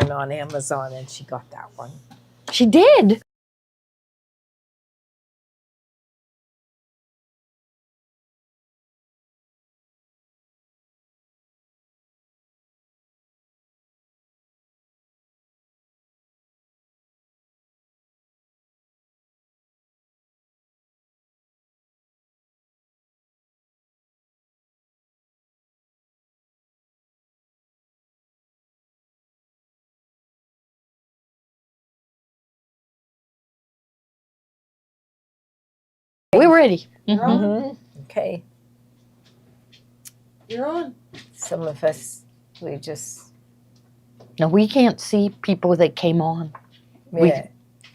on Amazon, and she got that one. She did. We're ready. Okay. You're on. Some of us, we just. No, we can't see people that came on. Yeah.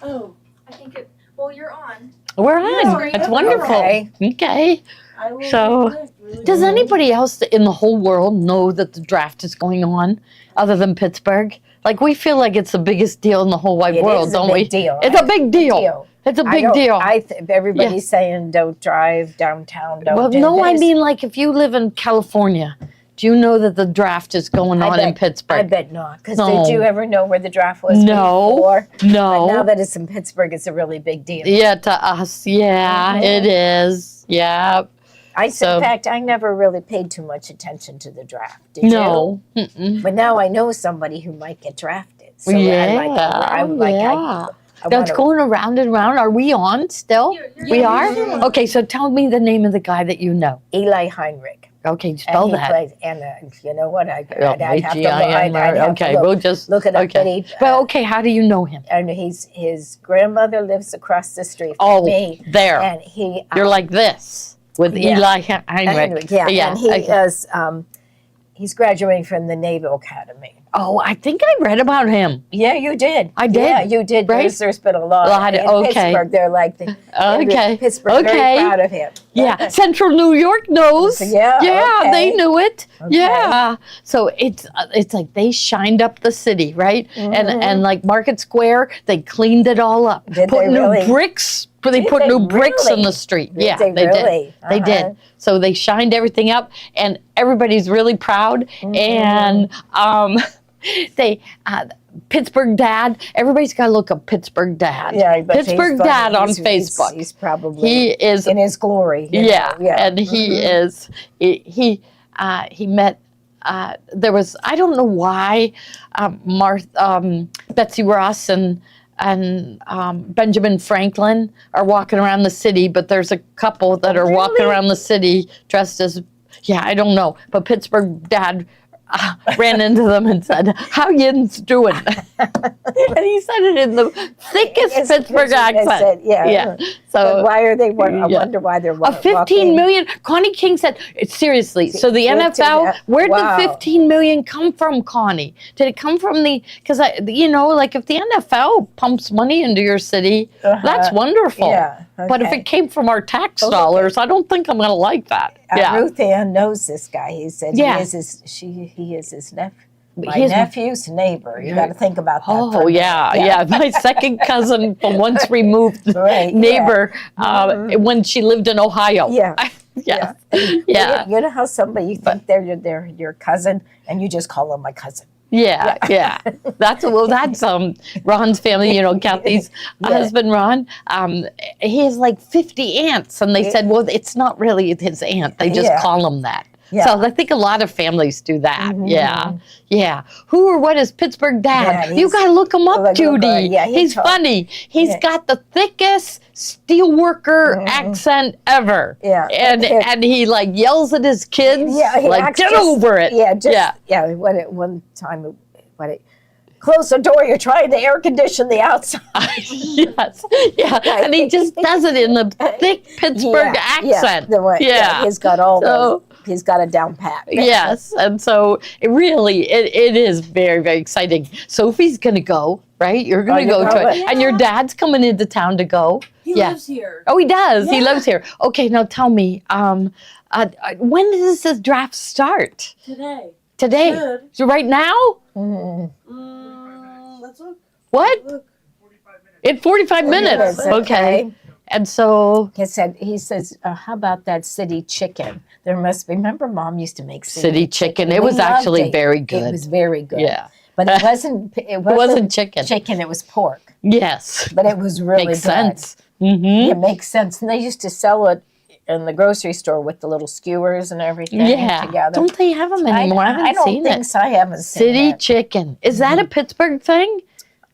Oh. I think it. Well, you're on. We're on. Sorry, That's I'm wonderful. okay. Okay. I will So, connect really Does well. anybody else in the whole world know that the draft is going on other than Pittsburgh? Like, we feel like it's the biggest deal in the whole wide It world, is a don't big we? deal. It's a big deal. It's a big deal. Everybody's saying don't drive downtown. Don't Well, do no, I this. mean, like, if you live in California, do you know that the draft is going on in Pittsburgh? I bet not. Because No. did you ever know where the draft was No. before? No. But now that it's in Pittsburgh, it's a really big deal. Yeah, to us, yeah, it is. Yeah. In So- fact, I never really paid too much attention to the draft. Did No. you? Mm-mm. But now I know somebody who might get drafted. So Yeah, I That's wanna- going around and around. Are we on still? You're We on. are? Yeah. Okay, so tell me the name of the guy that you know. Eli Heinrich. Okay, And spell he that. plays, and you know what? I'd have to look. H-E-I-M, I'd have okay, to look, we'll just look it up. okay. But okay, how do you know him? And his grandmother lives across the street Oh, from me. there. And he You're like this with yeah. Eli Heinrich. yeah, and he okay. is he's graduating from the Naval Academy. Oh, I think I read about him. Yeah, you did. I did, Yeah, you did. right? There's been a lot. In okay. Pittsburgh, they're like Okay. Pittsburgh, Okay. very proud of him. Yeah, Central New York knows. Yeah, okay. They knew it. Okay. Yeah, so it's like they shined up the city, right? And like Market Square, they cleaned it all up. Did put they new really? bricks. They Did put they new bricks in really? the street. Did Yeah, they did. really? They Uh-huh. did. So they shined everything up, and everybody's really proud. And they. Pittsburgh Dad. Everybody's got to look up Pittsburgh Dad. Yeah, but Pittsburgh he's funny. Dad on He's- Facebook. He's probably He is in his glory. you yeah, know, yeah. and he is. He met. There was I don't know why, Betsy Ross and Benjamin Franklin are walking around the city, but there's a couple that are walking around the city dressed as I don't know, but Pittsburgh Dad. Ran into them and said, "How yins doing?" And he said it in the thickest It's- Pittsburgh it's- it's- accent. yeah. So But why are they? I yeah. wonder why they're a walking. 15 million. Connie King said, seriously, so the NFL, where did Wow. the 15 million come from, Connie? Did it come from because like if the NFL pumps money into your city, that's wonderful. Yeah, But if okay. it came from our tax Okay. dollars, I don't think I'm going to like that. Ruth Ann knows this guy. He said Yeah. he is his nephew. My He is- nephew's neighbor. You got to think about that. Oh, for a minute. yeah. My second cousin from once removed Right, neighbor when she lived in Ohio. Yeah. Yeah. Yeah. You know how somebody you think they're your cousin and you just call them my cousin. Yeah. That's Ron's family. Kathy's husband, Ron. He has like 50 aunts, and they said, well, it's not really his aunt. They just call him that. Yeah. So I think a lot of families do that. Yeah. Who or what is Pittsburgh Dad? Yeah, You got to look him up, Judy. Yeah, he's funny. He's got the thickest steelworker accent ever. Yeah. And he like yells at his kids. Yeah, he like acts get just- over it. Yeah. One time, close the door. You're trying to air condition the outside. Yes. Yeah. And he just does it in the thick Pittsburgh accent. He's got all those. He's got a down pat. Yes. And so it is very, very exciting. Sophie's going to go, right? You're going to go to it. And your dad's coming into town to go. He lives here. Oh, he does. He Yeah. lives here. Okay, now tell me, when does this draft start? Today. Should. So right now? Let's look. What? Look. In 45 minutes. minutes, Okay. And so He says, how about that city chicken? There must be. Remember, Mom used to make city chicken. It We was loved actually it. very It good. was very good. Yeah. But it wasn't. It wasn't chicken. Chicken. It was pork. Yes. But it was really Makes good. sense. Mm-hmm. It makes sense. And they used to sell it in the grocery store with the little skewers and everything Yeah. together. Don't they have them anymore? I haven't don't seen think it. so. I haven't seen City it. chicken. Is that a Pittsburgh thing?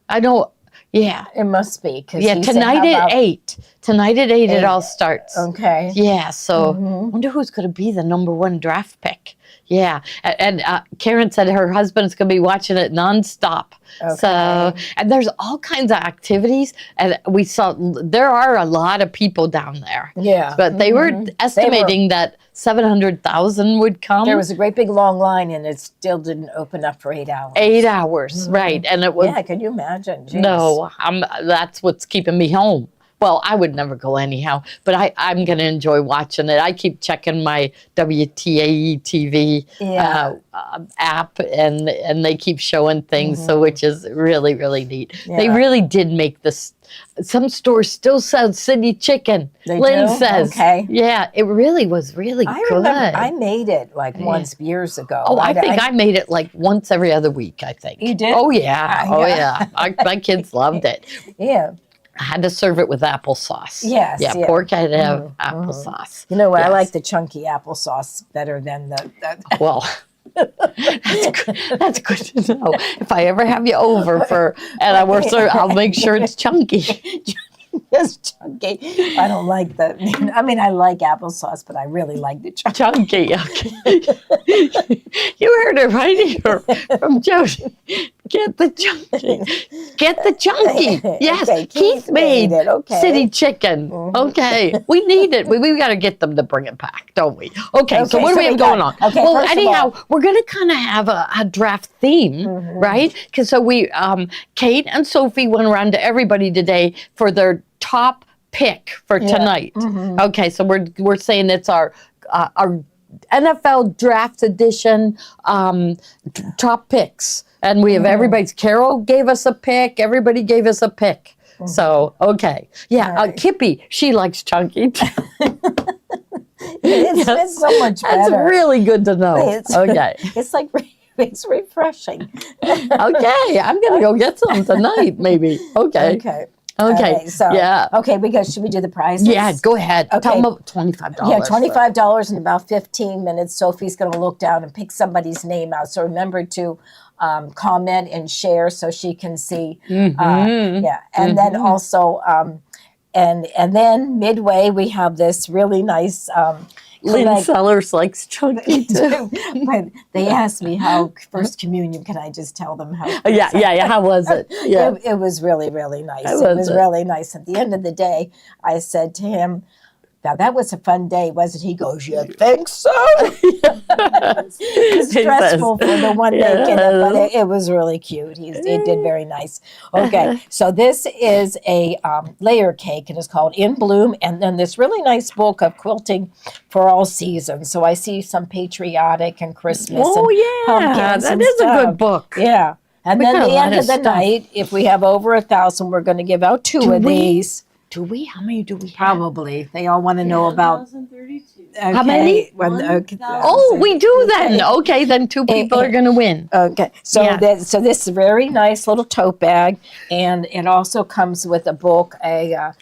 I don't. Yeah. It must be. Cause Yeah. he said, Tonight "How at about-" 8. Tonight at 8 it 8. all starts. Okay. Yeah. So Mhm. I wonder who's going to be the number 1 draft pick. Yeah. And Karen said her husband's going to be watching it nonstop. Okay. So, and there's all kinds of activities. And we saw there are a lot of people down there. Yeah. But they were estimating that 700,000 would come. There was a great big long line, and it still didn't open up for 8 hours. 8 hours, right? And it was Yeah, can you imagine? Jeez. no. That's what's keeping me home. Well, I would never go anyhow, but I'm going to enjoy watching it. I keep checking my WTAE TV Yeah. app, and they keep showing things, so which is really, really neat. They Yeah. really did make this. Some stores still sell city chicken. They Lynn do? says, Okay. yeah, it really was really I good. remember I made it like once years ago. Oh, I think I made it like once every other week, I think. You did? Oh, yeah. Oh, Yeah. yeah. My kids loved it. Yeah. I had to serve it with applesauce. Yes, Yeah, yeah. pork had to have applesauce. You know what? I Yes. like the chunky applesauce better than the Well, that's good to know. If I ever have you over and I will serve, I'll make sure it's chunky. just chunky. I don't like the. I mean, I like applesauce, but I really like the chunky. Chunky. Okay. You heard it right here from Jody. Get the chunky. Get the chunky. Yes. Okay, Keith made it. Okay. city chicken. Okay. We need it. We got to get them to bring it back, don't we? Okay. So Okay, what do so we have we going got- on? okay, Well, first of anyhow, all- we're going to kind of have a draft theme, right? Because so we, Kate and Sophie went around to everybody today for their top pick for tonight. Okay. So we're saying it's our NFL draft edition top picks. And we have everybody's. Carol gave us a pick. Everybody gave us a pick. So, okay. Yeah. Right. Kippy, she likes chunky. It's so much better. That's really good to know. It's- Okay. It's like it's refreshing. Okay. I'm going to go get some tonight, maybe. Okay. Okay. Okay. So Yeah. Okay, should we do the prizes? Yeah. Go ahead. Okay. Tell them about $25. Yeah, $25 in about 15 minutes. Sophie's going to look down and pick somebody's name out. So remember to comment and share so she can see. Yeah, and then also, and then midway we have this really nice. Lynn Sellers likes chunky too. But they asked me how First Communion. Can I just tell them how? Yeah. How was it? Yeah. It was really, really nice. How It was was it? really nice. At the end of the day, I said to him, "Now that was a fun day, wasn't it?" He goes, "You think so?" It's stressful for the one making it, but it was really cute. He did very nice. Okay, so this is a layer cake, and it's called In Bloom, and then this really nice book of quilting for all seasons. So I see some patriotic and Christmas. Oh, and yeah. pumpkins That and is a stuff. good book. Yeah. And We then got a the lot end of of the stuff. night, if we have over 1,000, we're going to give out two of these. Do we? How many do we have? Probably. They all want to know about. 1,032. How many? Okay. Oh, we do then. Okay, then 2 people are going to win. Okay, so Yeah. so this is a very nice little tote bag, and it also comes with a book,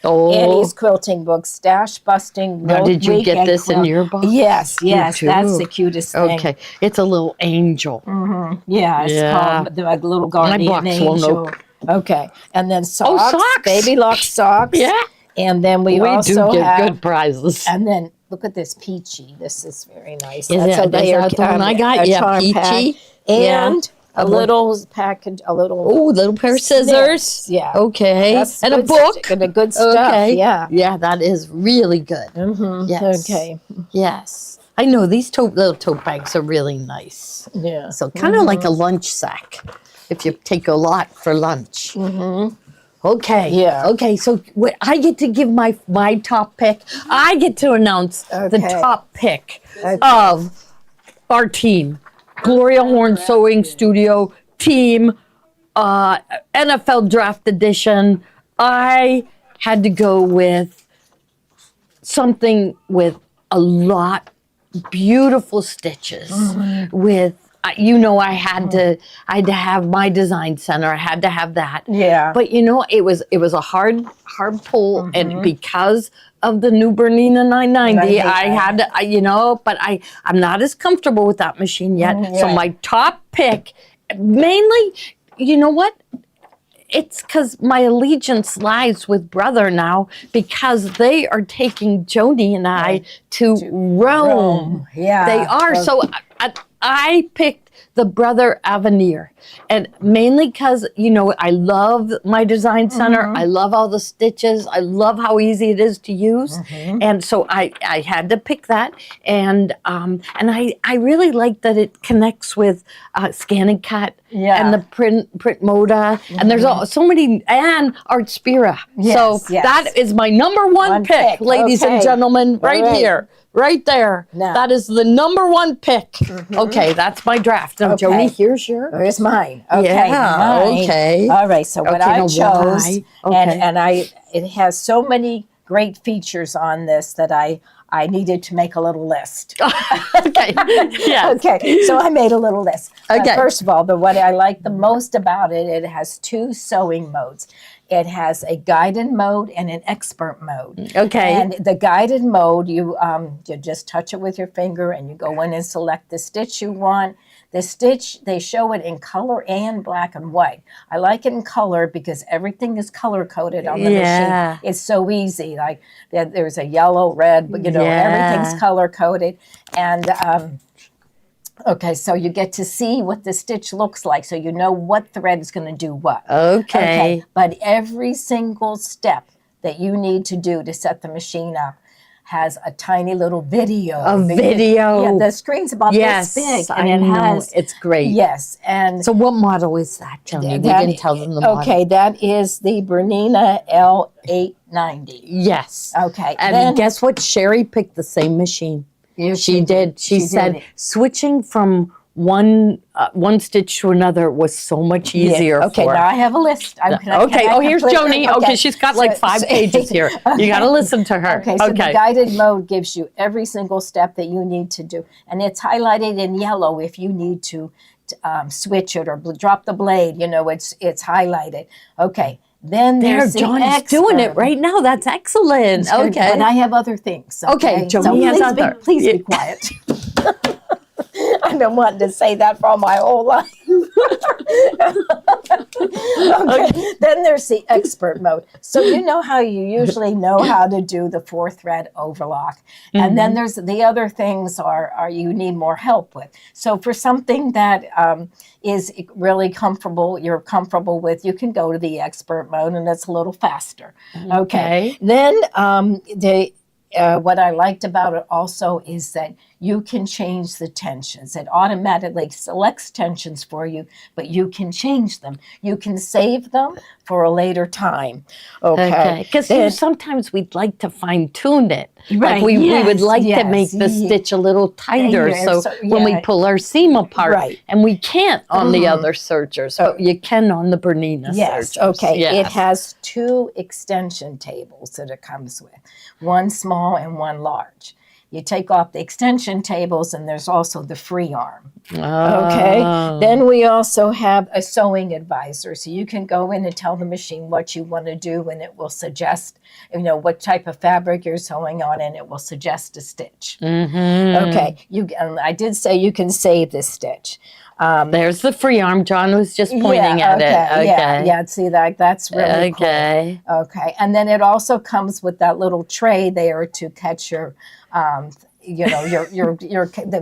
Oh. Annie's quilting book, Stash Busting. Now, did you get Weekend this in Quilt. your book? Yes, yes, too. that's the cutest thing. Okay, it's a little angel. Yeah, it's Yeah. called the little guardian box won't angel. open. Okay, and then socks, socks. baby lock socks. Yeah, And then we we also do get have, good prizes. and then look at this peachy. This is very nice. Is That's that- a layer, is that the one I got? a Yeah, charm peachy. pack. Yeah. And a little package, a little. Oh, little pair of scissors. Snips, yeah. Okay, That's and a good book. And a good stuff. Okay, Yeah. yeah, that is really good. Yes. Okay. Yes, I know these little tote bags are really nice. Yeah. So kind of like a lunch sack, if you take a lot for lunch. Okay. Yeah. Okay. So I get to give my top pick. I get to announce the Okay. top pick of our team, Gloria Horn Sewing Studio team, NFL Draft Edition. I had to go with something with a lot beautiful stitches with I had to have my design center. I had to have that. Yeah. But it was a hard pull, and because of the new Bernina 990, I had to, but I'm not as comfortable with that machine yet. So my top pick, mainly, you know what? It's because my allegiance lies with Brother now, because they are taking Joni and I to Rome. Yeah. They are. So I picked the Brother Avenir, and mainly because I love my design center. I love all the stitches. I love how easy it is to use, and so I had to pick that. And I really like that it connects with Scan and Cut and the print Moda, and there's so many, and Artspira. So that is my number one pick, ladies and gentlemen, right here. Right there. Now. That is the number one pick. Okay, that's my draft. Now, Joni, here's Here's mine. Okay. Yeah, mine. okay. All right. So what I now chose, why? Okay. and it has so many great features on this that I needed to make a little list. Okay. Yeah. Okay. So I made a little list. Okay. First of all, what I like the most about it, it has 2 sewing modes. It has a guided mode and an expert mode. Okay. And the guided mode, you just touch it with your finger and you go in and select the stitch you want. The stitch, they show it in color and black and white. I like it in color because everything is color coded on the machine. It's so easy. Like there's a yellow, red, but everything's color coded. And okay, so you get to see what the stitch looks like, so you know what thread is going to do what. Okay. But every single step that you need to do to set the machine up has a tiny little video. Yeah, the screen's about this big. And it's great. Yes. And so what model is that, Joni? We can tell them the model. Okay, that is the Bernina L890. Yes. Okay. And then, guess what? Sherry picked the same machine. She did. She said switching from one stitch to another was so much easier. Okay, now I have a list. Here's Joni. Okay, she's got like 5 pages here. You got to listen to her. Okay, so the guided mode gives you every single step that you need to do, and it's highlighted in yellow if you need to switch it or drop the blade. It's highlighted. Okay. Then there's Johnny's doing it right now. That's excellent. Okay. But I have other things. Okay, Joni has other. Please be quiet. I've been wanting to say that for my whole life. Okay. Then there's the expert mode. So you know how you usually know how to do the 4-thread overlock. And then there's the other things are you need more help with. So for something that is really comfortable, you're comfortable with, you can go to the expert mode, and it's a little faster. Okay. Then what I liked about it also is that you can change the tensions. It automatically selects tensions for you, but you can change them. You can save them for a later time. Okay. Because sometimes we'd like to fine tune it. Right. Like we would like to make the stitch a little tighter. So when we pull our seam apart, and we can't on the other sergers, but you can on the Bernina sergers. Okay. It has 2 extension tables that it comes with, one small and one large. You take off the extension tables, and there's also the free arm. Okay. Then we also have a sewing advisor. So you can go in and tell the machine what you want to do, and it will suggest, what type of fabric you're sewing on, and it will suggest a stitch. Okay. I did say you can save this stitch. There's the free arm. John was just pointing at it. Okay. Yeah. See that's really cool. Okay. And then it also comes with that little tray there to catch your the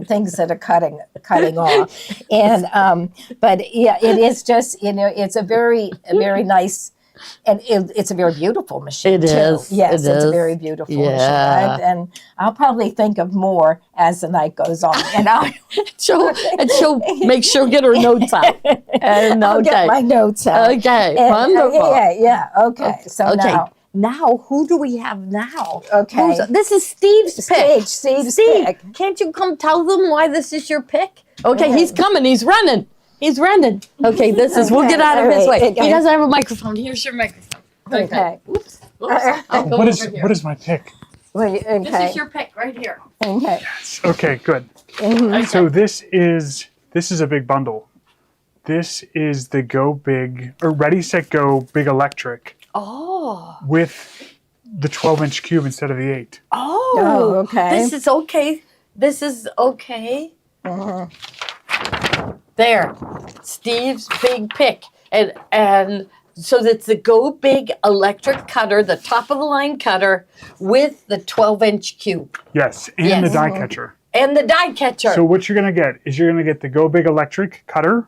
things that are cutting off. And but it is just it's a very nice. And it's a very beautiful machine. It is. Yes, it's a very beautiful machine. And I'll probably think of more as the night goes on. And she'll make sure get her notes out. And I'll get my notes out. Okay, wonderful. Okay. So now who do we have now? Okay. This is Steve's pick. Steve's pick. Can't you come tell them why this is your pick? Okay, he's coming. He's running. Okay, we'll get out of his way. He doesn't have a microphone. Here's your microphone. Okay. Oops. What is my pick? This is your pick right here. Okay. Okay, good. So this is This is a big bundle. This is the Go Big, or Ready, Set, Go Big Electric Oh. with the 12-inch cube instead of the 8. Oh. Oh, okay. This is okay. This is okay. There. Steve's big pick. And so that's the Go Big electric cutter, the top of the line cutter with the 12-inch cube Yes, and Yes. the die catcher. and the die catcher. So what you're going to get is you're going to get the Go Big electric cutter,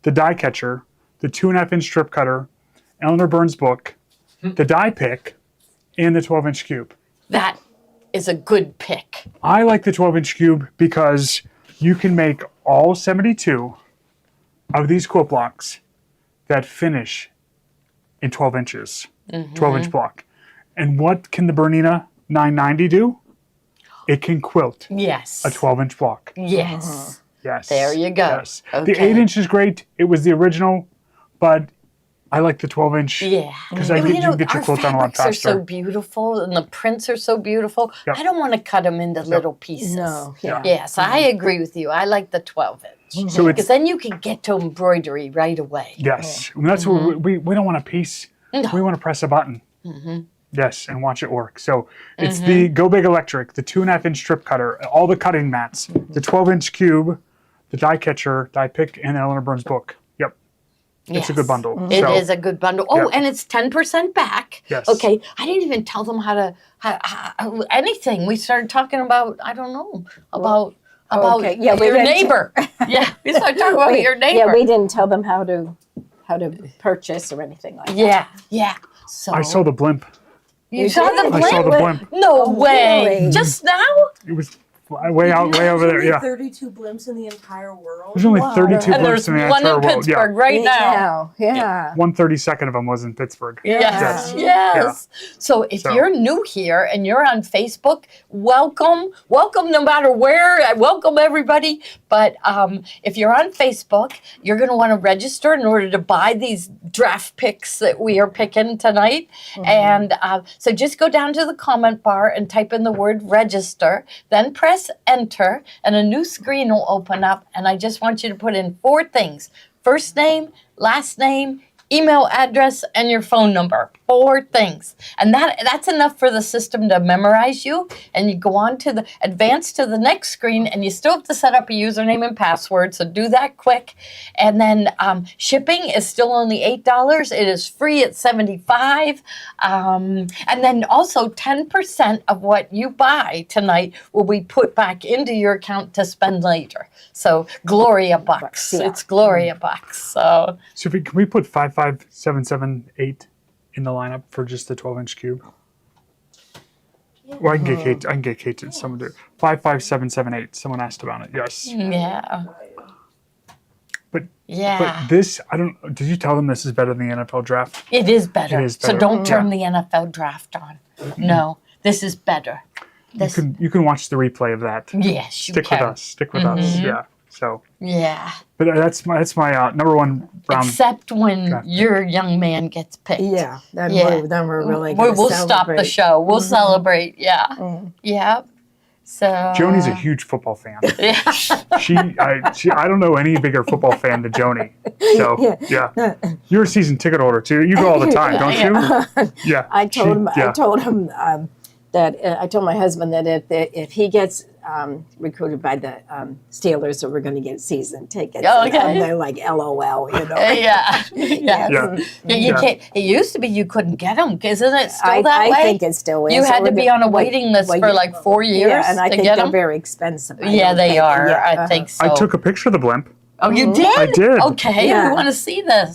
the die catcher, the 2.5-inch strip cutter, Eleanor Burns' book, the die pick, and the 12-inch cube. That is a good pick. I like the 12-inch cube because you can make all 72 of these quilt blocks that finish in 12 inches, 12-inch block. And what can the Bernina 990 do? It can quilt Yes. a 12-inch block. Yes. Yes. There you go. Yes. Okay. The 8-inch is great. It was the original, but I like the 12-inch. Yeah. Because Well, you can get your our quilt done a lot fabrics are so faster. beautiful and the prints are so beautiful. Yep. I don't want to cut them into little pieces. No, yeah. Yes, I agree with you. I like the 12-inch. So Because it's, then you can get to embroidery right away. yes. And that's what we don't want a piece. No. We want to press a button. Yes, and watch it work. So it's the Go Big Electric, the 2.5-inch strip cutter, all the cutting mats, the 12-inch cube, the die catcher, die pick, and Eleanor Burns' book. Yep. It's a good bundle. It So- is a good bundle. Oh, Yeah. and it's 10% back. Yes. Okay. I didn't even tell them how anything. We started talking about, I don't know, about okay. Yeah, we your didn't- neighbor. Yeah. We started talking about your neighbor. Yeah, we didn't tell them how to purchase or anything like that. Yeah. Yeah. So I saw the blimp. you saw the I saw the blimp? blimp. No way. really? Just now? It was way over there. Yeah. 32 blimps in the entire world. There's only Wow. 32 And blimps there's in the one entire in world. Yeah. Pittsburgh right now. Yeah. 1/32 of them was in Pittsburgh. Yes. Yeah. Yes. So if So- you're new here and you're on Facebook, welcome. Welcome no matter where. I welcome everybody. But if you're on Facebook, you're going to want to register in order to buy these draft picks that we are picking tonight. And so just go down to the comment bar and type in the word register, then press enter, and a new screen will open up. And I just want you to put in 4 things: first name, last name, email address, and your phone number. 4 things. And that's enough for the system to memorize you. And you go on to the advance to the next screen, and you still have to set up a username and password. So do that quick. And then shipping is still only $8. It is free at $75. And then also 10% of what you buy tonight will be put back into your account to spend later. So Gloria bucks. Yeah. It's Gloria bucks. So So can we put 55778 in the lineup for just the 12-inch cube? Well, I can get Kate. I can get Kate to someone do 55778. Someone asked about it. Yes, yeah. but Yeah. but this I don't. Did you tell them this is better than the NFL draft? It is better. It is So better. don't turn the NFL draft on. No, this is better. This, You can watch the replay of that. yes, you Stick can. with us. Stick with us. Yeah. So, Yeah. but that's my number one round. Except when draft pick. your young man gets picked. Yeah. Then Yeah. we're really We'll gonna stop the celebrate. show. We'll celebrate. Yeah. Yeah. So. Joni's a huge football fan. Yeah. I don't know any bigger football fan than Joni. So yeah, you're a season ticket holder too. You go all the time, don't you? Yeah. I told him. Yeah. I told him that I told my husband that if he gets recruited by the Steelers, so we're going to get season tickets. Oh, okay. And they're like, LOL, you know. Yeah. Yeah. Yeah. You Yeah. can't. It used to be you couldn't get them. Isn't it still that I way? think it still is. You had So to be on a waiting list for like 4 years Yeah, and I to think get they're them. very expensive. I Yeah, don't they think- are. yeah, I think so. I took a picture of the blimp. Oh, you did? I did. Okay, Yeah. we want to see this.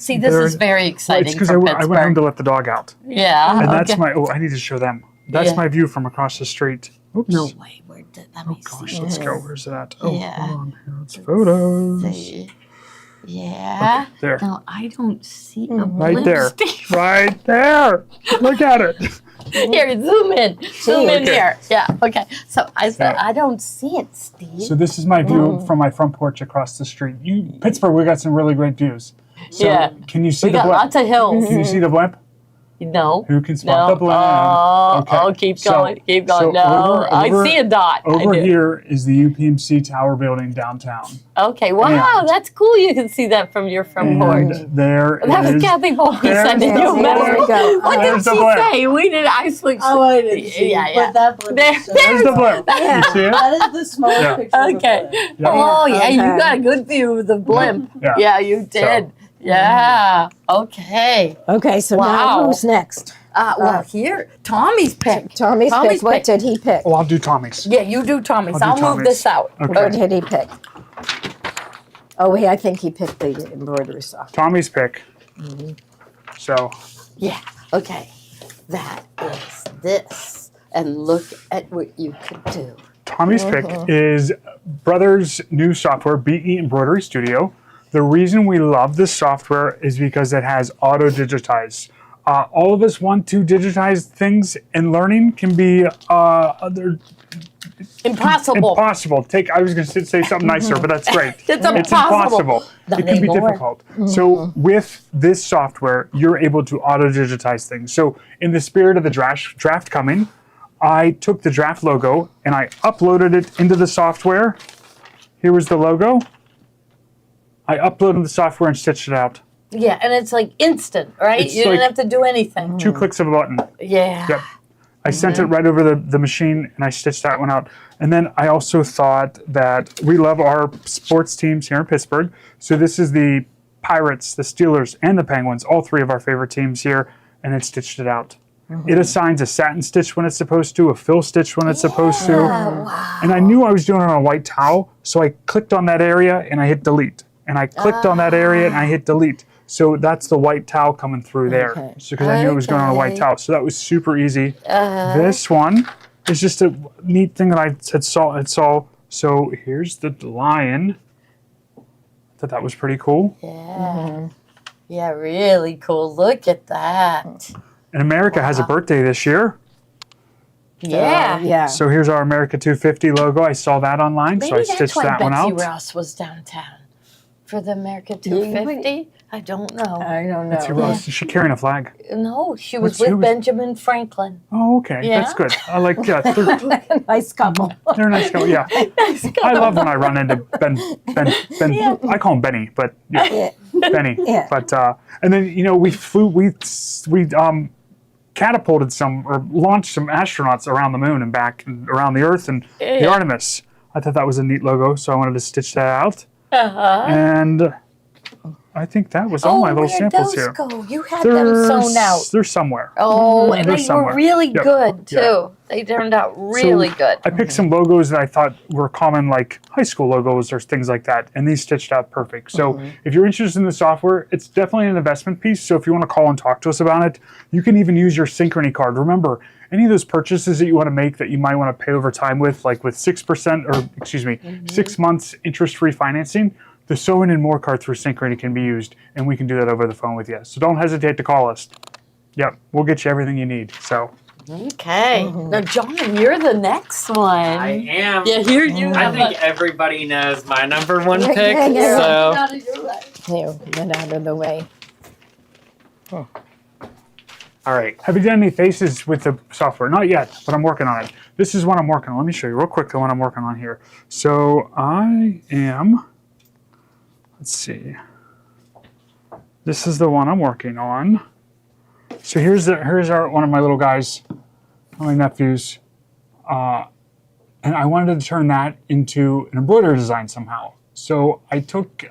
See, this They're- is very Well, exciting it's because for I went home Pittsburgh. to let the dog out, Yeah. and okay. that's my. Oh, I need to show them. That's Yeah. my view from across the street. Oops. No way. Where did let me Gosh, see? let's go. Where's it at? Oh, Yeah. hold on. Here, it's photos. See. Yeah. There. No, I don't see a Right blimp, there. Steve. Right there. Look at it. Here, zoom in. Zoom in Okay. here. Yeah. Okay. So I said Yeah. I don't see it, Steve. So this is my view from my front porch across the street. Pittsburgh, we got some really great views. So Yeah. Can you see we the got blimp? lots of hills. Can you see the blimp? No. Who can spot the blend? Oh, keep going. Keep going. So No. I over- see a dot. I Over do. here is the UPMC Tower building downtown. Okay. Wow. And- That's cool. You can see that from your front porch. And there That was is- Kathy Bowles there's sending the you a blend. message. There you go. What did There's she the blend. say? We did. I switched. Oh, I didn't see. Yeah, yeah. But that blend There- is so There's the blend. You see it? That is the smallest Yeah. picture of Okay. the blend. Yeah. Oh yeah, you Okay. got a good view of the blimp. Yeah. Yeah, you did. Yeah. Okay. Okay, so Wow. now who's next? Well, here, Tommy's pick. Tommy's pick. What pick. did he pick? Well, I'll do Tommy's. Yeah, you do Tommy's. I'll I'll do move Tommy's. this out. What Okay. did he pick? Oh, I think he picked the embroidery software. Tommy's pick. So, Yeah. Okay. That is this, and look at what you could do. Tommy's pick is Brothers' new software, BE Embroidery Studio. The reason we love this software is because it has auto digitize. All of us want to digitize things, and learning can be they're Impossible. impossible. I was going to say something nicer, but that's great. It's impossible. Not It can be anymore. difficult. So with this software, you're able to auto digitize things. So in the spirit of the draft coming, I took the draft logo and I uploaded it into the software. Here was the logo. I uploaded the software and stitched it out. Yeah, and it's like instant, right? It's You didn't like- have to do anything. 2 clicks of a button. Yeah. Yep. I sent it right over the machine and I stitched that one out. And then I also thought that we love our sports teams here in Pittsburgh. So this is the Pirates, the Steelers, and the Penguins, all 3 of our favorite teams here, and it stitched it out. It assigns a satin stitch when it's supposed to, a fill stitch when it's supposed to. Wow. And I knew I was doing it on a white towel, so I clicked on that area and I hit delete. And I clicked on that area and I hit delete. So that's the white towel coming through there. Okay. So because I knew it was going on a white Okay. tauw. So that was super easy. This one is just a neat thing that I had saw. So here's the lion. I thought that was pretty cool. Yeah. Yeah, really cool. Look at that. And America has a birthday this year. Yeah. Yeah. So here's our America 250 logo. I saw that online, so I Maybe stitched that's why that one Betsy out. Ross was downtown for the America 250. I don't know. I don't know. Betsy Ross, is she carrying a flag? No, she was Who with was- Benjamin Franklin. Oh, okay. Yeah. That's good. I like that. Nice couple. They're nice. Yeah. I love when I run into Ben. Yeah. I call him Benny, but yeah, Yeah. Benny. Yeah. But and then we catapulted or launched some astronauts around the moon and back and around the Earth and the Yeah. Artemis. I thought that was a neat logo, so I wanted to stitch that out. Uh-huh. And I think that was all my little where'd samples those here. go? You had them sewn out. They're somewhere. Oh, and They're they somewhere. were really Yep. good too. Yeah. They turned out really So good. I picked some logos that I thought were common, like high school logos or things like that, and these stitched out perfect. So if you're interested in the software, it's definitely an investment piece. So if you want to call and talk to us about it, you can even use your Synchrony card. Remember, any of those purchases that you want to make that you might want to pay over time with, like with 6% or 6 months interest-free financing, the Sew and More card through Synchrony can be used, and we can do that over the phone with you. So don't hesitate to call us. Yep, we'll get you everything you need. So. Okay. Now, John, you're the next one. I am. Yeah, here you I have think everybody knows my number one Yeah, pick. yeah, yeah. So, Here, get out of the way. all right. Have you done any faces with the software? Not yet, but I'm working on it. This is what I'm working on. Let me show you real quick the one I'm working on here. So I am, let's see. This is the one I'm working on. So here's one of my little guys, my nephews. And I wanted to turn that into an embroidery design somehow. So I took,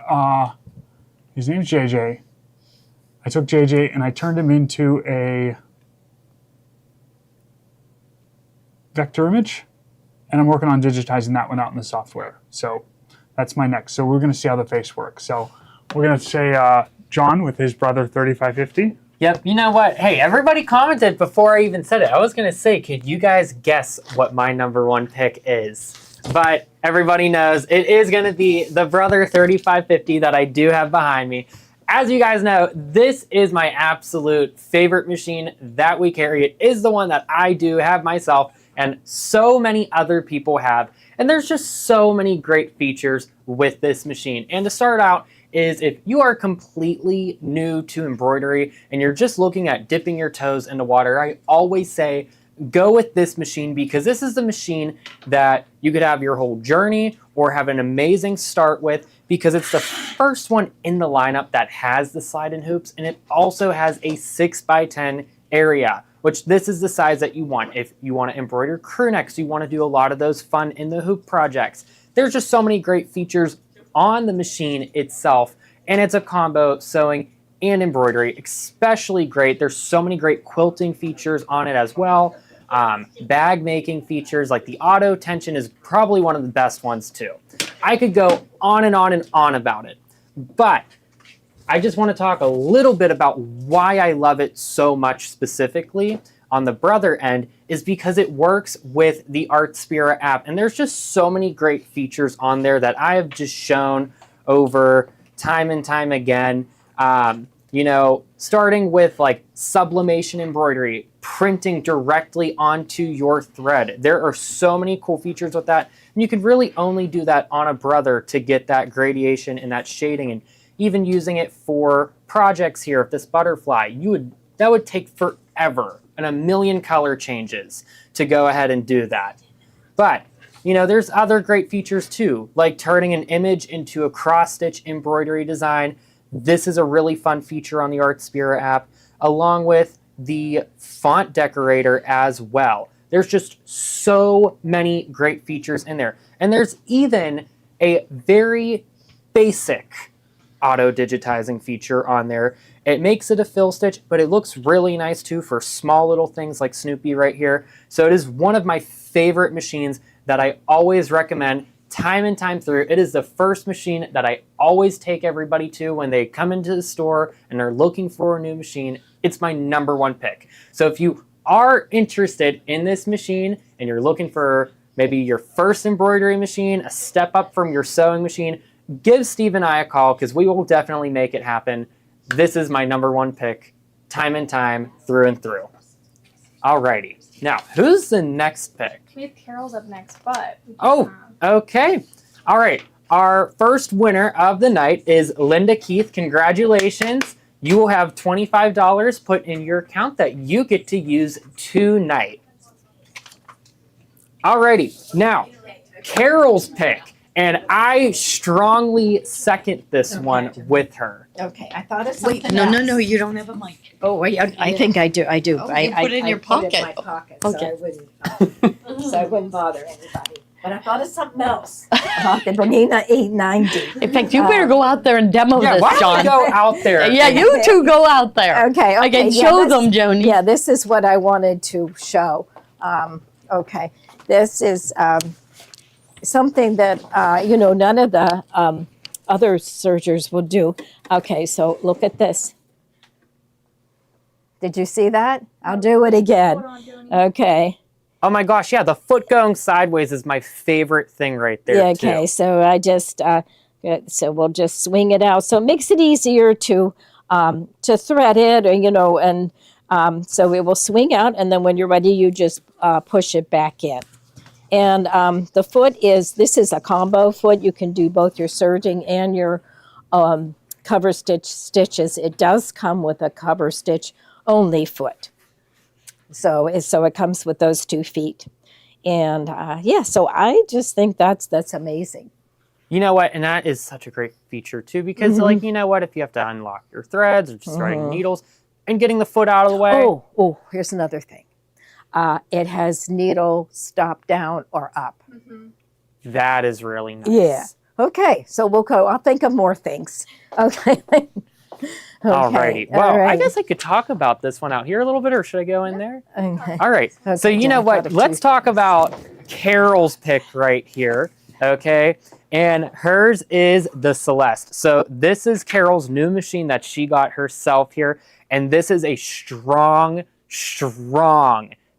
his name's JJ. I took JJ and I turned him into a vector image, and I'm working on digitizing that one out in the software. So that's my next. So we're going to see how the face works. So we're going to say John with his brother 3550. Yep. You know what? Hey, everybody commented before I even said it. I was going to say, could you guys guess what my number one pick is? But everybody knows it is going to be the Brother 3550 that I do have behind me. As you guys know, this is my absolute favorite machine that we carry. It is the one that I do have myself, and so many other people have. And there's just so many great features with this machine. And to start out, is if you are completely new to embroidery and you're just looking at dipping your toes into water, I always say go with this machine, because this is the machine that you could have your whole journey or have an amazing start with, because it's the first one in the lineup that has the slide-in hoops, and it also has a 6x10 area, which this is the size that you want. If you want to embroider crew necks, you want to do a lot of those fun in the hoop projects. There's just so many great features on the machine itself, and it's a combo sewing and embroidery, especially great. There's so many great quilting features on it as well. Bag making features, like the auto tension is probably one of the best ones too. I could go on and on and on about it, but I just want to talk a little bit about why I love it so much specifically on the brother end, is because it works with the Artspira app, and there's just so many great features on there that I have just shown over time and time again. You know, starting with like sublimation embroidery, printing directly onto your thread. There are so many cool features with that. And you could really only do that on a brother to get that gradation and that shading, and even using it for projects here. If this butterfly, that would take forever and a million color changes to go ahead and do that. But you know, there's other great features too, like turning an image into a cross-stitch embroidery design. This is a really fun feature on the Artspira app, along with the font decorator as well. There's just so many great features in there. And there's even a very basic auto digitizing feature on there. It makes it a fill stitch, but it looks really nice too for small little things like Snoopy right here. So it is one of my favorite machines that I always recommend time and time through. It is the first machine that I always take everybody to when they come into the store and they're looking for a new machine. It's my #1 pick. So if you are interested in this machine and you're looking for maybe your first embroidery machine, a step up from your sewing machine, give Steve and I a call, because we will definitely make it happen. This is my #1 pick, time and time, through and through. Alrighty. Now, who's the next pick? We have Carol's up next, but Oh, okay. All right. Our first winner of the night is Linda Keith. Congratulations. You will have $25 put in your account that you get to use tonight. Alrighty. Now, Carol's pick. And I strongly second this one with her. Okay, I thought of something Wait, no, else. you don't have a mic. Oh, I think I do. I do. Oh, I you put it in your put it in pocket. my pocket, Okay. so I wouldn't bother anybody. But I thought of something else about the Bernina 890. In fact, you better go out there and demo Yeah, this, why don't we John. go out there? Yeah, you two go out there. Okay, I can yeah, show this- them, Joni. Yeah, this is what I wanted to show. Okay, this is something that none of the other sergers will do. Okay, so look at this. Did you see that? I'll do it again. hold on, Joni. Okay. Oh my gosh, yeah, the foot going sideways is my favorite thing right there, Yeah, okay, too. so I just so we'll just swing it out. So it makes it easier to thread it, or and so it will swing out, and then when you're ready, you just push it back in. And the foot this is a combo foot. You can do both your serging and your cover stitches. It does come with a cover stitch only foot. So it comes with those 2 feet. And so I just think that's amazing. You know what? And that is such a great feature, too, because, like, you know what? If you have to unlock your threads or just threading needles and getting the foot out of the way. Oh, here's another thing. It has needle stop down or up. That is really nice. Yeah. Okay, so we'll go. I'll think of more things. Okay. Alrighty. Well, all right. I guess I could talk about this one out here a little bit, or should I go in there? Okay. All right. So Okay, you yeah, know I thought what? of Let's 2 talk things. about Carol's pick right here. Okay. And hers is the Celeste. So this is Carol's new machine that she got herself here. And this is a strong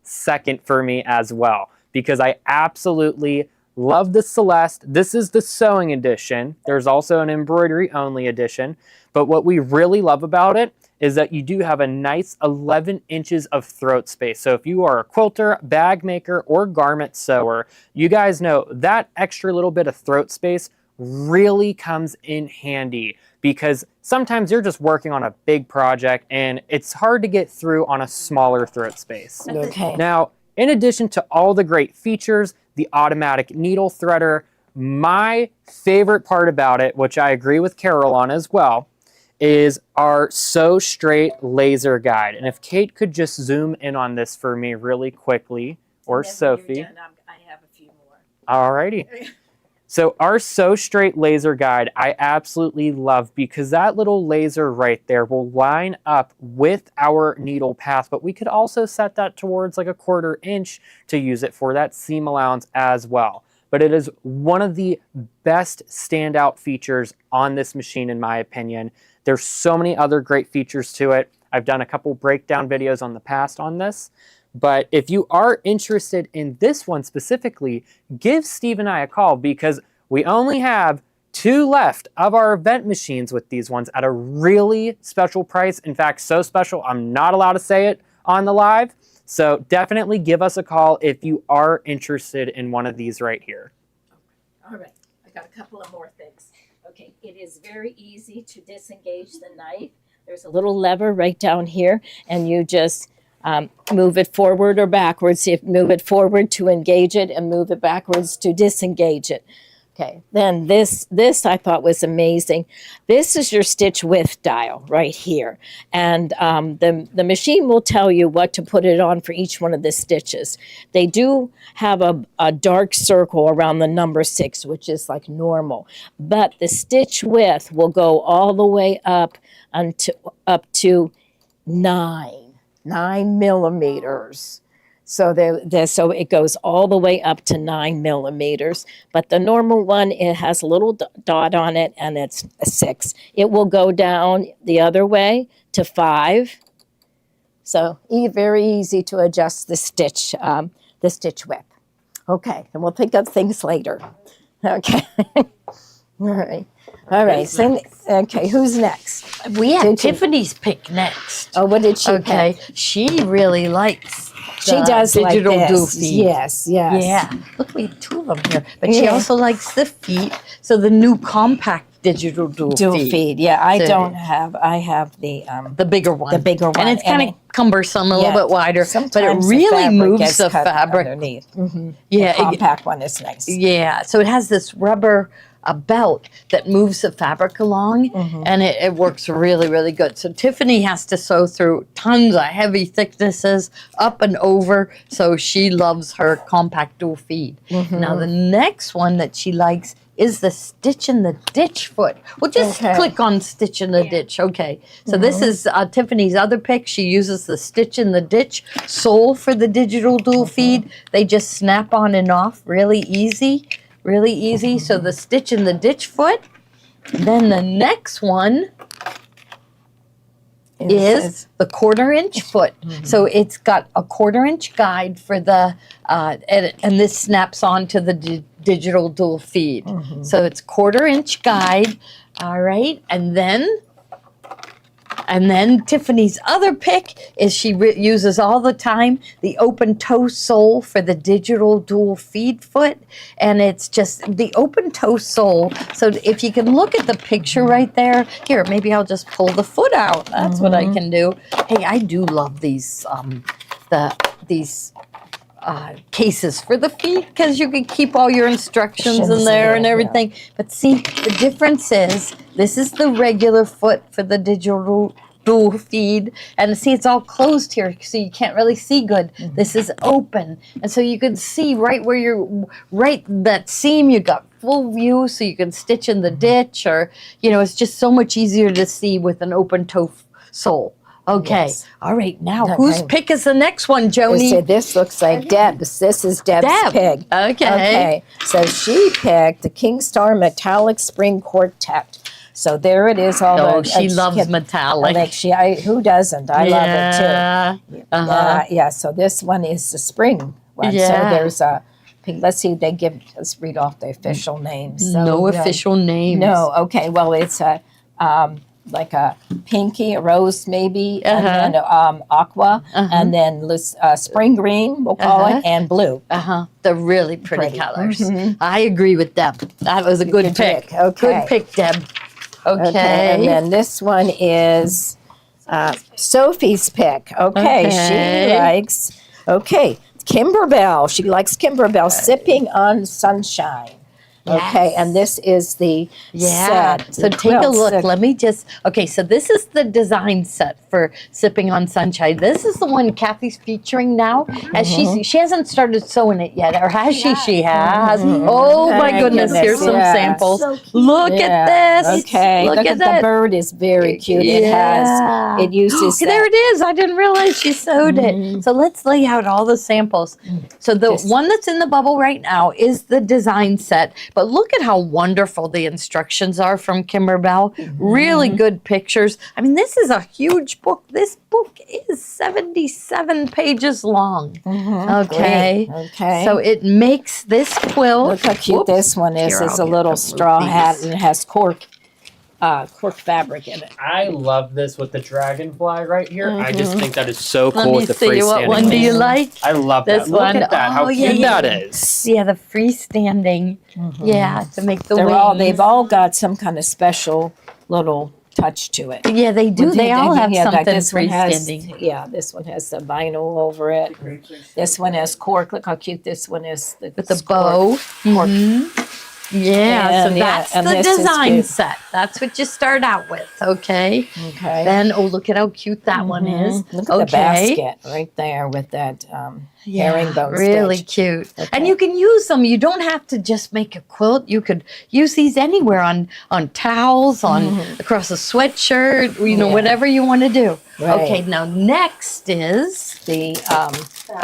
second for me as well, because I absolutely love the Celeste. This is the sewing edition. There's also an embroidery only edition. But what we really love about it is that you do have a nice 11 inches of throat space. So if you are a quilter, bag maker, or garment sewer, you guys know that extra little bit of throat space really comes in handy because sometimes you're just working on a big project and it's hard to get through on a smaller throat space. Okay. Now, in addition to all the great features, the automatic needle threader, my favorite part about it, which I agree with Carol on as well, is our Sew Straight laser guide. And if Kate could just zoom in on this for me really quickly, or Sophie. I have a few more. Alrighty. So our Sew Straight laser guide, I absolutely love because that little laser right there will line up with our needle path, but we could also set that towards like a 1/4 inch to use it for that seam allowance as well. But it is one of the best standout features on this machine, in my opinion. There's so many other great features to it. I've done a couple breakdown videos on the past on this. But if you are interested in this one specifically, give Steve and I a call because we only have 2 left of our event machines with these ones at a really special price. In fact, so special, I'm not allowed to say it on the live. So definitely give us a call if you are interested in one of these right here. All right, I got a couple of more things. Okay, it is very easy to disengage the knife. There's a little lever right down here, and you just move it forward or backwards. You move it forward to engage it and move it backwards to disengage it. Okay, then this I thought was amazing. This is your stitch width dial right here. And the machine will tell you what to put it on for each one of the stitches. They do have a dark circle around the number 6, which is like normal. But the stitch width will go all the way up to 9 millimeters. So so it goes all the way up to 9 millimeters. But the normal one, it has a little dot on it, and it's a 6. It will go down the other way to 5. So very easy to adjust the stitch width. Okay, and we'll think of things later. Okay. All right. So, okay, who's next? We had Tiffany's pick next. Oh, what did she Okay, pick? she really likes She the does digital like do this. feed. Yes, yes. Yeah, look, we have 2 of them here. But she Yeah. also likes the feet. So the new compact digital dual feed. Yeah, I So- don't have. I have the The bigger one. The bigger one, And it's kind and of cumbersome, a little bit wider. But it sometimes the really fabric moves gets the cut fabric. underneath. Yeah, The compact one is nice. yeah. So it has this rubber belt that moves the fabric along, and it works really, really good. So Tiffany has to sew through tons of heavy thicknesses up and over, so she loves her compact dual feed. Now the next one that she likes is the stitch in the ditch foot. We'll just Okay. click on stitch in the ditch. Okay, so this is Tiffany's other pick. She uses the stitch in the ditch sole for the digital dual feed. They just snap on and off really easy. Really easy. So the stitch in the ditch foot. Then the next one is the 1/4 inch foot. So it's got a 1/4 inch guide for the, and this snaps onto the digital dual feed. So it's 1/4 inch guide. All right. And then Tiffany's other pick is she uses all the time the open toe sole for the digital dual feed foot. And it's just the open toe sole. So if you can look at the picture right there, here, maybe I'll just pull the foot out. That's what I can do. Hey, I do love these, cases for the feet because you can keep all your instructions in there and everything. But see, the difference is this is the regular foot for the digital dual feed, and see it's all closed here so you can't really see good. This is open, and so you can see right where you're that seam. You got full view, so you can stitch in the ditch, or it's just so much easier to see with an open toe sole. Okay. Yes. All right. Now, Okay. whose pick is the next one, Joni? So this looks like Deb's. This is Deb's Deb. pig. Okay. So she picked the King Star Metallic Spring Quartet. So there it is. Oh, she loves metallic. Who doesn't? I love it too. Uh-huh. Yeah. So this one is the spring one. So Yeah. there's a. Let's see. Let's read off the official names. So, No official names. No. Okay. Well, it's a. like a pinky, a rose maybe, Uh-huh. and then aqua, Uh-huh. and then spring green, we'll call Uh-huh. it, and blue. They're really pretty, Pretty. colors. Mhm. I agree with Deb. That was a good Good pick. pick. Okay. Good pick, Deb. Okay. And then this one is Sophie's pick. Okay, Okay. she likes, Kimberbell. She likes Kimberbell, Sipping on Sunshine. Okay, Yes. and this is the Yeah. set. So take a quilt look. set. Let me just. Okay. So this is the design set for Sipping on Sunshine. This is the one Kathy's featuring now, as she hasn't started sewing it yet, or has she? She has. Oh my Thank goodness! Here's some yeah. samples. So cute. Look Yeah, at this. Okay, Look, at the that. bird is very cute. It uses There it is. I didn't realize she sewed it. So let's lay out all the samples. So the Just- one that's in the bubble right now is the design set. But look at how wonderful the instructions are from Kimberbell. Really good pictures. I mean, this is a huge book. This book is 77 pages long. Okay. Great. Okay. So it makes this quilt. Look how cute Whoops. this one is. Here, It's I'll a get little the straw piece. hat and it has cork fabric in it. I love this with the dragonfly right here. I just think that is so Let cool me with the see. What freestanding one do you wings. like? I love This that. Look one. at that. How Oh, yeah, cute yeah. that is. Yeah, the freestanding. Yeah, to make the They've wings. all got some kind of special little touch to it. Yeah, they do. They all have Yeah, like something this one has, freestanding. yeah, this one has the vinyl over it. This one has cork. Look how cute this one is. With the bow. Cork. Yeah, so And, yeah, that's and the this is design cute. set. That's what you start out with, okay? Okay. Then, oh, look at how cute that one is. Look at the basket right there with that herringbone really stitch. cute. And Okay. you can use them. You don't have to just make a quilt. You could use these anywhere on towels, on across a sweatshirt, you know, Yeah. whatever you want to do. Right. Okay, now next is The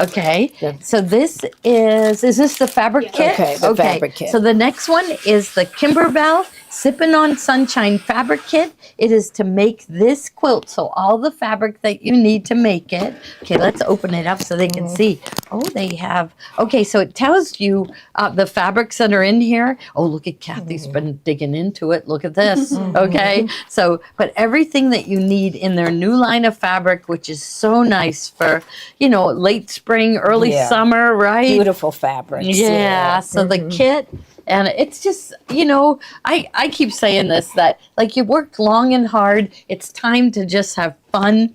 okay. The- So this is this the fabric kit? Okay, the fabric kit. So the next one is the Kimberbell Sippin' on Sunshine fabric kit. It is to make this quilt. So all the fabric that you need to make it. Okay, let's open it up so they can see. Oh, they have. Okay, so it tells you the fabrics that are in here. Oh, look at Kathy's been digging into it. Look at this. Okay, so but everything that you need in their new line of fabric, which is so nice for late spring, early Yeah. summer, right? beautiful fabrics. Yeah. So the kit, and it's just, I keep saying this, that like you worked long and hard. It's time to just have fun.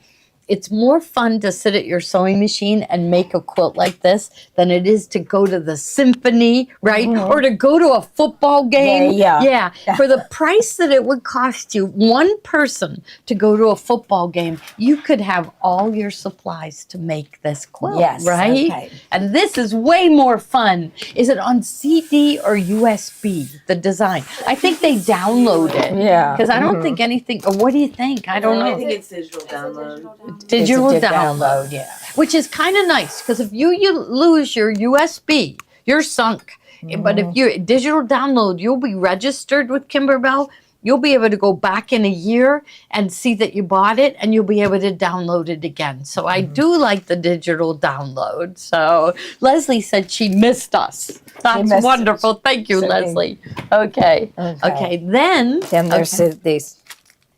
It's more fun to sit at your sewing machine and make a quilt like this than it is to go to the symphony, right? Or to go to a football game. Yeah. For the price that it would cost you, one person to go to a football game, you could have all your supplies to make this quilt, Yes, right? okay. And this is way more fun. Is it on CD or USB, the design? I think they download it. Yeah. Because I don't think anything, or what do you think? I don't I know. think it's digital download. Digital It's a download. yeah. Which is kind of nice, because if you lose your USB, you're sunk. But if you digital download, you'll be registered with Kimberbell. You'll be able to go back in a year and see that you bought it, and you'll be able to download it again. So I do like the digital download. So Leslie said she missed us. That's missed wonderful. Thank you, So- Leslie. Okay. Okay. Then There's this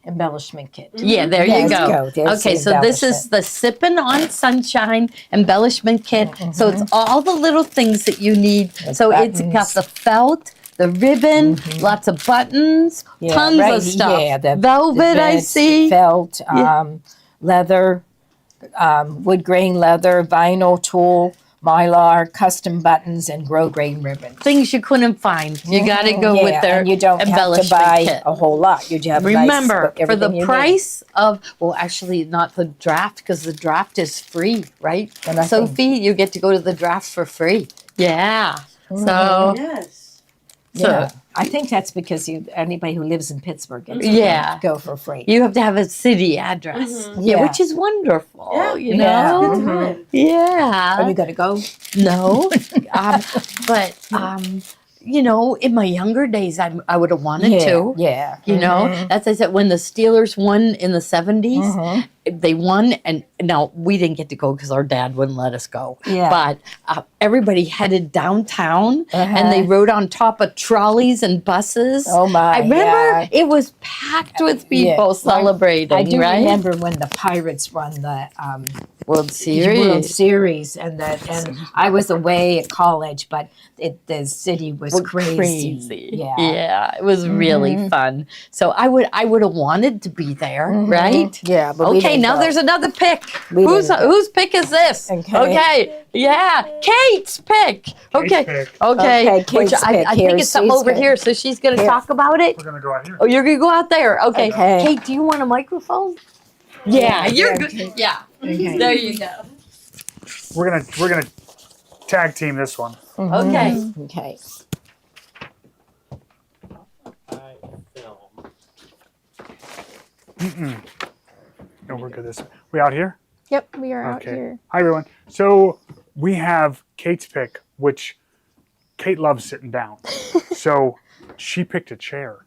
embellishment kit. yeah, there you Let's go. go. There's Okay, the so this is the Sippin' on Sunshine embellishment kit. So it's all the little things that you need. So it's got buttons. the felt, the ribbon, lots of buttons, tons right, of stuff. Yeah, the Velvet, I vents, see. Felt, leather, wood grain leather, vinyl tool, mylar, custom buttons, and grosgrain ribbons. Things you couldn't find. You got to go Yeah, with their and you don't have to embellishment buy kit. a whole lot. You just have Remember, nice, for the everything you need. price of, well, actually, not the draft, because the draft is free, right? And I think- Sophie, you get to go to the draft for free. Yeah. Mm-hmm. So, Yes. Yeah, I think that's because anybody who lives in Pittsburgh gets to Yeah. go for free. you have to have a city address. Yeah, Yeah. which is wonderful. Yeah. You Yeah. know? Good time. Yeah. Are you going to go? No. But you know, in my younger days, I would have wanted to. Yeah. You know, as I said, when the Steelers won in the 70s, they won. And now we didn't get to go because our dad wouldn't let us go. Yeah. But everybody headed downtown and they rode on top of trolleys and buses. Oh, my. I remember Yeah. it was packed with people celebrating, I do right? remember when the Pirates won the World Series. World Series, and I was away at college, but the city was crazy. Yeah, it was really fun. So I would have wanted to be there, right? Yeah, but we Okay, didn't now go. there's another pick. We Whose didn't go. whose pick is this? Okay. Yeah, Kate's pick. Okay, pick. okay. Okay, Which Kate's I pick. think Here, it's something she's over gonna- here, so she's going to Here. talk about it. We're gonna go out here. Oh, you're going to go out there. Okay. Okay. Kate, do you want a microphone? Yeah, you're yeah, good. okay. Yeah. Okay. There you go. We're gonna tag team this one. Okay. Okay. No, we're good this way. We out here? Yep, we are out Okay. here. Hi everyone. So we have Kate's pick, which Kate loves sitting down. So she picked a chair.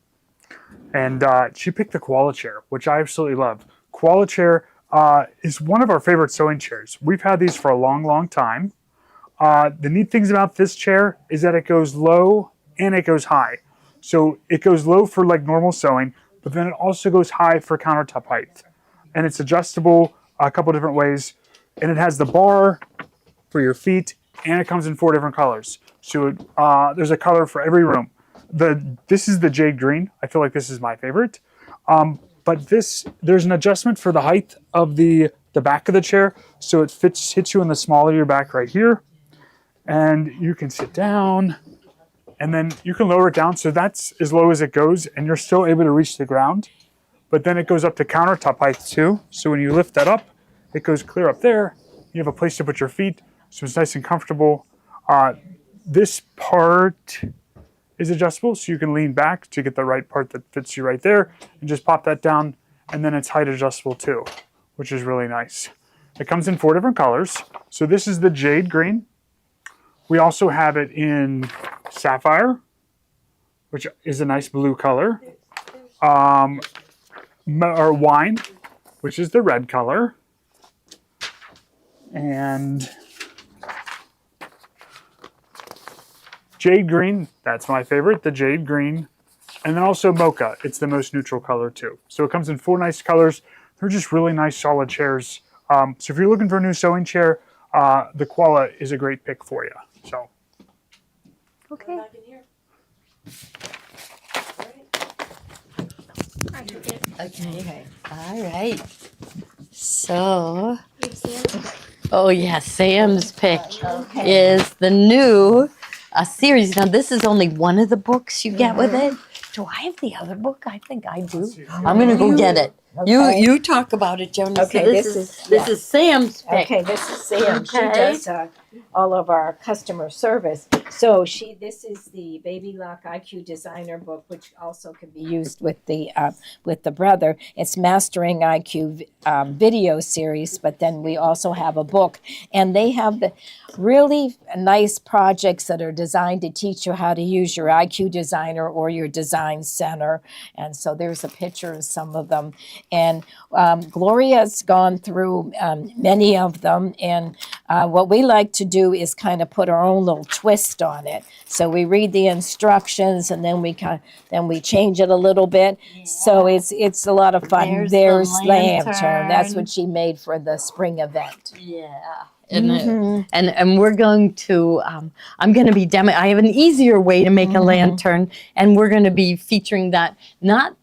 And she picked the koala chair, which I absolutely love. Koala chair is one of our favorite sewing chairs. We've had these for a long, long time. The neat things about this chair is that it goes low and it goes high. So it goes low for like normal sewing, but then it also goes high for countertop height. And it's adjustable a couple different ways. And it has the bar for your feet, and it comes in 4 different colors. So there's a color for every room. This is the jade green. I feel like this is my favorite. But there's an adjustment for the height of the back of the chair, so it hits you in the small of your back right here. And you can sit down, and then you can lower it down, so that's as low as it goes, and you're still able to reach the ground. But then it goes up to countertop height too. So when you lift that up, it goes clear up there. You have a place to put your feet, so it's nice and comfortable. This part is adjustable, so you can lean back to get the right part that fits you right there, and just pop that down, and then it's height adjustable too, which is really nice. It comes in 4 different colors. So this is the jade green. We also have it in sapphire, which is a nice blue color. Or wine, which is the red color. And jade green, that's my favorite, the jade green. And then also mocha, it's the most neutral color too. So it comes in 4 nice colors. They're just really nice, solid chairs. So if you're looking for a new sewing chair, the koala is a great pick for you. So. Okay. Back in here. Okay. All right. So, oh yeah, Sam's pick is the new series. Now this is only one of the books you get with it. Do I have the other book? I think I do. I'm gonna go get it. Okay. You talk about it, Jonas. Okay, So this is Sam's pick. Okay, this is Sam. She Okay. does all of our customer service. So this is the Baby Lock IQ Designer book, which also can be used with the brother. It's Mastering IQ video series, but then we also have a book, and they have the really nice projects that are designed to teach you how to use your IQ Designer or your Design Center. And so there's a picture of some of them. And Gloria's gone through many of them, and what we like to do is kind of put our own little twist on it. So we read the instructions, and then we change it a little bit. So it's a lot of fun. There's the lantern. That's lantern. what she made for the spring event. Yeah. And we're going to I'm going to be I have an easier way to make a lantern, and we're going to be featuring that not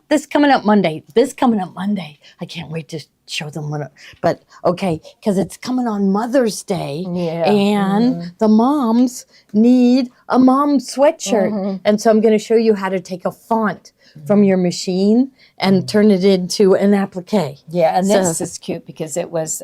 this coming up Monday. This coming up Monday. I can't wait to show them but okay, because it's coming on Mother's Day, Yeah. and the moms need a mom sweatshirt, and so I'm going to show you how to take a font from your machine and turn it into an applique. Yeah, and this So- is cute because it was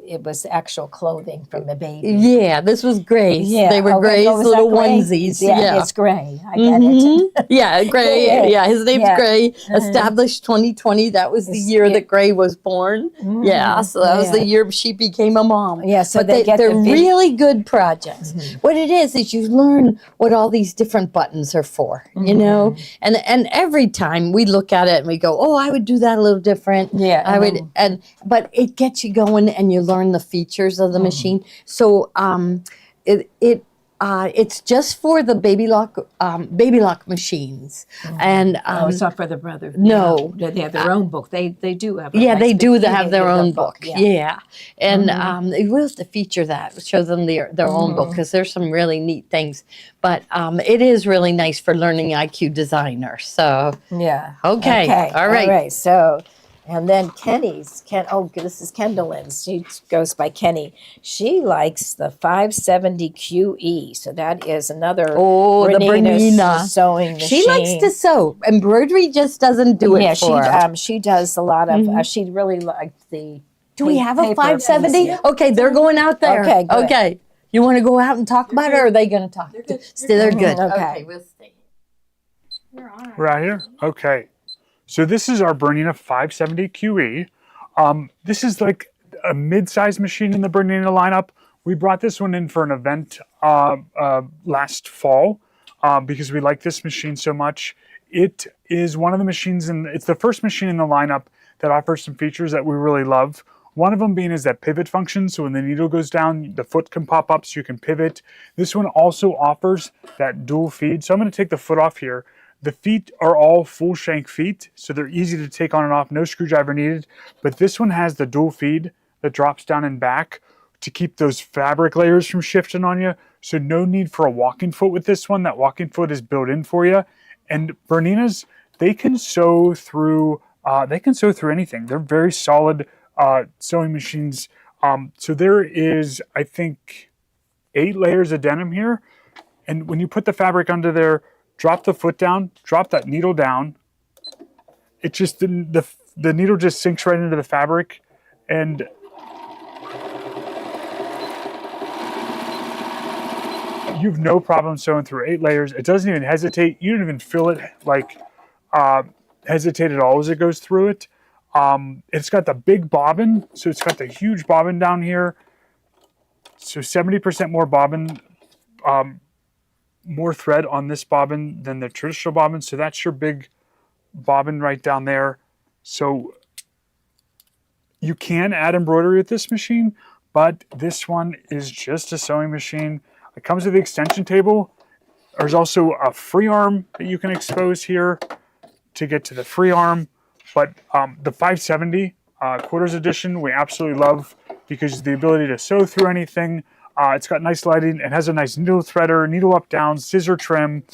it was actual clothing from the baby. Yeah, this was Grace. Yeah, They were okay, Grace's was that little Gray? onesies. Yeah, it's Gray. I get Mhm. it. Yeah, Gray. Yeah. Yeah, his name's Yeah. Gray. Uh-huh. Established 2020. That was the year that Gray was born. Yeah, so that was the year she became a mom. Yeah, so but they get they're the really good projects. What it is you learn what all these different buttons are for, you know? And every time we look at it and we go, oh, I would do that a little different. Yeah, I would, but it gets you going and you learn the features of the machine. So it's just for the baby lock machines, and Oh, it's not for the brother. no. They have their own book. They do have. A yeah, nice they big do key. have their They own do book. Yeah. Yeah, and we'll have to feature that, show them their own book because there's some really neat things. But it is really nice for learning IQ designer. So Yeah. Okay. All right. All right. So, and then this is Kendallyn's. She goes by Kenny. She likes the 570 QE. So that is another the Bernina's Bernina sewing machine. She likes to sew. Embroidery just doesn't do it for her. she does a lot of. She really liked the. Do we have a paper 570? piece. Okay, they're going out there. Okay, good. Okay. You want to go out and talk about it, or are they going to talk? They're good. Okay. We'll stay. We're out here? Okay. So this is our Bernina 570 QE. This is like a mid-sized machine in the Bernina lineup. We brought this one in for an event last fall because we like this machine so much. It is one of the machines, it's the first machine in the lineup that offers some features that we really love. One of them being is that pivot function. So when the needle goes down, the foot can pop up so you can pivot. This one also offers that dual feed. So I'm going to take the foot off here. The feet are all full shank feet, so they're easy to take on and off, no screwdriver needed. But this one has the dual feed that drops down and back to keep those fabric layers from shifting on you. So no need for a walking foot with this one. That walking foot is built in for you. And Bernina's, they can sew through anything. They're very solid sewing machines. So there is, I think, 8 layers of denim here. And when you put the fabric under there, drop the foot down, drop that needle down. It just, the needle just sinks right into the fabric, and you've no problem sewing through 8 layers. It doesn't even hesitate. You don't even feel it like hesitate at all as it goes through it. It's got the big bobbin, so it's got the huge bobbin down here. So 70% more bobbin, more thread on this bobbin than the traditional bobbin. So that's your big bobbin right down there. So you can add embroidery with this machine, but this one is just a sewing machine. It comes with the extension table. There's also a free arm that you can expose here to get to the free arm. But the 570 quarters edition, we absolutely love because the ability to sew through anything. It's got nice lighting. It has a nice needle threader, needle up down, scissor trim,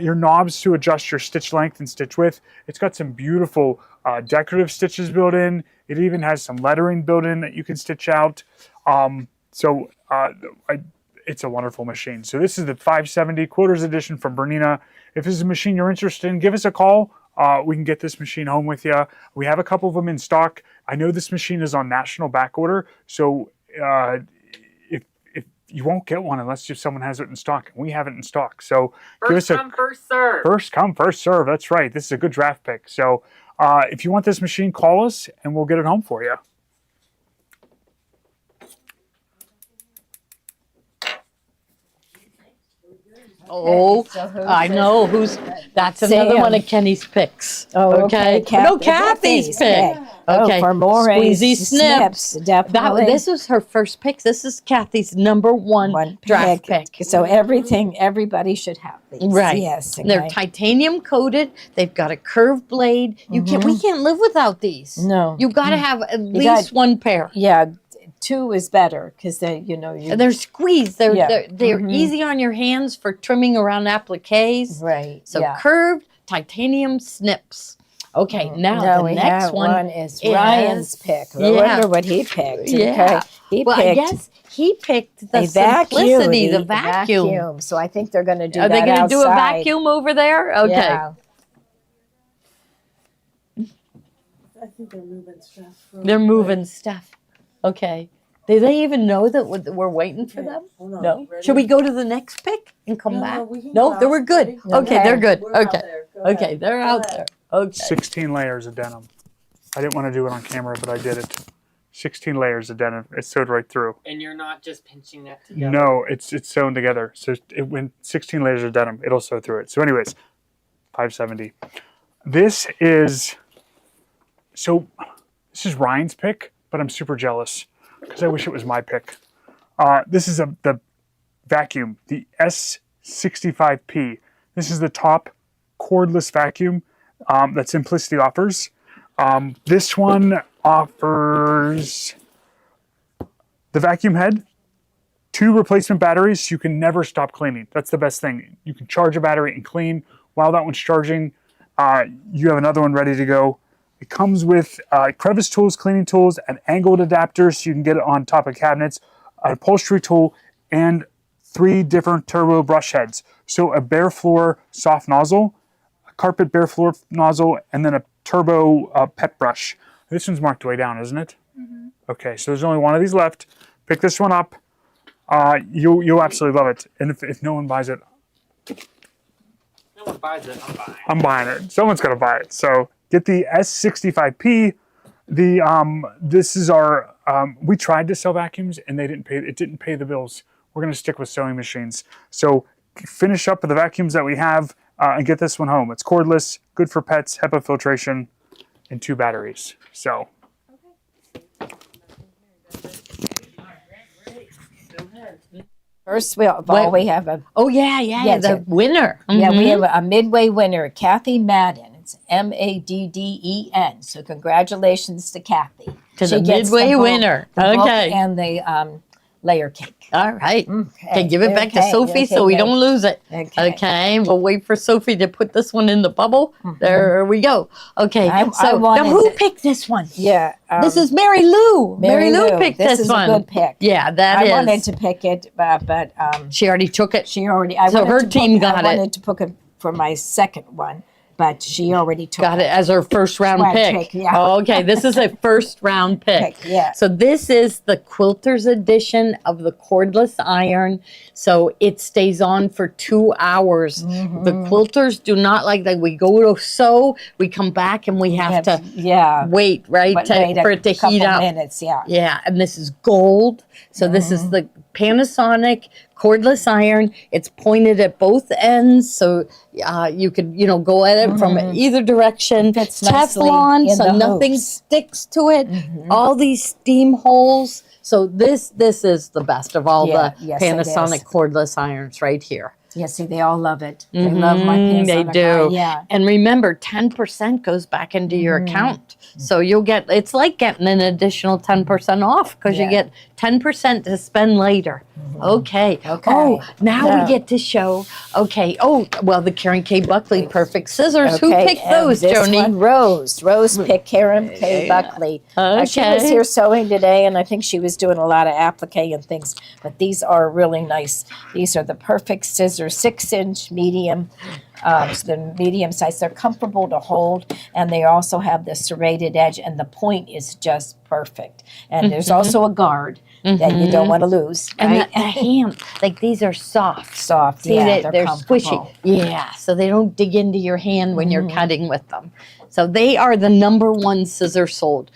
your knobs to adjust your stitch length and stitch width. It's got some beautiful decorative stitches built in. It even has some lettering built in that you can stitch out. It's a wonderful machine. So this is the 570 quarters edition from Bernina. If this is a machine you're interested in, give us a call. We can get this machine home with you. We have a couple of them in stock. I know this machine is on national back order, so if you won't get one unless if someone has it in stock. We have it in stock. So First come, first serve. First come, first serve. That's right. This is a good draft pick. So if you want this machine, call us and we'll get it home for you. Oh, I know that's another Sam. one of Kenny's picks. Oh, okay. No, Kathy's pick. Okay. for more Squeezy Snips. definitely. This was her first pick. This is Kathy's number one draft pick. So everybody should have these. Right. Yes. And they're titanium coated. They've got a curved blade. We can't live without these. No. You've got to have at least one pair. Yeah. 2 is better because They're squeezed. They're easy on your hands for trimming around appliques. right. So curved titanium snips. Okay, now the next one is Ryan's pick. I wonder what he picked. Yeah. Okay. I guess he picked the simplicity, the vacuum. So I think they're going to do Are that they going to do a outside. vacuum over there? Okay. Yeah. I think they're moving stuff. They're moving stuff. Okay. Do they even know that we're waiting for them? Hold on. No. Ready? Should we go to the next pick and come No, back? we can No, go they out. were good. Ready? Okay, they're good. We're out Okay. there. Go Okay, ahead. they're Go out ahead. there. Okay. 16 layers of denim. I didn't want to do it on camera, but I did it. 16 layers of denim. It sewed right through. And you're not just pinching that together. No, it's sewn together. So it went 16 layers of denim. It'll sew through it. So anyways, 570. This is Ryan's pick, but I'm super jealous because I wish it was my pick. This is the vacuum, the S65P. This is the top cordless vacuum that Simplicity offers. This one offers the vacuum head, 2 replacement batteries, so you can never stop cleaning. That's the best thing. You can charge a battery and clean. While that one's charging, you have another one ready to go. It comes with crevice tools, cleaning tools, an angled adapter so you can get it on top of cabinets, an upholstery tool, and 3 different turbo brush heads. So a bare floor soft nozzle, a carpet bare floor nozzle, and then a turbo pet brush. This one's marked way down, isn't it? Mm-hmm. Okay, so there's only one of these left. Pick this one up. You'll absolutely love it. And if no one buys it, No one buys it, I'm buying. I'm buying it. Someone's gonna buy it. So get the S65P. This is our. We tried to sell vacuums and they didn't pay. It didn't pay the bills. We're gonna stick with sewing machines. So finish up with the vacuums that we have and get this one home. It's cordless, good for pets, HEPA filtration, and 2 batteries. So. First of all, we have a Oh yeah, Yes, the sir. winner. yeah, we Mhm. have a midway winner, Kathy Madden. It's Madden. So congratulations to Kathy. To She the gets midway book- winner. the book Okay. and the layer cake. All right. Okay, give it back to okay, Sophie so okay, we okay. don't lose it. Okay. Okay, we'll wait for Sophie to put this one in the bubble. There we go. Okay, I so now wanted who to- picked this one? Yeah. This is Mary Lou. Mary Lou. picked This this is one. a good pick. Yeah, that I is. wanted to pick it, but She already took it. she already. So her team got it. I wanted to pick it for my second one, but she already took Got it as her first round Round pick. pick, yeah. Okay, this is a first round pick. Pick, yeah. So this is the quilter's edition of the cordless iron. So it stays on for 2 hours. Mm-hmm. The quilters do not like that. We go to sew, we come back and we have to Yeah. wait, right, But to, wait a for it to couple heat up. minutes, yeah. Yeah, and this is gold. So this is the Panasonic cordless iron. It's pointed at both ends, so you could, go at it from either direction. Fits nicely Teflon, in so the nothing hoops. sticks to it. All these steam holes. So this is the best of all Yeah, the yes, it Panasonic is. cordless irons right here. Yeah, see, they all love it. They love my Panasonic. They do. Yeah. And remember, 10% goes back into your account. So you'll get, it's like getting an additional 10% off because you Yeah. get 10% to spend later. Okay. Okay. Oh, now Now- we get to show, okay. Oh, well, the Karen K. Buckley Perfect Scissors. Who Okay, picked and those, this Joni? one, Rose picked Karen K. Buckley. She was Okay. here sewing today, and I think she was doing a lot of applique and things. But these are really nice. These are the Perfect Scissors, 6-inch medium. So they're medium size. They're comfortable to hold, and they also have the serrated edge, and the point is just perfect. And there's also a guard that you don't want to lose. And Right? the hand, like these are soft. Soft, See, yeah, they're squishy. comfortable. Yeah, so they don't dig into your hand when you're cutting with them. So they are the #1 scissor sold.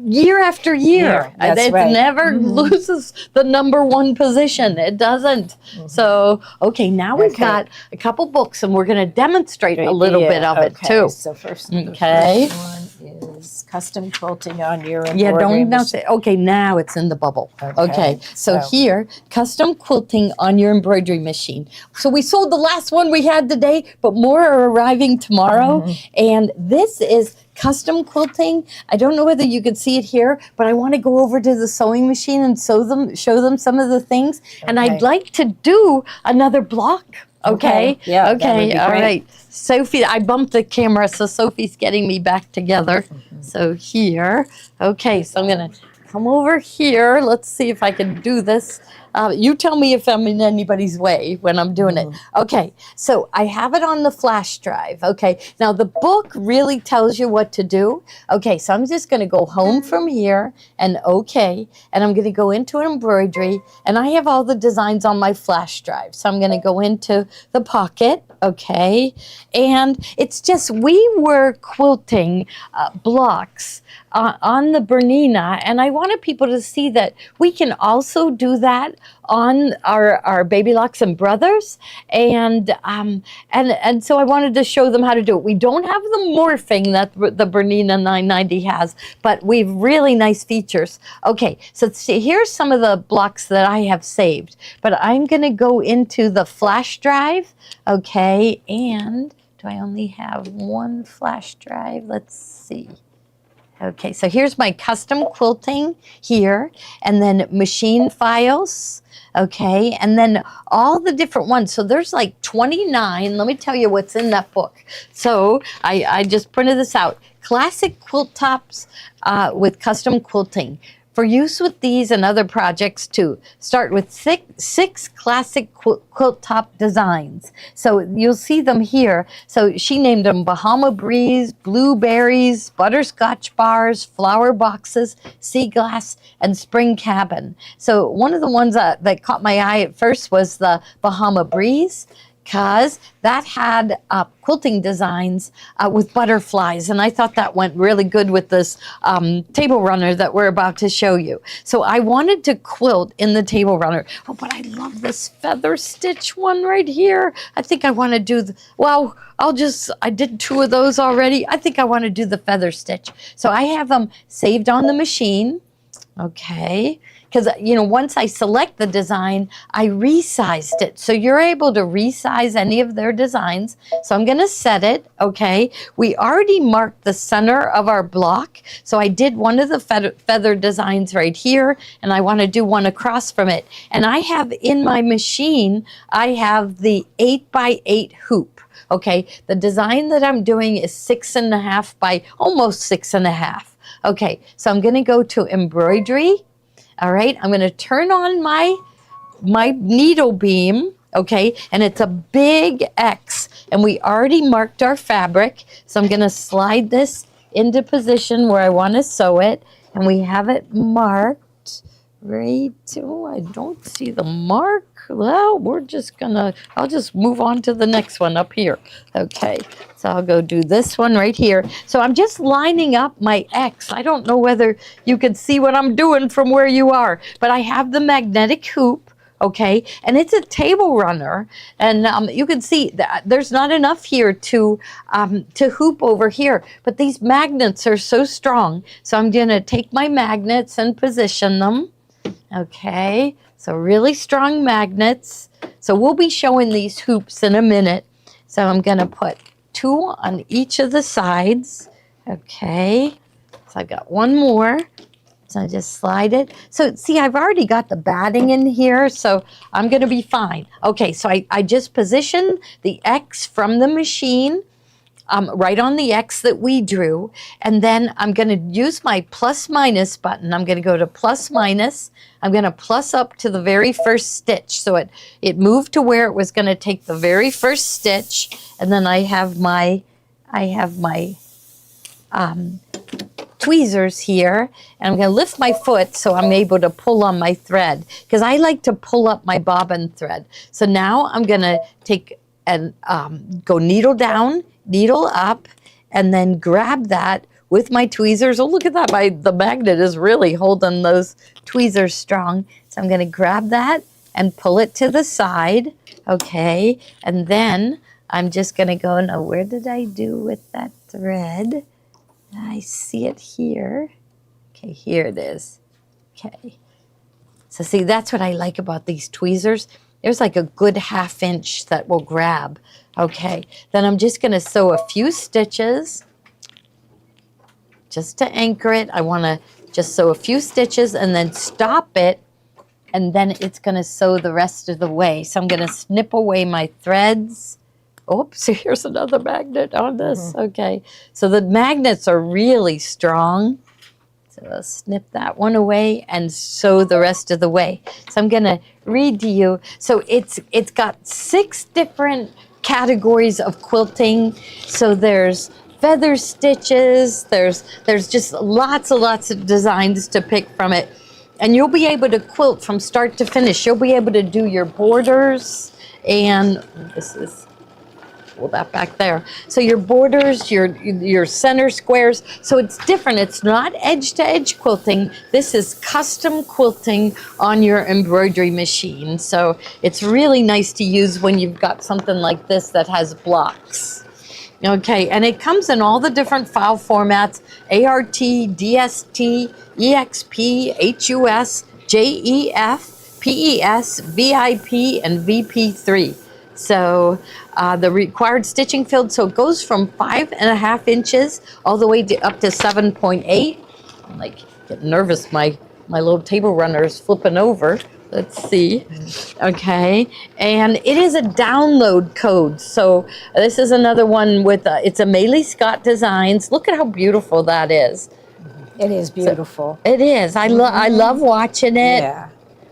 Year after year. Yeah, that's It right. never loses the #1 position. It doesn't. So, okay, now we've Okay. got a couple books and we're going to demonstrate a little Yeah, bit of it okay. too. So first, Okay. the first one is custom quilting on your Yeah, don't embroidery announce machine. it. Okay, now it's in the bubble. Okay, Okay, so so- here, custom quilting on your embroidery machine. So we sold the last one we had today, but more are arriving tomorrow. And this is custom quilting. I don't know whether you can see it here, but I want to go over to the sewing machine and show them some of the things. And I'd Okay. like to do another block. Okay. Okay, yeah, that would Okay. be All great. right. Sophie, I bumped the camera, so Sophie's getting me back together. So here. Okay, so I'm gonna come over here. Let's see if I can do this. You tell me if I'm in anybody's way when I'm doing it. Okay, so I have it on the flash drive. Okay, now the book really tells you what to do. Okay, so I'm just going to go home from here and and I'm going to go into embroidery, and I have all the designs on my flash drive. So I'm going to go into the pocket. Okay, and it's just we were quilting blocks on the Bernina, and I wanted people to see that we can also do that on our Baby Locks and Brothers, and so I wanted to show them how to do it. We don't have the morphing that the Bernina 990 has, but we've really nice features. Okay, so see, here's some of the blocks that I have saved, but I'm going to go into the flash drive. Okay, and do I only have one flash drive? Let's see. Okay, so here's my custom quilting here, and then machine files, okay, and then all the different ones. So there's like 29. Let me tell you what's in that book. So I just printed this out. Classic quilt tops with custom quilting. For use with these and other projects too. Start with six classic quilt top designs. So you'll see them here. So she named them Bahama Breeze, Blueberries, Butterscotch Bars, Flower Boxes, Sea Glass, and Spring Cabin. So one of the ones that caught my eye at first was the Bahama Breeze, because that had quilting designs with butterflies, and I thought that went really good with this table runner that we're about to show you. So I wanted to quilt in the table runner. Oh, but I love this feather stitch one right here. I think I want to do, I did 2 of those already. I think I want to do the feather stitch. So I have them saved on the machine. Okay, because once I select the design, I resized it. So you're able to resize any of their designs. So I'm going to set it. Okay, we already marked the center of our block. So I did one of the feather designs right here, and I want to do one across from it. And I have in my machine, I have the 8x8 hoop. Okay, the design that I'm doing is 6.5 by almost 6.5. Okay, so I'm going to go to embroidery. All right, I'm going to turn on my needle beam. Okay, and it's a big X, and we already marked our fabric. So I'm going to slide this into position where I want to sew it, and we have it marked right. Oh, I don't see the mark. Well, I'll just move on to the next one up here. Okay, so I'll go do this one right here. So I'm just lining up my X. I don't know whether you can see what I'm doing from where you are, but I have the magnetic hoop. Okay, and it's a table runner, and you can see that there's not enough here to hoop over here, but these magnets are so strong. So I'm going to take my magnets and position them. Okay, so really strong magnets. So we'll be showing these hoops in a minute. So I'm going to put 2 on each of the sides. Okay, so I've got one more. So I just slide it. So see, I've already got the batting in here, so I'm going to be fine. Okay, so I just position the X from the machine right on the X that we drew, and then I'm going to use my plus minus button. I'm going to go to plus minus. I'm going to plus up to the very first stitch. So it moved to where it was going to take the very first stitch, and then I have my tweezers here, and I'm going to lift my foot so I'm able to pull on my thread, because I like to pull up my bobbin thread. So now I'm going to take and go needle down, needle up, and then grab that with my tweezers. Oh, look at that. The magnet is really holding those tweezers strong. So I'm going to grab that and pull it to the side. Okay, and then I'm just going to go, now where did I do with that thread? I see it here. Okay, here it is. Okay. So see, that's what I like about these tweezers. There's like a good 1/2 inch that will grab. Okay, then I'm just going to sew a few stitches just to anchor it. I want to just sew a few stitches and then stop it, and then it's going to sew the rest of the way. So I'm going to snip away my threads. Oops, here's another magnet on this. Okay, so the magnets are really strong. So I'll snip that one away and sew the rest of the way. So I'm going to read to you. So it's got 6 different categories of quilting. So there's feather stitches, there's just lots of designs to pick from it. And you'll be able to quilt from start to finish. You'll be able to do your borders, and this is, pull that back there. So your borders, your center squares. So it's different. It's not edge-to-edge quilting. This is custom quilting on your embroidery machine. So it's really nice to use when you've got something like this that has blocks. Okay, and it comes in all the different file formats: ART, DST, EXP, HUS, JEF, PES, VIP, and VP3. So the required stitching field, so it goes from 5.5 inches all the way up to 7.8. I'm like getting nervous. My little table runner is flipping over. Let's see. Okay, and it is a download code. So this is another one with it's a Maylie Scott Designs. Look at how beautiful that is. It is beautiful. It is. I love watching it. Yeah.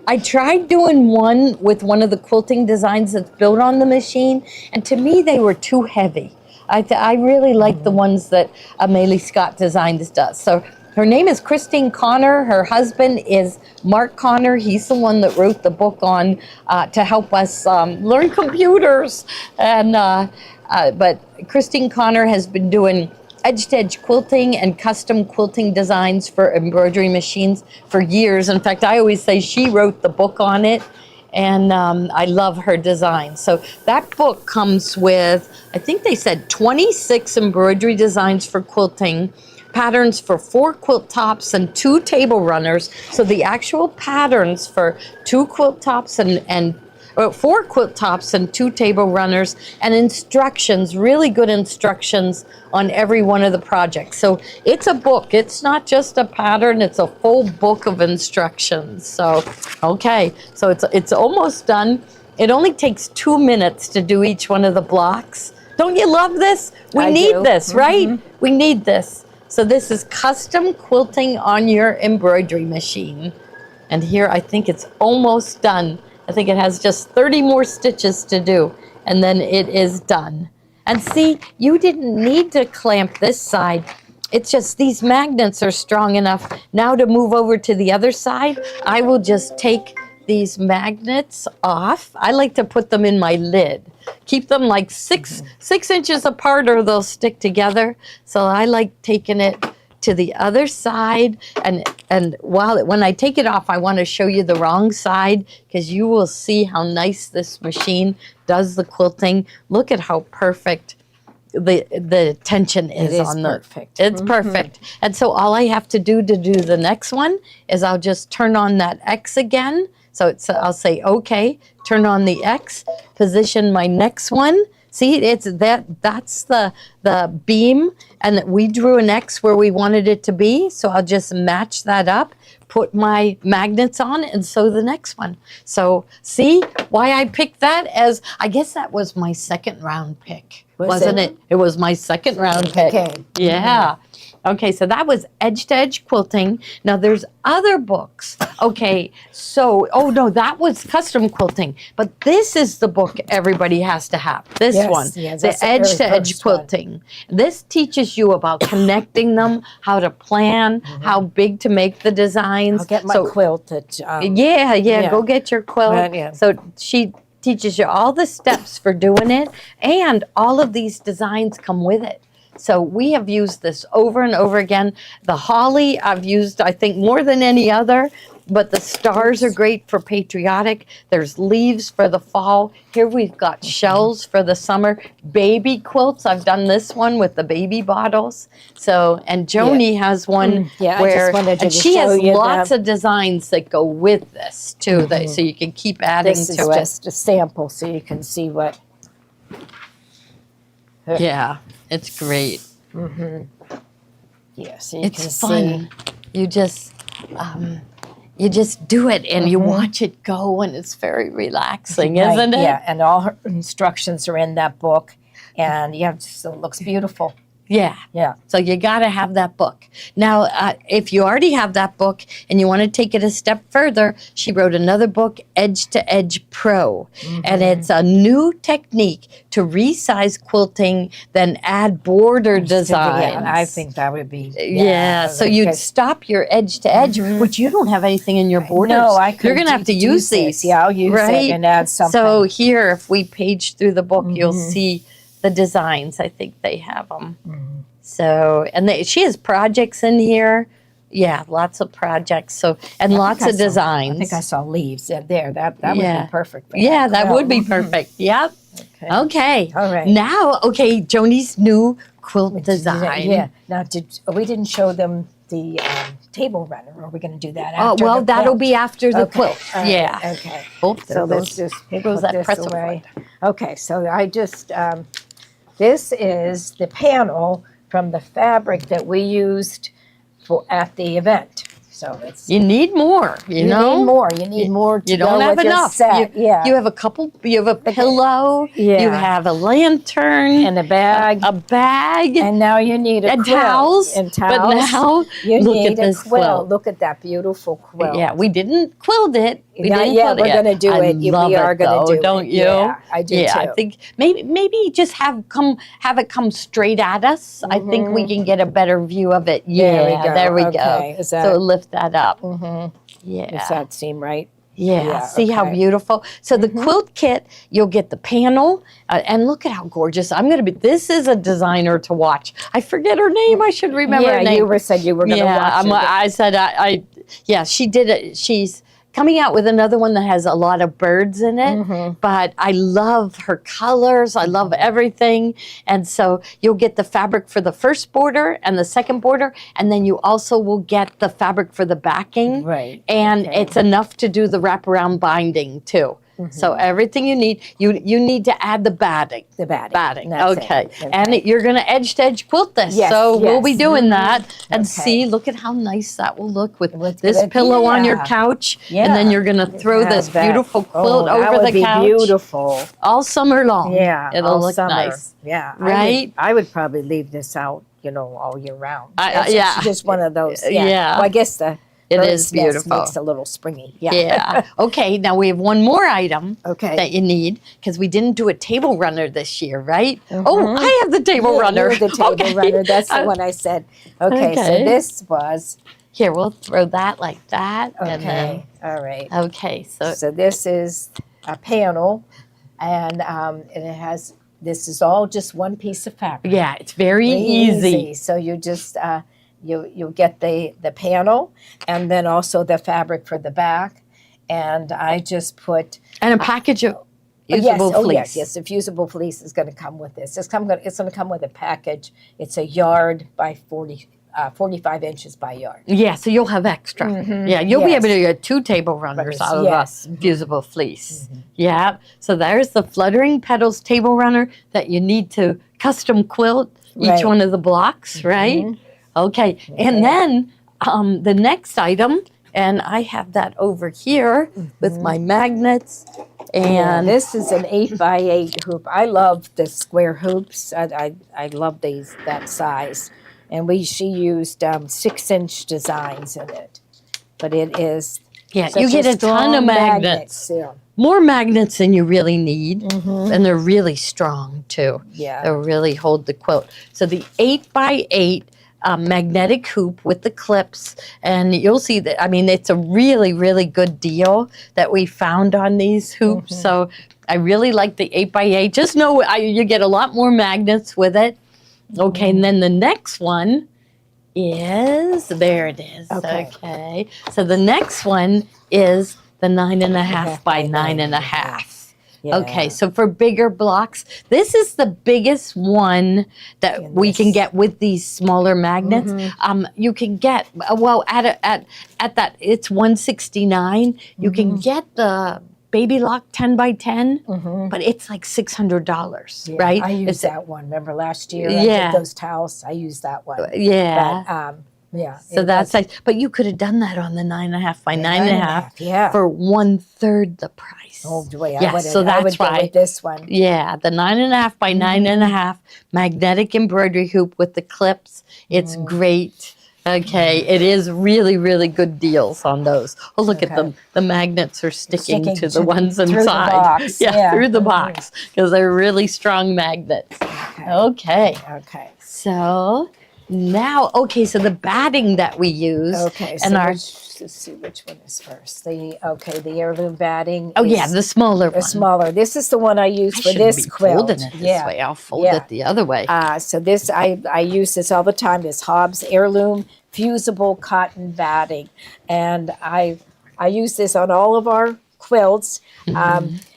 I tried doing one with one of the quilting designs that's built on the machine, and to me they were too heavy. I really like the ones that Maylie Scott Designs does. So her name is Christine Connor. Her husband is Mark Connor. He's the one that wrote the book on to help us learn computers. And but Christine Connor has been doing edge-to-edge quilting and custom quilting designs for embroidery machines for years. In fact, I always say she wrote the book on it, and I love her design. So that book comes with, I think they said 26 embroidery designs for quilting, patterns for 4 quilt tops and 2 table runners. So the actual patterns for 2 quilt tops and 4 quilt tops and 2 table runners, and instructions, really good instructions on every one of the projects. So it's a book. It's not just a pattern. It's a full book of instructions. So, okay. So it's almost done. It only takes 2 minutes to do each one of the blocks. Don't you love this? We need this, right? We need this. So this is custom quilting on your embroidery machine. And here I think it's almost done. I think it has just 30 more stitches to do, and then it is done. And see, you didn't need to clamp this side. It's just these magnets are strong enough. Now to move over to the other side, I will just take these magnets off. I like to put them in my lid. Keep them like 6 inches apart or they'll stick together. So I like taking it to the other side, and when I take it off, I want to show you the wrong side, because you will see how nice this machine does the quilting. Look at how perfect the tension is on the. Perfect. It's perfect. And so all I have to do the next one is I'll just turn on that X again. So I'll say okay, turn on the X, position my next one. See, it's that's the beam, and we drew an X where we wanted it to be. So I'll just match that up, put my magnets on, and sew the next one. So see why I picked that as, I guess that was my second round pick, wasn't it? It was my second round pick. Okay. Yeah. Okay, so that was edge-to-edge quilting. Now there's other books. Okay, so, oh no, that was custom quilting. But this is the book everybody has to have. This one, yes, the that's the very edge-to-edge first one. quilting. This teaches you about connecting them, how to plan, how big to make the designs. I'll get my So- quilt. yeah, go get your quilt. Right, yeah. So she teaches you all the steps for doing it, and all of these designs come with it. So we have used this over and over again. The holly I've used, I think, more than any other, but the stars are great for patriotic. There's leaves for the fall. Here we've got shells for the summer. Baby quilts, I've done this one with the baby bottles. So, and Joni has one Yeah, I where, just wanted to and she show has you lots that. of designs that go with this too, so you can keep adding This is to it. just a sample, so you can see what. Yeah, it's great. Yeah, so you can It's fun. You just do it and you watch it go, and it's very relaxing, Right, isn't it? Yeah, and all her instructions are in that book, and yeah, so it looks beautiful. Yeah. Yeah. So you got to have that book. Now, if you already have that book and you want to take it a step further, she wrote another book, Edge to Edge Pro. And it's a new technique to resize quilting, then add border designs. Yeah, I think that would be. Yeah, so you'd because- stop your edge to edge, which you don't have anything in your borders. No, I could. You're going to have to use these. Yeah, I'll use right? it and add something. So here, if we page through the book, you'll see the designs. I think they have them. So, and she has projects in here. Yeah, lots of projects. So, and lots of designs. I think I saw leaves there. That would Yeah. be perfect. For Yeah, that quilt. would be perfect. Yep. Okay. Okay. All right. Now, Joni's new quilt design. Yeah. Now, we didn't show them the table runner. Are we going to do that Oh, after? well, the that'll quilt? be after the Okay. quilt. All right. Yeah. Okay. Oh, So there let's goes. just Here goes put that this pretzel away. Okay. So I just this is the panel from the fabric that we used at the event. So it's You need more, you know? need more. You need more to You don't go have with your enough. set. Yeah. You have a couple, you have a pillow, you Yeah. have a lantern, and a bag. a bag, And now you need a and quilt. towels. And towels. But now, you look need at a this quilt. quilt. Look at that beautiful quilt. Yeah, we didn't quilt it. We Not didn't yet. quilt We're it. going to do I it. love We are it, going though, to do don't it. you? Yeah, I do Yeah, too. I think maybe just have it come straight at us. I think we can get a better view of it. Yeah, there we Okay. go. Is that, So lift that up. Yeah. does that seem right? Yeah, Yeah, see how okay. beautiful. So the quilt kit, you'll get the panel, and look at how gorgeous. This is a designer to watch. I forget her name. I should remember her name. Said you were going to watch it. I said yeah, she did it. She's coming out with another one that has a lot of birds in it, but I love her colors. I love everything. And so you'll get the fabric for the first border and the second border, and then you also will get the fabric for the backing. Right. And Okay. it's enough to do the wraparound binding too. So everything you need, you need to add the batting. The batting. Batting, That's it. okay. Okay. And you're going to edge to edge quilt this. Yes, So we'll be yes. doing that. And Okay. see, look at how nice that will look with With this it, pillow on your yeah. couch. Yeah. And then you're going to throw this Have that. beautiful quilt that over would the be couch beautiful. all summer long. Yeah. It'll all look summer. nice. Yeah. Right? I would probably leave this out, all year round. It's It's just one of those. Yeah. Yeah. Well, I guess the It bird's is nest beautiful. makes it a little springy. Yeah. Yeah. Okay, now we have one more item Okay. that you need because we didn't do a table runner this year, right? Oh, I have the table Yeah, runner. you're the table Okay. runner. That's the one I said. Okay. So Okay. this was Here, we'll throw that like that. And then, okay. All right. okay, so So this is a panel, and it has. This is all just one piece of fabric. yeah, it's very easy. So you just you get the panel, and then also the fabric for the back, and I just put And a package of yes, usable oh fleece. yes, the fusible fleece is going to come with this. It's going to come with a package. It's a yard by 45 inches by yard. Yeah, so you'll have extra. Yeah, you'll be Yes. able to get 2 table runners out of Yes. a fusible fleece. Yeah, so there's the Fluttering Petals table runner that you need to custom quilt each Right. one of the blocks, right? Okay, and then the next item, and I have that over here with my magnets, and this is an 8x8 hoop. I love the square hoops. I love that size. And she used 6-inch designs in it. But it is yeah, such you get a ton strong of magnets. Yeah. More magnets than you really need, and they're really strong too. Yeah. They'll really hold the quilt. So the 8x8 magnetic hoop with the clips, and you'll see that. I mean, it's a really, really good deal that we found on these hoops. So I really like the 8x8. Just know you get a lot more magnets with it. Okay, and then the next one is there. It is. Okay. Okay. So the next one is the 9.5 by 9.5. Yeah. Okay, so for bigger blocks, this is the biggest one that we can get with these smaller magnets. You can get at that it's $169. You can get the Baby Lock 10 by 10, but it's like $600, Yeah, right? I used It's- that one. Remember last year? I Yeah. did those towels. I used that one. Yeah. But Yeah. So it that's was nice. But you could have done that on the 9.5 by 9.5 Yeah. for 1/3 the price. Oh boy, Yeah, so I that's would go why. with this one. Yeah, the 9.5 by 9.5 magnetic embroidery hoop with the clips. It's great. Okay, it is really, really good deals on those. Oh, look at Okay. them. The magnets are sticking to the ones through the inside. box, Yeah, yeah. through the box because they're really strong magnets. Okay, Okay. so now, okay, so the batting that we use Okay. and So our let's see which one is first. The heirloom batting. oh yeah, is the smaller the one. smaller. This is the one I use I for shouldn't this be quilt. folding it this way. I'll fold yeah. it the other way. So this I use this all the time. This Hobbs heirloom fusible cotton batting, and I use this on all of our quilts.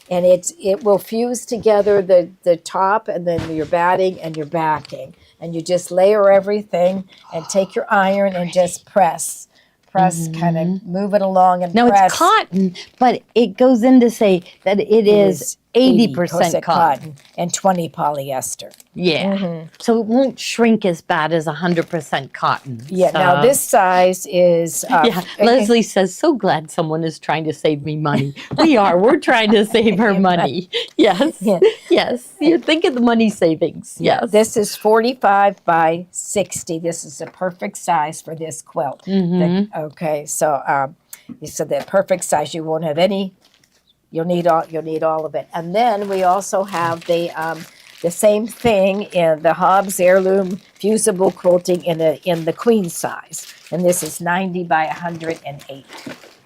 And it will fuse together the top and then your batting and your backing, and you just layer everything and take your iron and just press, kind of move it along and Now press. it's cotton, but it goes in to say that it is 80% cotton. and 20 polyester. Yeah. So it won't shrink as bad as 100% cotton. Yeah. So- Now this size is Yeah, Leslie says, so glad someone is trying to save me money. We are. We're trying to save her money. Yes. Yeah. Yes. You think of the money savings. Yes. This is 45 by 60. This is the perfect size for this quilt. Okay, so the perfect size. You won't have any. You'll need all of it. And then we also have the same thing in the Hobbs heirloom fusible quilting in the queen size, and this is 90 by 108.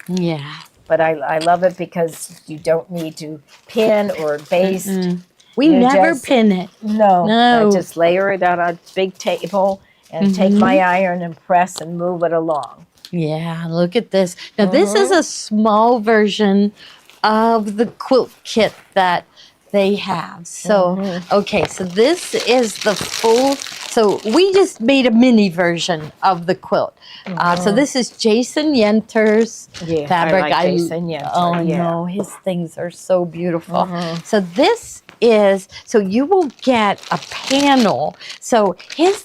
Yeah. But I love it because you don't need to pin or baste. We You never just- pin it. No, No. I just layer it on a big table and take my iron and press and move it along. Yeah, look at this. Now, this is a small version of the quilt kit that they have. So, okay, so this is the full. So, we just made a mini version of the quilt. So, this is Jason Yenter's Yeah, fabric. I like Jason Yenter. Oh, yeah. no, his things are so beautiful. So, this is, so you will get a panel. So his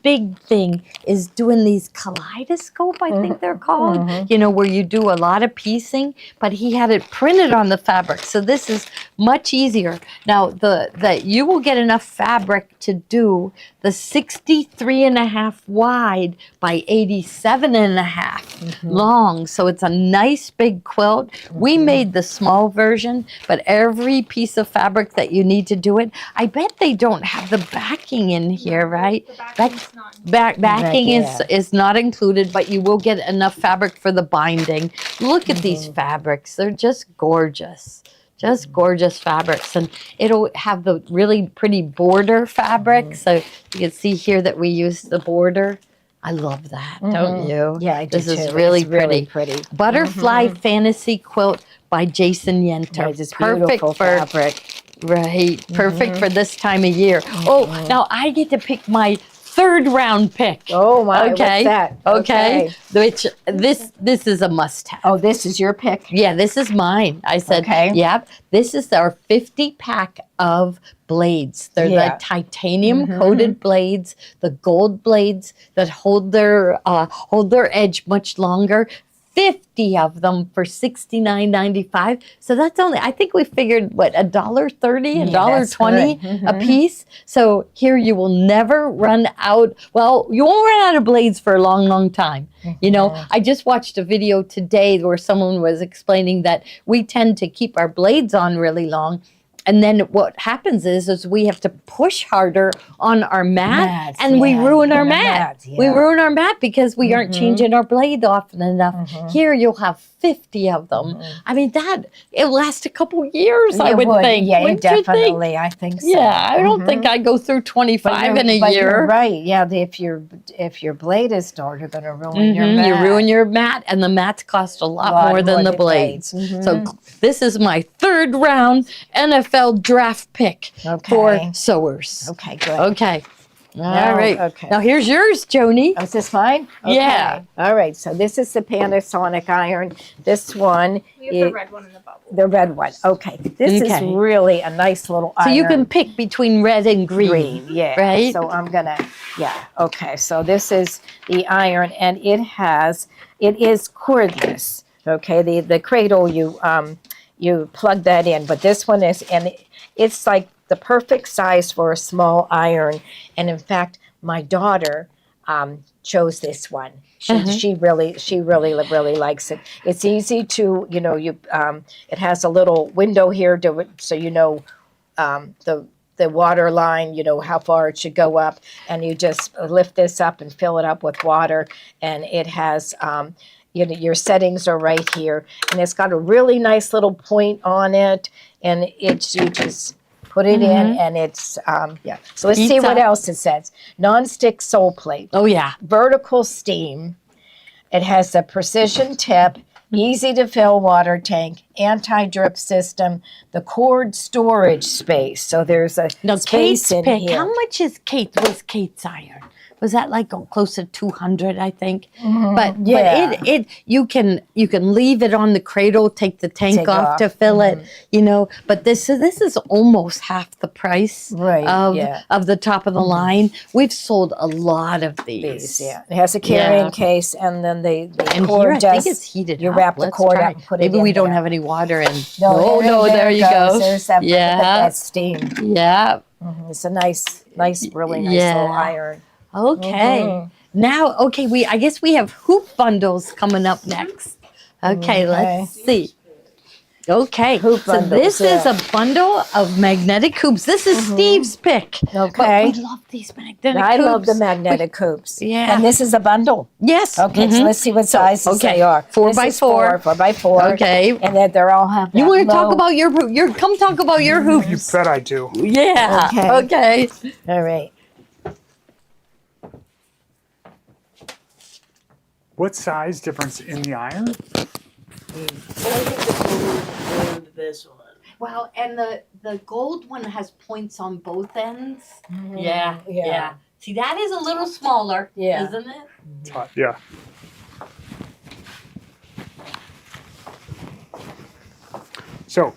big thing is doing these kaleidoscope, I think they're called, you know, where you do a lot of piecing, but he had it printed on the fabric. So this is much easier. Now that you will get enough fabric to do the 63.5 wide by 87.5 long. So it's a nice big quilt. We made the small version, but every piece of fabric that you need to do it, I bet they don't have the backing in here, right? Backing is not included, but you will get enough fabric for the binding. Look at these fabrics. They're just gorgeous. Just gorgeous fabrics, and it'll have the really pretty border fabric. So you can see here that we use the border. I love that, don't you? Yeah, I do This is too. really It's really pretty. pretty. Butterfly Fantasy Quilt by Jason Yenter. Yeah, just beautiful fabric. Right, perfect for this time of year. Oh, now I get to pick my third round pick. Oh my, Okay. what's that? Okay. Which this is a must have. Oh, this is your pick? Yeah, this is mine. I said, Okay. yep, this is our 50 pack of blades. They're Yeah. the titanium coated blades, the gold blades that hold their edge much longer. 50 of them for $69.95. So that's only, I think we figured, what, $1.30, $1.20 a piece. So here you will never run out. Well, you won't run out of blades for a long, long time. You know, I just watched a video today where someone was explaining that we tend to keep our blades on really long. And then what happens is we have to push harder on our mat, Mats, and we yeah, ruin our on our mat. mats, We yeah. ruin our mat because we aren't changing our blade often enough. Here you'll have 50 of them. I mean, it'll last a couple years, I It would think. Yeah, Wouldn't you think? definitely. I think so. Yeah, I don't think I go through 25 in a But year. You're right. Yeah, if your blade is dull, you're going to ruin your mat. You ruin your mat, and the mats cost a lot more than the blades. So this is my third round NFL draft pick for Okay. sewers. Okay, good. Okay. All right. Okay. Now here's yours, Joni. Oh, is this mine? Yeah. All right. So this is the Panasonic iron. This one, We have the red one in the bubble. the red one. Okay. This is Okay. really a nice little So iron. you can pick between red and green. Green, yeah. Right? So I'm gonna, yeah. Okay. So this is the iron, and it is cordless. Okay. The cradle you plug that in, but this one is, and it's like the perfect size for a small iron. And in fact, my daughter chose this one. She really likes it. It's easy to, it has a little window here so the water line, how far it should go up, and you just lift this up and fill it up with water, and it has your settings are right here, and it's got a really nice little point on it, and you just put it in, and it's yeah. So let's see what else it says. Non-stick sole plate. Oh yeah. Vertical steam. It has a precision tip, easy to fill water tank, anti-drip system, the cord storage space. So there's a Now space Kate's in pick. here. How much was Kate's iron? Was that like close to 200, I think? But yeah. but you can leave it on the cradle, take the tank Take off off. to fill it, But this is almost half the price Right, of yeah. of the top of the line. We've sold a lot of these. Yeah, it has a carrying Yeah. case, and then the And cord here I just think it's heated you up. wrap the Let's cord try. up and put Maybe it in we don't there. have any water in. No, there you it go. goes. There's that, look at Yeah. that steam. Yeah. It's a nice, really nice Yeah. little iron. Okay. Now, I guess we have hoop bundles coming up next. Okay, let's see. Okay, Hoop so bundles, this is yeah. a bundle of magnetic hoops. This is Steve's pick. Okay. But we love these magnetic I hoops. love the magnetic hoops. Yeah. And this is a bundle. Yes. Okay, so let's see what sizes they are. 4 This by is 4. 4 by 4. Okay. And then they're all have You that want to talk low- about your come talk about your You hoops. bet I do. Yeah. Okay. All right. What size difference in the iron? I think the blue and this one. Well, and the gold one has points on both ends. Yeah. See, that is a little smaller, Yeah. isn't it? It's hot. Yeah. So,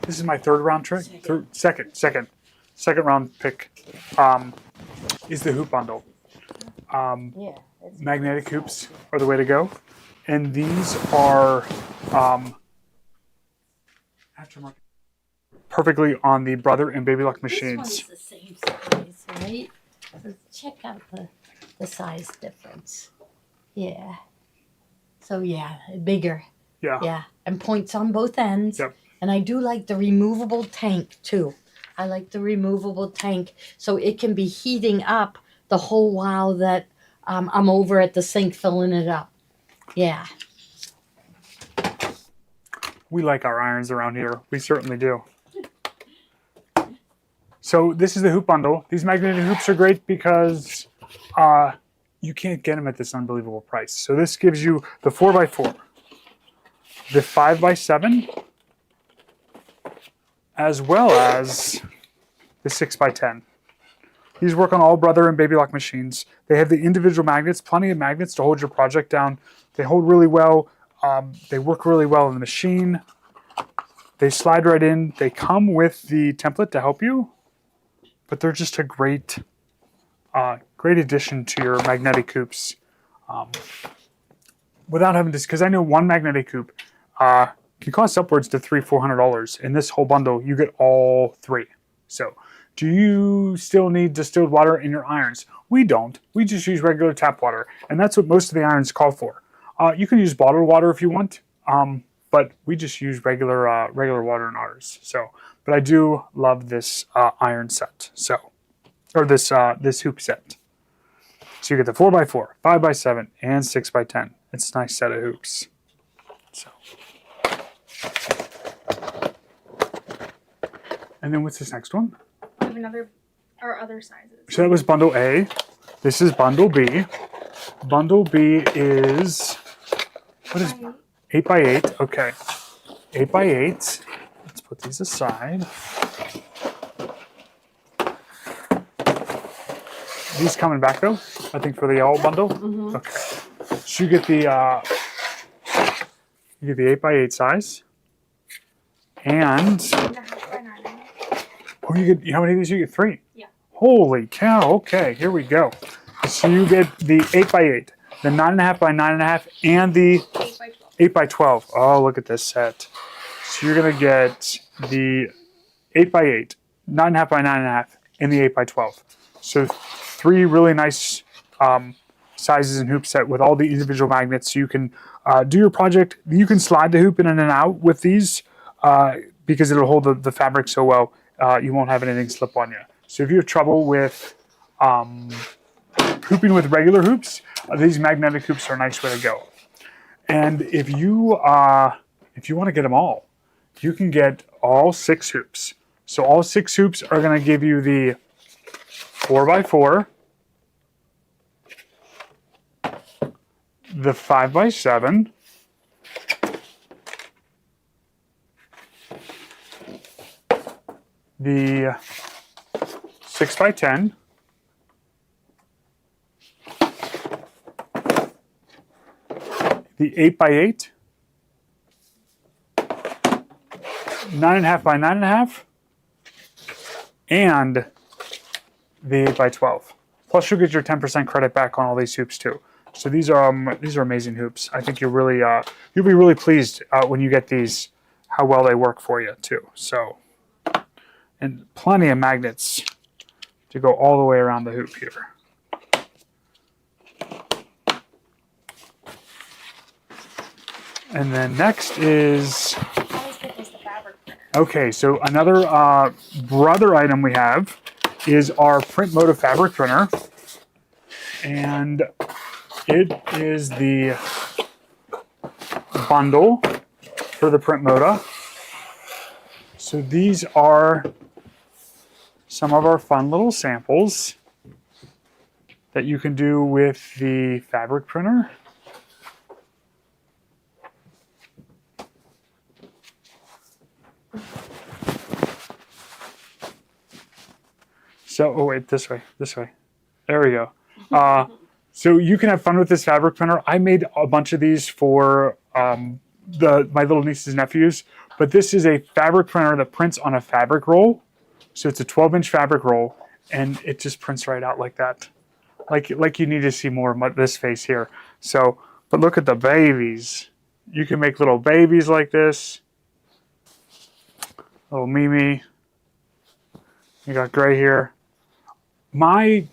this is my third round trick. Second round pick is the hoop bundle. Yeah. Magnetic hoops are the way to go, and these are aftermarket perfectly on the Brother and Baby Lock machines. This one's the same size, right? So check out the size difference. Yeah. So yeah, bigger. Yeah. Yeah, and points on both ends. Yep. And I do like the removable tank too. I like the removable tank so it can be heating up the whole while that I'm over at the sink filling it up. Yeah. We like our irons around here. We certainly do. So this is the hoop bundle. These magnetic hoops are great because you can't get them at this unbelievable price. So this gives you the 4x4, the 5x7, as well as the 6x10. These work on all Brother and Baby Lock machines. They have the individual magnets, plenty of magnets to hold your project down. They hold really well. They work really well in the machine. They slide right in. They come with the template to help you, but they're just a great addition to your magnetic hoops. Without having to, because I know one magnetic hoop can cost upwards to $300-400. In this whole bundle, you get all three. So, do you still need distilled water in your irons? We don't. We just use regular tap water, and that's what most of the irons call for. You can use bottled water if you want, but we just use regular water in ours. So, but I do love this iron set. So, or this hoop set. So you get the 4x4, 5x7, and 6x10. It's a nice set of hoops. So, and then what's this next one? We have another, our other sizes. So that was bundle A. This is bundle B. Bundle B is, what is 8x8? Okay. 8x8. Let's put these aside. these come in back though, I think for the all bundle. Okay. So you get the 8x8 size. And 9.5 by 9.5. oh, you get how many of these? You get 3. Yeah. Holy cow! Okay, here we go. So you get the 8x8, the 9.5 by 9.5, and the 8 by 12. 8x12. Oh, look at this set. So you're gonna get the 8x8, 9.5 by 9.5, and the 8x12. So 3 really nice sizes and hoop set with all the individual magnets. So you can do your project. You can slide the hoop in and out with these because it'll hold the fabric so well. You won't have anything slip on you. So if you have trouble with hooping with regular hoops, these magnetic hoops are a nice way to go. And if you want to get them all, you can get all 6 hoops. So all 6 hoops are going to give you the 4x4, the 5x7, the 6x10, the 8x8, 9.5 by 9.5, and the 8x12. Plus, you'll get your 10% credit back on all these hoops too. So these are amazing hoops. I think you'll be really pleased when you get these, how well they work for you too. So, and plenty of magnets to go all the way around the hoop here. And then next is, Always pick was the fabric printer. okay, so another brother item we have is our Print Motive fabric printer. And it is the bundle for the Print Moda. So these are some of our fun little samples that you can do with the fabric printer. So, oh wait, this way. There we go. So you can have fun with this fabric printer. I made a bunch of these for my little nieces and nephews, but this is a fabric printer that prints on a fabric roll. So it's a 12-inch fabric roll, and it just prints right out like that. Like you need to see more of this face here. So, but look at the babies. You can make little babies like this. Little Mimi. You got Gray here. What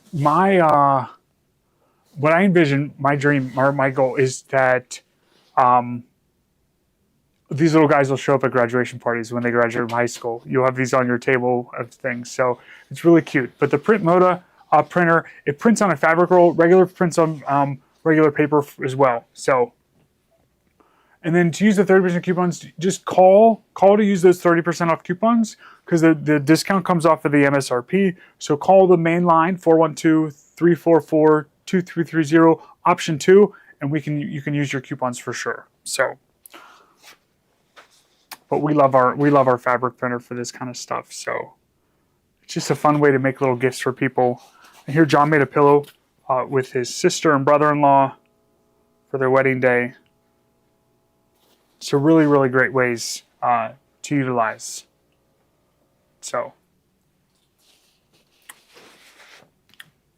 I envision, my dream or my goal is that these little guys will show up at graduation parties when they graduate from high school. You'll have these on your table of things. So it's really cute. But the Print Moda printer, it prints on a fabric roll, regular prints on regular paper as well. So, and then to use the 30% coupons, just call to use those 30% off coupons because the discount comes off of the MSRP. So call the main line 412-344-2330 option 2, and you can use your coupons for sure. So, but we love our fabric printer for this kind of stuff. So it's just a fun way to make little gifts for people. And here John made a pillow with his sister and brother-in-law for their wedding day. So really, really great ways to utilize. So.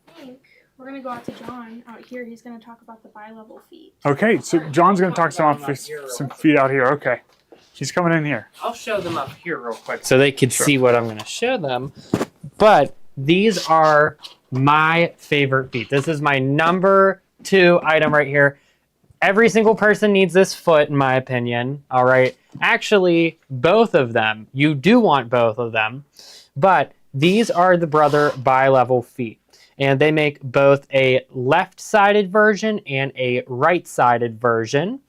I think we're going to go out to John out here. He's going to talk about the bi-level feet. Okay, so John's going to talk some feet out here. Okay. He's coming in here. I'll show them up here real quick so they can see what I'm going to show them. But these are my favorite feet. This is my number 2 item right here. Every single person needs this foot, in my opinion. All right. Actually, both of them. You do want both of them. But these are the Brother bi-level feet. And they make both a left-sided version and a right-sided version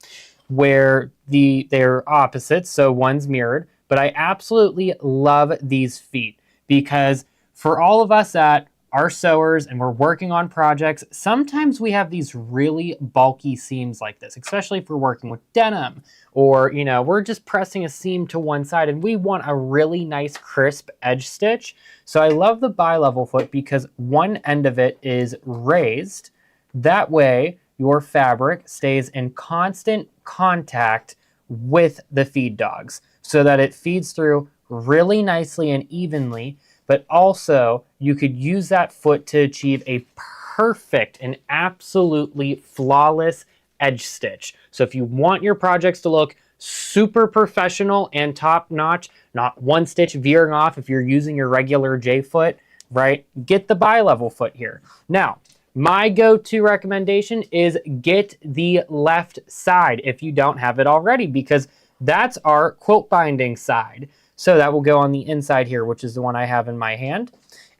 where they're opposites. So one's mirrored. But I absolutely love these feet because for all of us that are sewers and we're working on projects, sometimes we have these really bulky seams like this, especially if we're working with denim or, you know, we're just pressing a seam to one side and we want a really nice crisp edge stitch. So I love the bi-level foot because one end of it is raised. That way your fabric stays in constant contact with the feed dogs so that it feeds through really nicely and evenly, but also you could use that foot to achieve a perfect and absolutely flawless edge stitch. So if you want your projects to look super professional and top notch, not one stitch veering off if you're using your regular J foot, right? Get the bi-level foot here. Now, my go-to recommendation is get the left side if you don't have it already, because that's our quilt binding side. So that will go on the inside here, which is the one I have in my hand.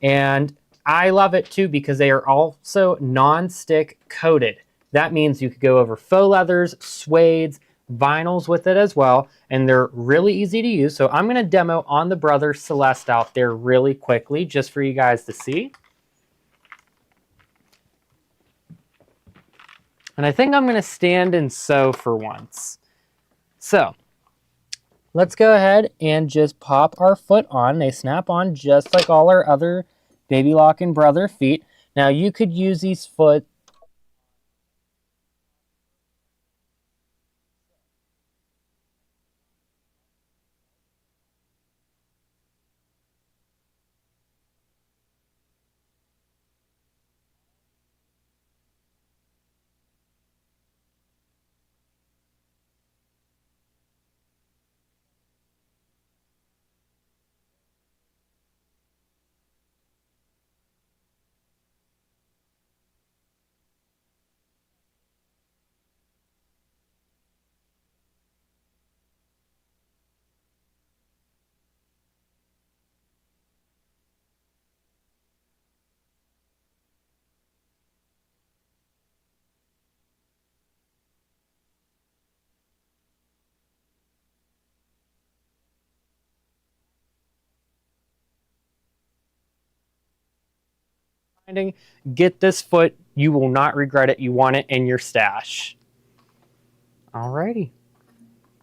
And I love it too because they are also non-stick coated. That means you could go over faux leathers, suedes, vinyls with it as well. And they're really easy to use. So I'm going to demo on the Brother Celeste out there really quickly just for you guys to see. And I think I'm going to stand and sew for once. So let's go ahead and just pop our foot on. They snap on just like all our other Baby Lock and Brother feet. Now you could use these foot binding. Get this foot. You will not regret it. You want it in your stash. Alrighty. I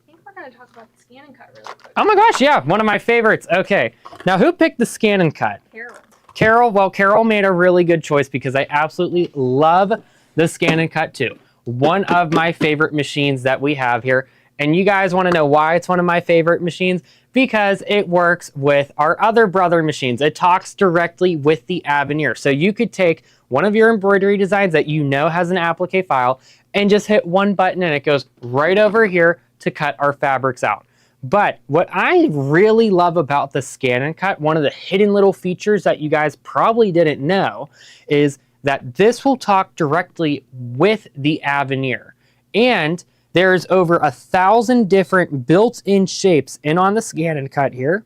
think we're going to talk about the scan and cut really quick. Oh my gosh, yeah, one of my favorites. Okay, now who picked the scan and cut? Carol. Carol, well, Carol made a really good choice because I absolutely love the scan and cut too. One of my favorite machines that we have here. And you guys want to know why it's one of my favorite machines? Because it works with our other Brother machines. It talks directly with the Avenir. So you could take one of your embroidery designs that you know has an applique file and just hit one button and it goes right over here to cut our fabrics out. But what I really love about the scan and cut, one of the hidden little features that you guys probably didn't know, is that this will talk directly with the Avenir. And there's over 1,000 different built-in shapes in on the scan and cut here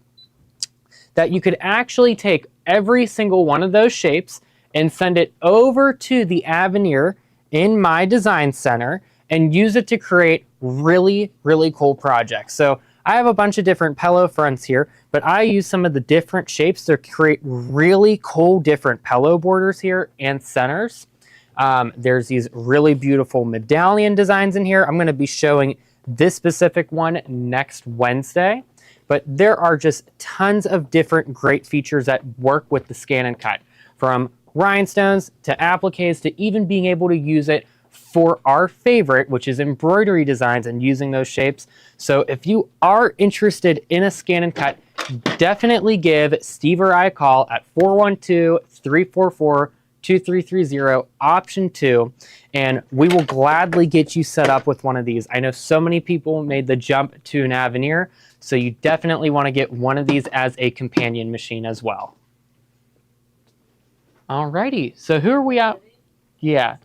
that you could actually take every single one of those shapes and send it over to the Avenir in my design center and use it to create really, really cool projects. So I have a bunch of different pillow fronts here, but I use some of the different shapes to create really cool different pillow borders here and centers. There's these really beautiful medallion designs in here. I'm going to be showing this specific one next Wednesday, but there are just tons of different great features that work with the scan and cut, from rhinestones to appliques to even being able to use it for our favorite, which is embroidery designs and using those shapes. So if you are interested in a scan and cut, definitely give Steve or I a call at 412-344-2330 option 2, and we will gladly get you set up with one of these. I know so many people made the jump to an Avenir, so you definitely want to get one of these as a companion machine as well. Alrighty, so who are we out? Yeah.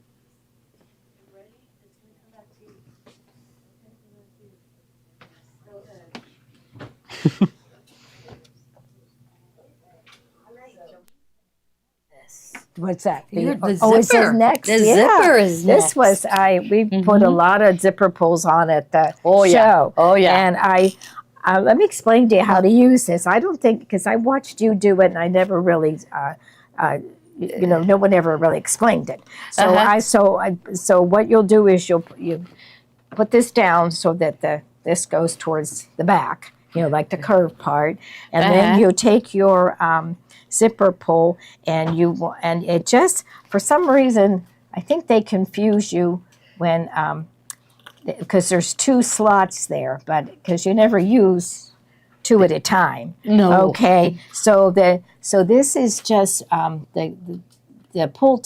What's that? The Oh, it says zipper. next. The Yeah. zipper is This next. was we put a lot of zipper pulls on at the Oh, yeah. show. Oh, yeah. And let me explain to you how to use this. I don't think, because I watched you do it and I never really no one ever really explained it. So Uh-huh. so what you'll do is you put this down so that this goes towards the back, like the curved part, and then Uh-huh. you take your zipper pull, and it just, for some reason, I think they confuse you when because there's 2 slots there, but because you never use 2 at a time. No. Okay. So this is just the pull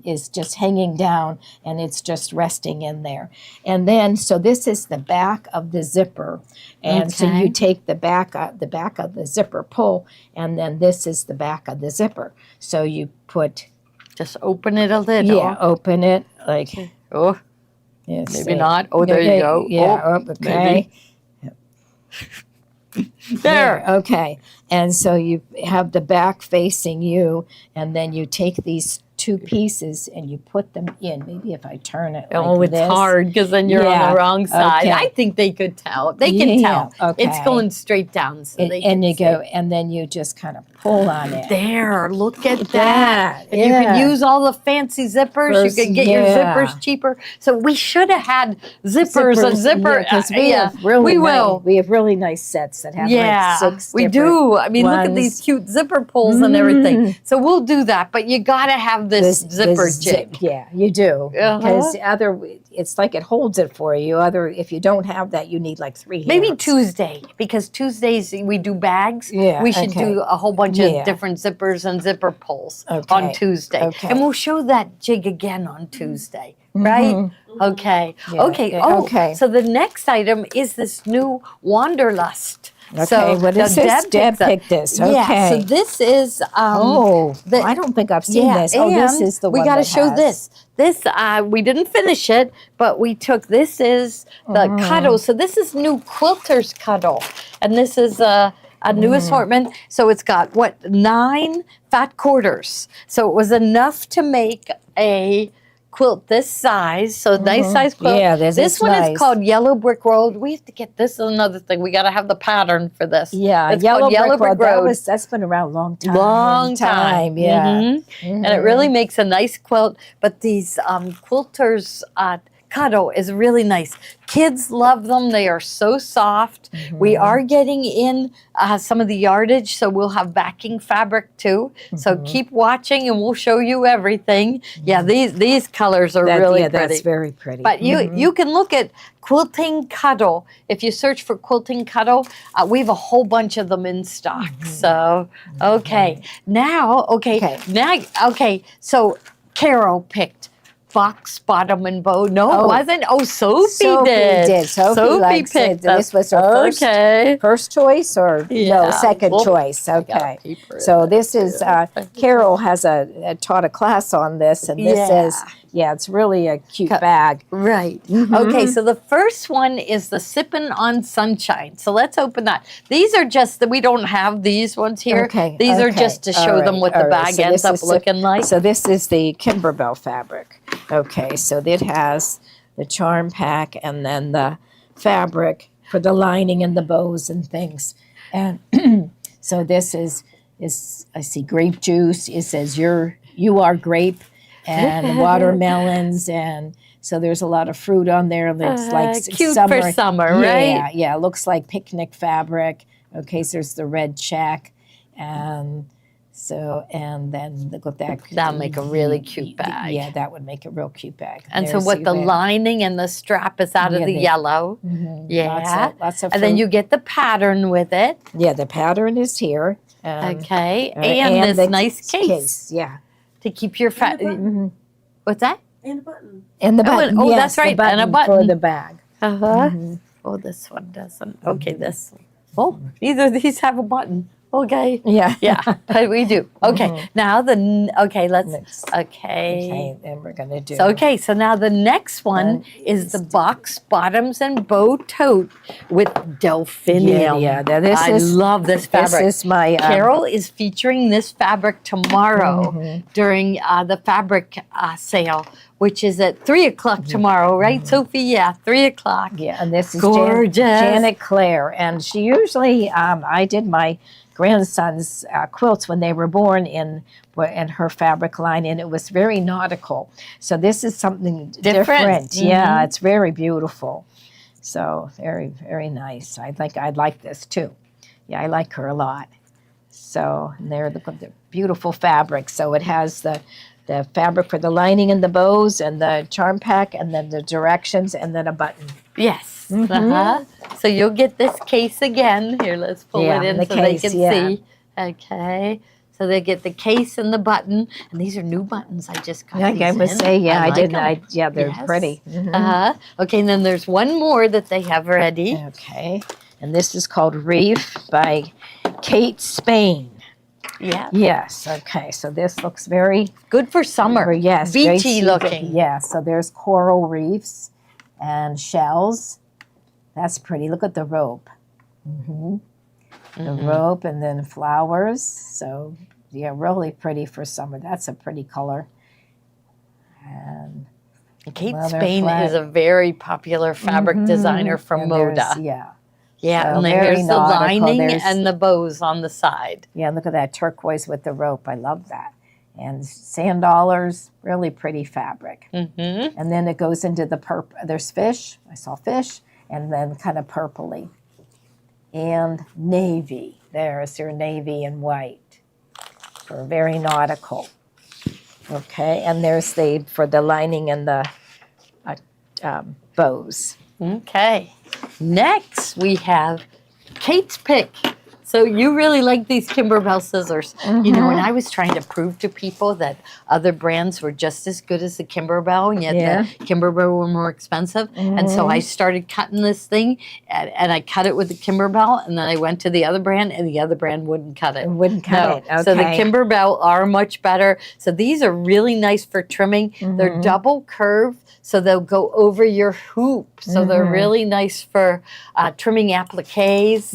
is just hanging down, and it's just resting in there. And then so this is the back of the zipper, and so Okay. you take the back of the zipper pull, and then this is the back of the zipper. So you put Just open it a little. open it like. Oh, Yes, maybe not. Oh, there you go. Yeah, Oh, okay. there. Okay. And so you have the back facing you, and then you take these 2 pieces and you put them in. Maybe if I turn it Oh, like it's this. hard because then you're on Yeah, the wrong side. okay. I think they could tell. They can Yeah, tell. It's okay. going straight down, so they can And you see. go, and then you just kind of pull on it. There, look at that. that, And you yeah. can use all the fancy zippers. You Zippers, can get your yeah. zippers cheaper. So we should have had zippers and zipper. because we yeah, have really we will. we have really nice sets that have Yeah, like 6 we different do. I mean, look at ones. these cute zipper pulls and everything. So we'll do that, but you got to have this zipper jig. Yeah, you do. Uh-huh. Because it's like it holds it for you. If you don't have that, you need like 3 hands. Maybe Tuesday, because Tuesdays we do bags. Yeah, we should okay. do a whole bunch Yeah. of different zippers and zipper pulls Okay, on Tuesday. okay. And we'll show that jig again on Tuesday, right? Okay. Yeah, Okay. yeah, Oh, okay. so the next item is this new Wanderlust. Okay, So what is now this? Deb picks up- picked this. Yeah, so Okay. this is Oh, I don't think I've seen this. Oh, this and is the we one got to that show has- this. This we didn't finish it, but we took this is the cuddle. So this is new quilters cuddle, and this is a new assortment. So it's got 9 fat quarters. So it was enough to make a quilt this size. So nice size quilt. Yeah, this is one nice. is called Yellow Brick Road. We have to get this. Is another thing. We got to have the pattern for this. Yeah, it's Yellow called Brick Road. That's been around a long time. Long time. Yeah. Mhm. And it really makes a nice quilt. But these quilters cuddle is really nice. Kids love them. They are so soft. We are getting in some of the yardage, so we'll have backing fabric too. So keep watching, and we'll show you everything. Yeah, these colors are really pretty. That's very pretty. But you can look at Quilting Cuddle. If you search for Quilting Cuddle, we have a whole bunch of them in stock. So, okay. Now, so Carol picked Fox, Bottom, and Bow. No, it wasn't. Oh, Sophie did. Sophie likes it. picked This was her first choice, or Yeah. second Well, choice. got Okay. paper in So it. this is Carol has taught a class on this, and this Yeah. is it's really a cute bag. Right. Okay, so the first one is the Sippin' on Sunshine. So let's open that. These are just that we don't have these ones here. Okay, These are okay, just to show all them right, what the all right. bag So ends this up is looking like. So this is the Kimberbell fabric. Okay, so it has the charm pack and then the fabric for the lining and the bows and things. And so this is I see grape juice. It says you are grape, and watermelons, and so there's a lot of fruit on there. Looks like cute summer. for summer, right? Yeah, yeah. It looks like picnic fabric. Okay, so there's the red check, and then look at that. That'll make a really cute bag. Yeah, that would make a real cute bag. And so There's what the red. lining and the strap is out of Yeah, the the- yellow. Yeah. Lots of And then fruit. you get the pattern with it. Yeah, the pattern is here. Okay. uh, And this the nice case Yeah. to keep your fat. What's that? And a button. And the Oh, button. oh, yes, that's right, the and a for button. the bag. Uh-huh. Oh, this one doesn't. Okay, this. Oh, neither of these have a button. Okay. Yeah. Yeah, but we do. Okay. Now let's. Next. Okay. Okay, and we're gonna do. So now the next one is the box bottoms and bow tote with delphinium. Yeah, this I is love this fabric. This is my Carol is featuring this fabric tomorrow during the fabric sale, which is at 3:00 tomorrow, right, Sophie? Yeah, 3:00. Yeah, and this is Gorgeous. Janet Claire, and she usually I did my grandson's quilts when they were born in her fabric line, and it was very nautical. So this is something different. Yeah, it's very beautiful. So very, very nice. I'd like this too. Yeah, I like her a lot. So and there, look at the beautiful fabric. So it has the fabric for the lining and the bows and the charm pack, and then the directions, and then a button. Yes. So you'll get this case again. Here, let's pull it in so they can see. Okay. So they get the case and the button, and these are new buttons. I just cut these I in. must say, I like didn't. them. They're Yes. pretty. Okay, and then there's one more that they have ready. Okay, and this is called Reef by Kate Spain. Yeah. Yes. Okay, so this looks very Good for summer. yes, Beachy very looking. Yeah. So there's coral reefs and shells. That's pretty. Look at the rope. The rope, and then flowers. So yeah, really pretty for summer. That's a pretty color. And Kate leather Spain flag. is a very popular fabric designer from and there's- Moda. Yeah. Yeah, so and very there's the nautical. lining There's- and the bows on the side. Yeah, look at that turquoise with the rope. I love that. And sand dollars, really pretty fabric. Mm-hmm. And then it goes into the purple. There's fish. I saw fish, and then kind of purpley. And navy. There's your navy and white. For very nautical. Okay, and there's for the lining and the bows. Okay. Next, we have Kate's pick. So you really like these Kimberbell scissors. You know, and I was trying to prove to people that other brands were just as good as the Kimberbell, and yet the Kimberbell were more expensive. And so I started cutting this thing, and I cut it with the Kimberbell, and then I went to the other brand, and the other brand wouldn't cut it. Wouldn't cut it. Okay. So the Kimberbell are much better. So these are really nice for trimming. They're double curved, so they'll go over your hoop. So they're really nice for trimming appliques.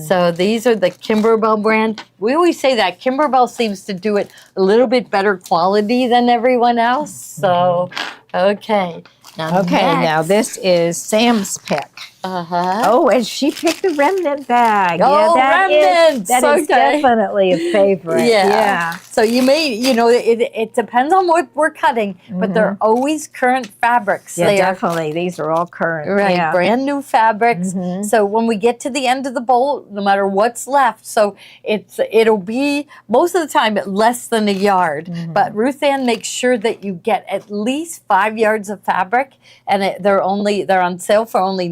So these are the Kimberbell brand. We always say that Kimberbell seems to do it a little bit better quality than everyone else. So, okay. Now Now this is Sam's pick. Oh, and she picked the remnant bag. Oh, that remnants. is Okay. definitely a favorite. Yeah. So you may, it depends on what we're cutting, but they're always current fabrics. Yeah, They are definitely. These are all current. right, Yeah. brand new fabrics. So when we get to the end of the bowl, no matter what's left, so it'll be most of the time less than a yard. But Ruth Ann makes sure that you get at least 5 yards of fabric, and they're on sale for only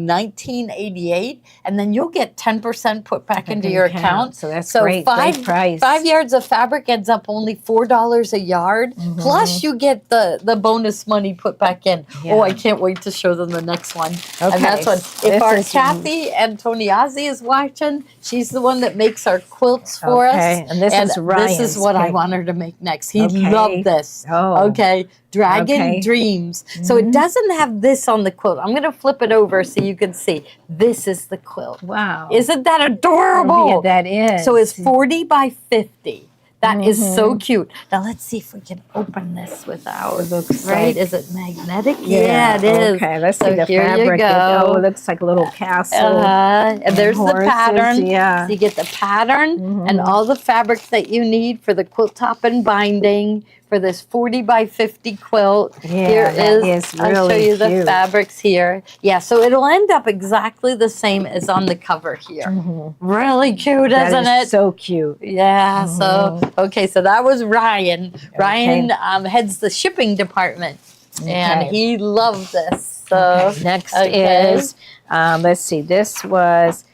$19.88, and then you'll get 10% put back into your account. So that's great. Great price. 5 yards of fabric ends up only $4 a yard. Plus, you get the bonus money put back in. Yeah. Oh, I can't wait to show them the next one. Okay. And that's what, if This our is- Kathy Antoniazzi is watching, she's the one that makes our quilts for Okay, us. and this is This Ryan's is what I pick. want her to make next. He Okay. loved this. Oh. Okay. Dragon Okay. Dreams. So it doesn't have this on the quilt. I'm going to flip it over so you can see. This is the quilt. Wow. Isn't that adorable? Yeah, that is. So it's 40 by 50. That is so cute. Now let's see if we can open this without. It looks right? like- Is it magnetic? Yeah, it is. Okay, let's So see the here you fabric. go. Oh, it looks like a little castle. And there's the horses, pattern. yeah. So you get the pattern and all the fabric that you need for the quilt top and binding for this 40 by 50 quilt. Yeah, Here that is, is I'll show really you the cute. fabrics here. Yeah, so it'll end up exactly the same as on the cover here. Really cute, That isn't is it? so cute. Yeah, so, okay, so that was Ryan. Ryan heads the shipping department, and Okay. he loved this. So, Next okay. is, let's see, this was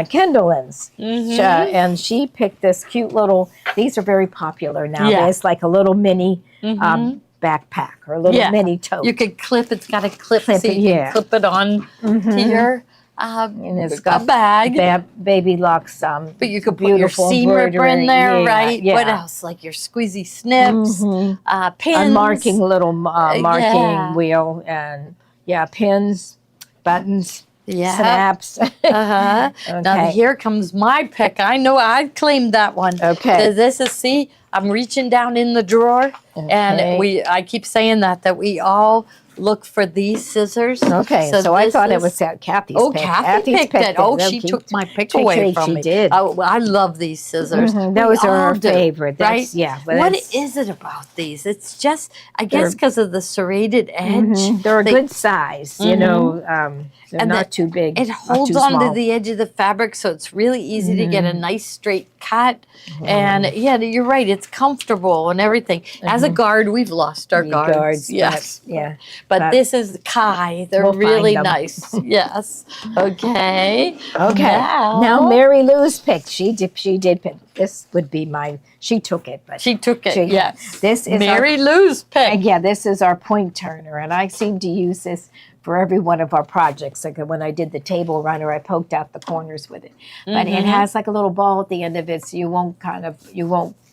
Kendall's. And she picked this cute little, these are very popular nowadays, like a little mini backpack or a little mini tote. You could clip, it's got a clip, Clip so it, you yeah. can clip it on to your and it's a got bag. baby locks. But you could put your beautiful seam ripper in embroidery. there, Yeah, right? yeah. What else? Like your squeezy snips, pins. A marking little marking yeah. wheel and pins, buttons, Yeah. snaps. Now Okay. here comes my pick. I know I claimed that one. Okay. So this is, see, I'm reaching down in the drawer, Okay. and I keep saying that we all look for these scissors. Okay, so I this thought it is- was Kathy's Oh, pick. Kathy Kathy's picked it. Oh, she Okay. took my pick away from she me. did. Oh, I love these scissors. Mhm, We those are all our do, favorite. right? That's, yeah. But What that's- is it about these? It's just, I guess, because of the serrated edge. Mhm, they're a They- good size, you know. They're And not too big. It not holds too onto small. the edge of the fabric, so it's really easy to get a nice straight cut. Mm-hmm. And yeah, you're right. It's comfortable and everything. As a guard, we've lost our guards. Yes. Yeah. But this is Kai. They're We'll find really them. nice. Yes. Okay. Okay. Now Mary Lou's pick. She did pick. This would be mine. She took it, but She took it. Yes. This is Mary Lou's pick. yeah, this is our point turner, and I seem to use this for every one of our projects. Like when I did the table runner, I poked out the corners with it. But it has like a little ball at the end of it, so you won't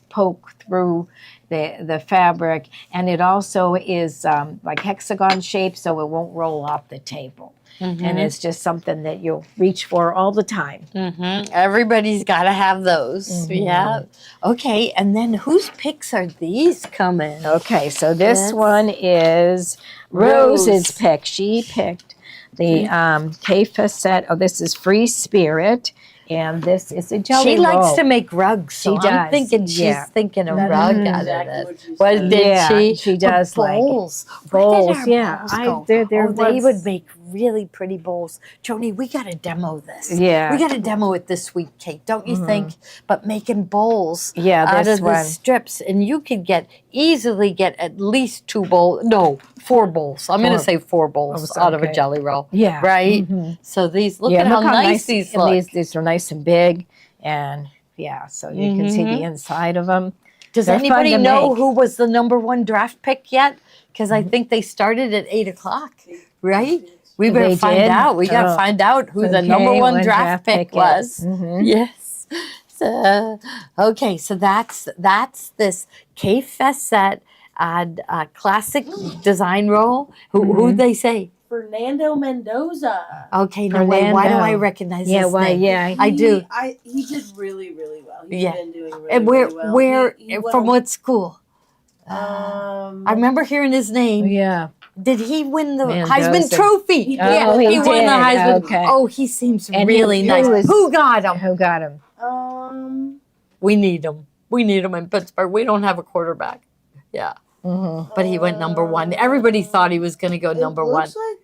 poke through the fabric, and it also is like hexagon shape, so it won't roll off the table. And it's just something that you'll reach for all the time. Everybody's got to have those. Yeah. Okay. And then whose picks are these coming? Okay, so this Yes. one is Rose. Rose's pick. She picked the Keffa set. Oh, this is Free Spirit, and this is a jelly She likes roll. to make rugs. So She I'm does, thinking she's yeah. thinking a That is rug out exactly of what it. she What said. did Yeah, she But does like it. bowls. Where Bowls, did our yeah. bowls I- go? there They was- would make really pretty bowls. Joni, we got to demo this. Yeah. We got to demo it this week, Kate, don't you think? But making bowls Yeah, out this of the one. strips, and you could easily get at least 4 bowls. I'm going to say 4 bowls Oh, out of a okay. jelly roll. Yeah. Right? So these, look at how nice these and look. These are nice and big, and yeah, so you can see the inside of them. Does They're fun anybody to know make. who was the #1 draft pick yet? Because I think they started at 8:00, right? We better They find did? out. We got to Oh. find out who the Okay, #1 what draft pick was. Mhm. Yes. So, okay, so that's this K-Fest set classic design roll. Who'd they say? Fernando Mendoza. Okay, no way. Why do I Fernando. recognize Yeah, this why? name? Yeah, I do. He did really, really well. He's Yeah. been doing really, And really well. where He won from a- what school? I remember hearing his name. Yeah. Did he win the Mendoza. Heisman Trophy? He did. Yeah, Oh, he, he won the did. Heisman. Okay. Oh, he seems And really who nice. was- Who got him? Who got him? We need him. We need him in Pittsburgh. We don't have a quarterback. Yeah, Mm-hmm. but he went #1. Everybody thought he was going to go #1. Looks like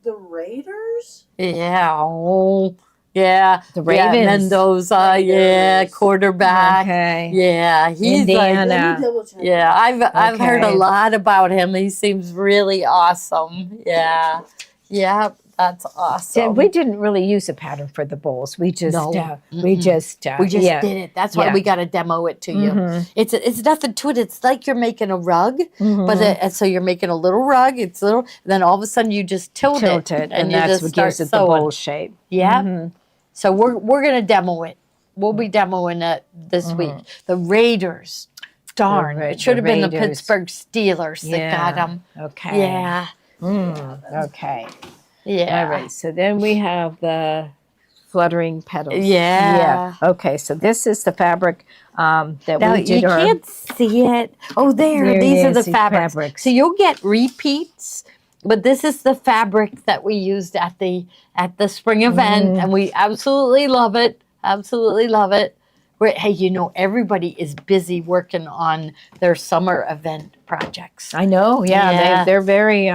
the Raiders. Yeah. Oh, yeah. The Yeah, Ravens. Mendoza. Yeah, Raiders. quarterback. Okay. Yeah, he's like. Indiana. Let me double check. Yeah, I've heard a Okay. lot about him. He seems really awesome. Yeah, yeah, that's awesome. Yeah, we didn't really use a pattern for the bowls. We just, No. we just did it. That's why Yeah. we got to demo it to you. Mhm. It's nothing to it. It's like you're making a rug, Mhm. but and so you're making a little rug. It's little. Then all of a sudden you just tilt it, and you that's just what gives start it the sewing. bowl shape. Yeah. Mhm. So we're gonna demo it. We'll be demoing it this week. The Raiders. Darn, Ra- it should have been the Raiders. Pittsburgh Steelers that Yeah. got them. Okay. Yeah. Okay. Yeah. All right. So then we have the fluttering petals. Yeah. Okay. So this is the fabric that Now we you did. our- can't see it. Oh, There these it are the is, these fabrics. fabrics. So you'll get repeats, but this is the fabric that we used at the spring event, and we absolutely love it. Absolutely love it. Hey, everybody is busy working on their summer event projects. I know. Yeah. Yeah. They're very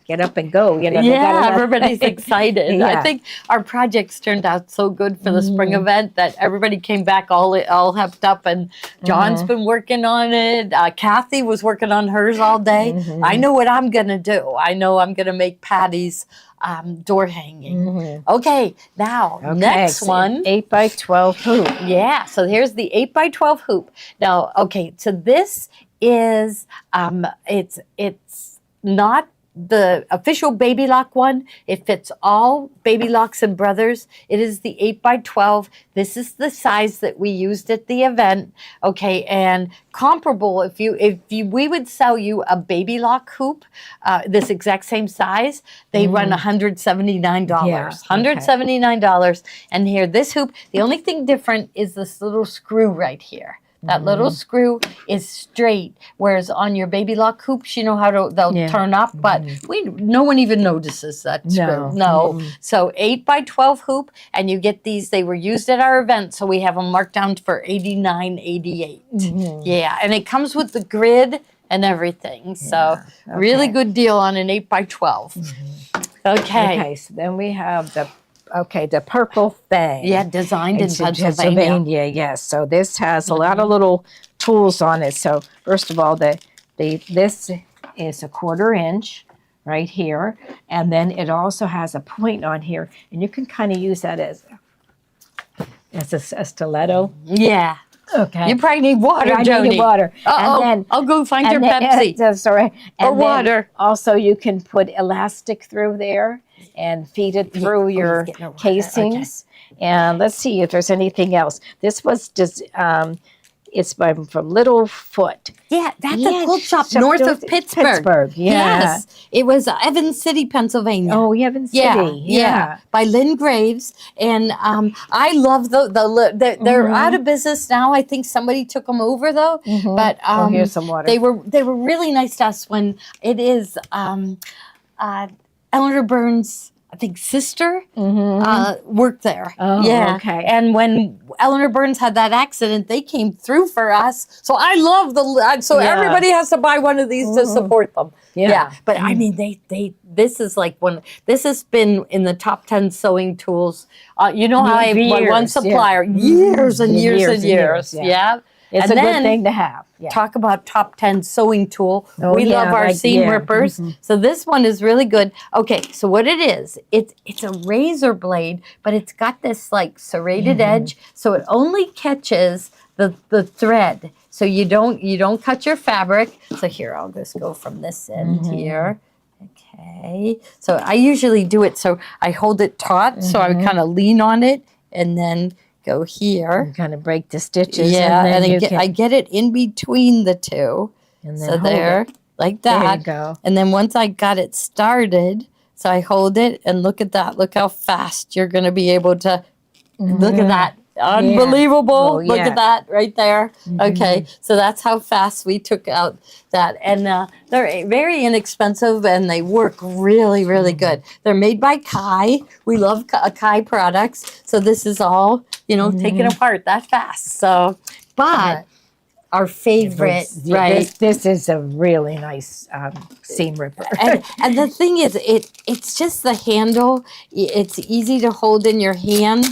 get up and go. They gotta Yeah, let- everybody's excited. I Yeah. think our projects turned out so good for the spring event that everybody came back all hepped up, and John's been working on it. Kathy was working on hers all day. I know what I'm gonna do. I know I'm gonna make Patty's door hanging. Okay, now Okay, next so one. 8x12 hoop. Yeah, so here's the 8x12 hoop. Now, okay, so this is it's not the official Baby Lock one. It fits all Baby Locks and Brothers. It is the 8x12. This is the size that we used at the event. Okay, and comparable, if we would sell you a Baby Lock hoop, this exact same size, they run $179. Yeah, okay. $179. And here, this hoop, the only thing different is this little screw right here. That little screw is straight, whereas on your baby lock hoops, you know how they'll Yeah. turn up, but no one even notices that screw. No. No. So 8x12 hoop, and you get these. They were used at our event, so we have them marked down for $89.88. Yeah, and it comes with the grid and everything. So really good deal on an 8x12. Okay. Okay, so then we have the purple thing. Yeah, designed in It's Pennsylvania. Yes. So this has a lot of little tools on it. So first of all, this is a 1/4 inch right here, and then it also has a point on here, and you can kind of use that as a stiletto. Yeah. Okay. You probably need water, I Joni. need water. Uh-oh. And then I'll go find your and then- Pepsi. That's all right. And Or then water. Also, you can put elastic through there and feed it through your getting her water. casings. And let's see if there's anything else. This was just it's from Littlefoot. Yeah, that's Yeah, a quilt shop shop north north of Pittsburgh. Pittsburgh, yeah. Yes. It was Evans City, Pennsylvania. Oh, Evans City. Yeah, by Lynn Graves, and I love they're out of business now. I think somebody took them over though. But here's some water. They were really nice to us when it is Eleanor Burns', I think, sister worked there. Oh, yeah. okay. And when Eleanor Burns had that accident, they came through for us. So I love everybody has to buy one of these to support them. Yeah. But I mean, this is like this has been in the top 10 sewing tools. You know how I have my one Years, yeah. supplier, years and years Years and and years. years, Yeah. It's And a then- good thing to have. Yeah. Talk about top 10 sewing tool. Oh, We yeah, love our like- seam yeah. rippers. So this one is really good. Okay, so what it is, it's a razor blade, but it's got this like serrated edge, so it only catches the thread. So you don't cut your fabric. So here, I'll just go from this end here. Okay. So I usually do it so I hold it taut, so I kind of lean on it and then go here. You kind of break the stitches. Yeah, and then I get it in between the two. and then So hold there, it. like There that. you go. And then once I got it started, so I hold it and look at that. Look how fast you're going to be able to, look at that. Unbelievable. Oh, Look yeah. at that right there. Okay, so that's how fast we took out that. And they're very inexpensive and they work really, really good. They're made by Kai. We love Kai products. So this is all, taken apart that fast. So, but our favorite, Yeah, right? This is a really nice seam ripper. And the thing is, it's just the handle. It's easy to hold in your hand.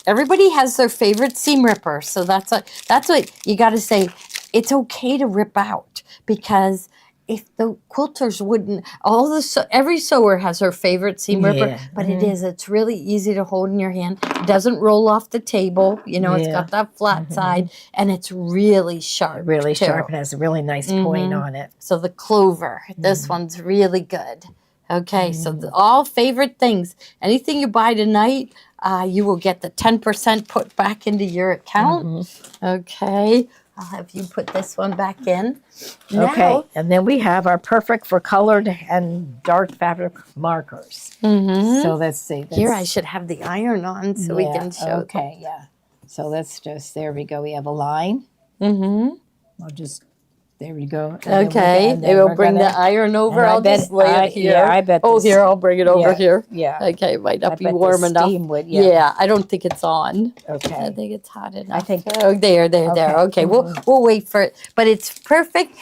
Everybody has their favorite seam ripper, so that's what you got to say. It's okay to rip out because if the quilters wouldn't, every sewer has her favorite seam ripper, Yeah. but it's really easy to hold in your hand. It doesn't roll off the table. It's Yeah. got that flat side, and it's really sharp. Really too. sharp and has a really nice point on it. So the clover, this one's really good. Okay, so all favorite things. Anything you buy tonight, you will get the 10% put back into your account. Okay, I'll have you put this one back in. Okay, Now, and then we have our perfect for colored and dark fabric markers. So let's see. here I should have the iron on so we can show. Okay, yeah. So let's there we go. We have a line. Mm-hmm. I'll just, there we go. And then Okay, and then maybe we'll we're bring gonna- the iron over. and I I'll bet just lay I- it here. yeah, I bet Oh, this- here, I'll bring it over yeah, here. Yeah. Okay, it might not be bet the warm enough. steam would, Yeah, I don't think it's on. I Okay. think it's hot enough. think- Oh, there. Okay. Okay, we'll wait for it. But it's perfect.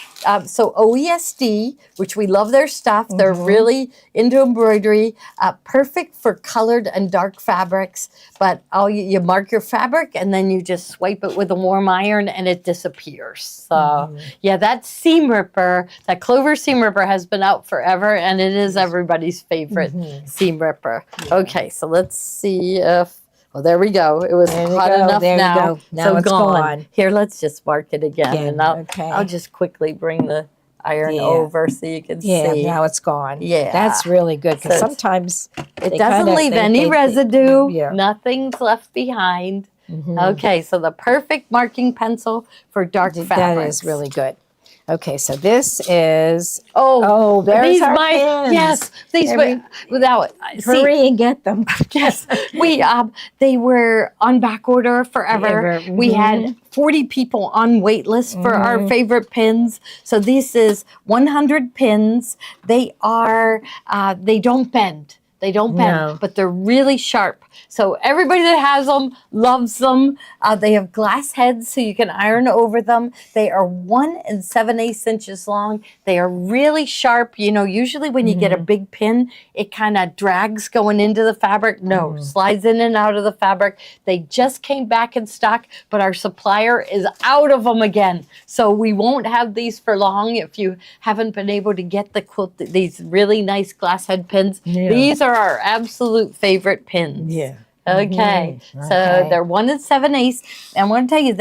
So OESD, which we love their stuff. They're really into embroidery. Perfect for colored and dark fabrics. But you mark your fabric and then you just swipe it with a warm iron and it disappears. So yeah, that seam ripper, that Clover seam ripper has been out forever and it is everybody's favorite seam ripper. Okay, so let's see if. Well, there we go. It was There you hot go, enough there you now. go. Now it's gone. Here, let's just mark it again, Again, and okay. I'll just quickly bring the iron Yeah. over so you can Yeah, see. now it's gone. Yeah. That's really good because So sometimes It doesn't leave any residue. Yeah. Nothing's left behind. Okay, so the perfect marking pencil for dark fabrics. That is really good. Okay, so this is. Oh, Oh, there's these our my pins. yes, these Every- were without see. Hurry and get them. Yes, we they were on back order forever. Forever, We had 40 people on wait list for our favorite pins. So this is 100 pins. They are they don't bend. They don't bend, No. but they're really sharp. So everybody that has them loves them. They have glass heads, so you can iron over them. They are 1 7/8 inches long. They are really sharp. You know, usually when you get a big pin, it kind of drags going into the fabric. No, slides in and out of the fabric. They just came back in stock, but our supplier is out of them again. So we won't have these for long if you haven't been able to get these really nice glass head pins. Yeah. These are our absolute favorite pins. Yeah. Okay, so Okay. they're 1 7/8. And I want to tell you,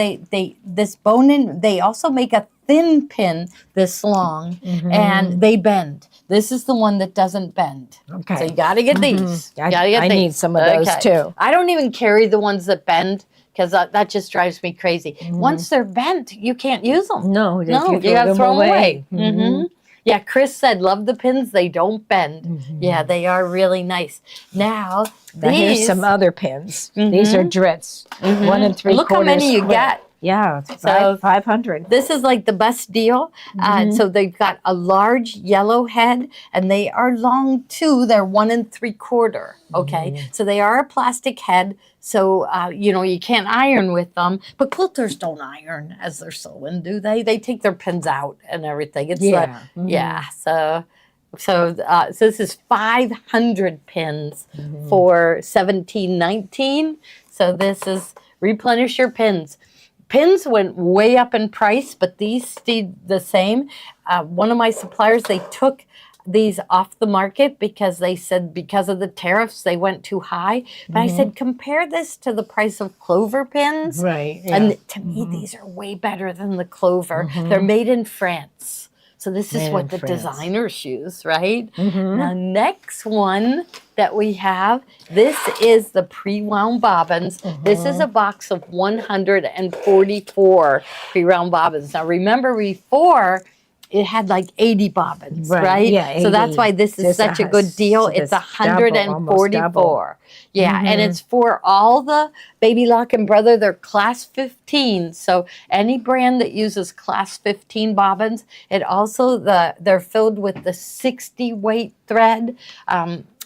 this bone in. They also make a thin pin this long, and they bend. This is the one that doesn't bend. Okay. So you got to get these. You gotta get I these. need some of those too. I don't even carry the ones that bend because that just drives me crazy. Once they're bent, you can't use them. No, No, you got to throw them away. Yeah, Chris said, love the pins. They don't bend. Yeah, they are really nice. Now, Now here's these, some other pins. These are drits. 1 3/4. look how many you get. Yeah, So- 500. This is like the best deal. So they've got a large yellow head, and they are long too. They're 1 3/4. Okay, so they are a plastic head. So you know, you can't iron with them. But quilters don't iron as they're sewing, do they? They take their pins out and everything. It's Yeah. yeah. So this is 500 pins for $17.19. So this is replenish your pins. Pins went way up in price, but these stayed the same. One of my suppliers, they took these off the market because they said because of the tariffs, they went too high. But I said, compare this to the price of clover pins. Right. Yeah. And to me, these are way better than the clover. They're made in France. So this is Made what in the France. designers use, right? Now, next one that we have, this is the pre-wound bobbins. This is a box of 144 pre-wound bobbins. Now, remember before, it had like 80 bobbins, Right, right? yeah, So that's 80. why this is This such a has- good deal. so It's this double, almost double. 144. Yeah, and it's for all the Baby Lock and Brother. They're class 15. So any brand that uses class 15 bobbins, it also they're filled with the 60 weight thread.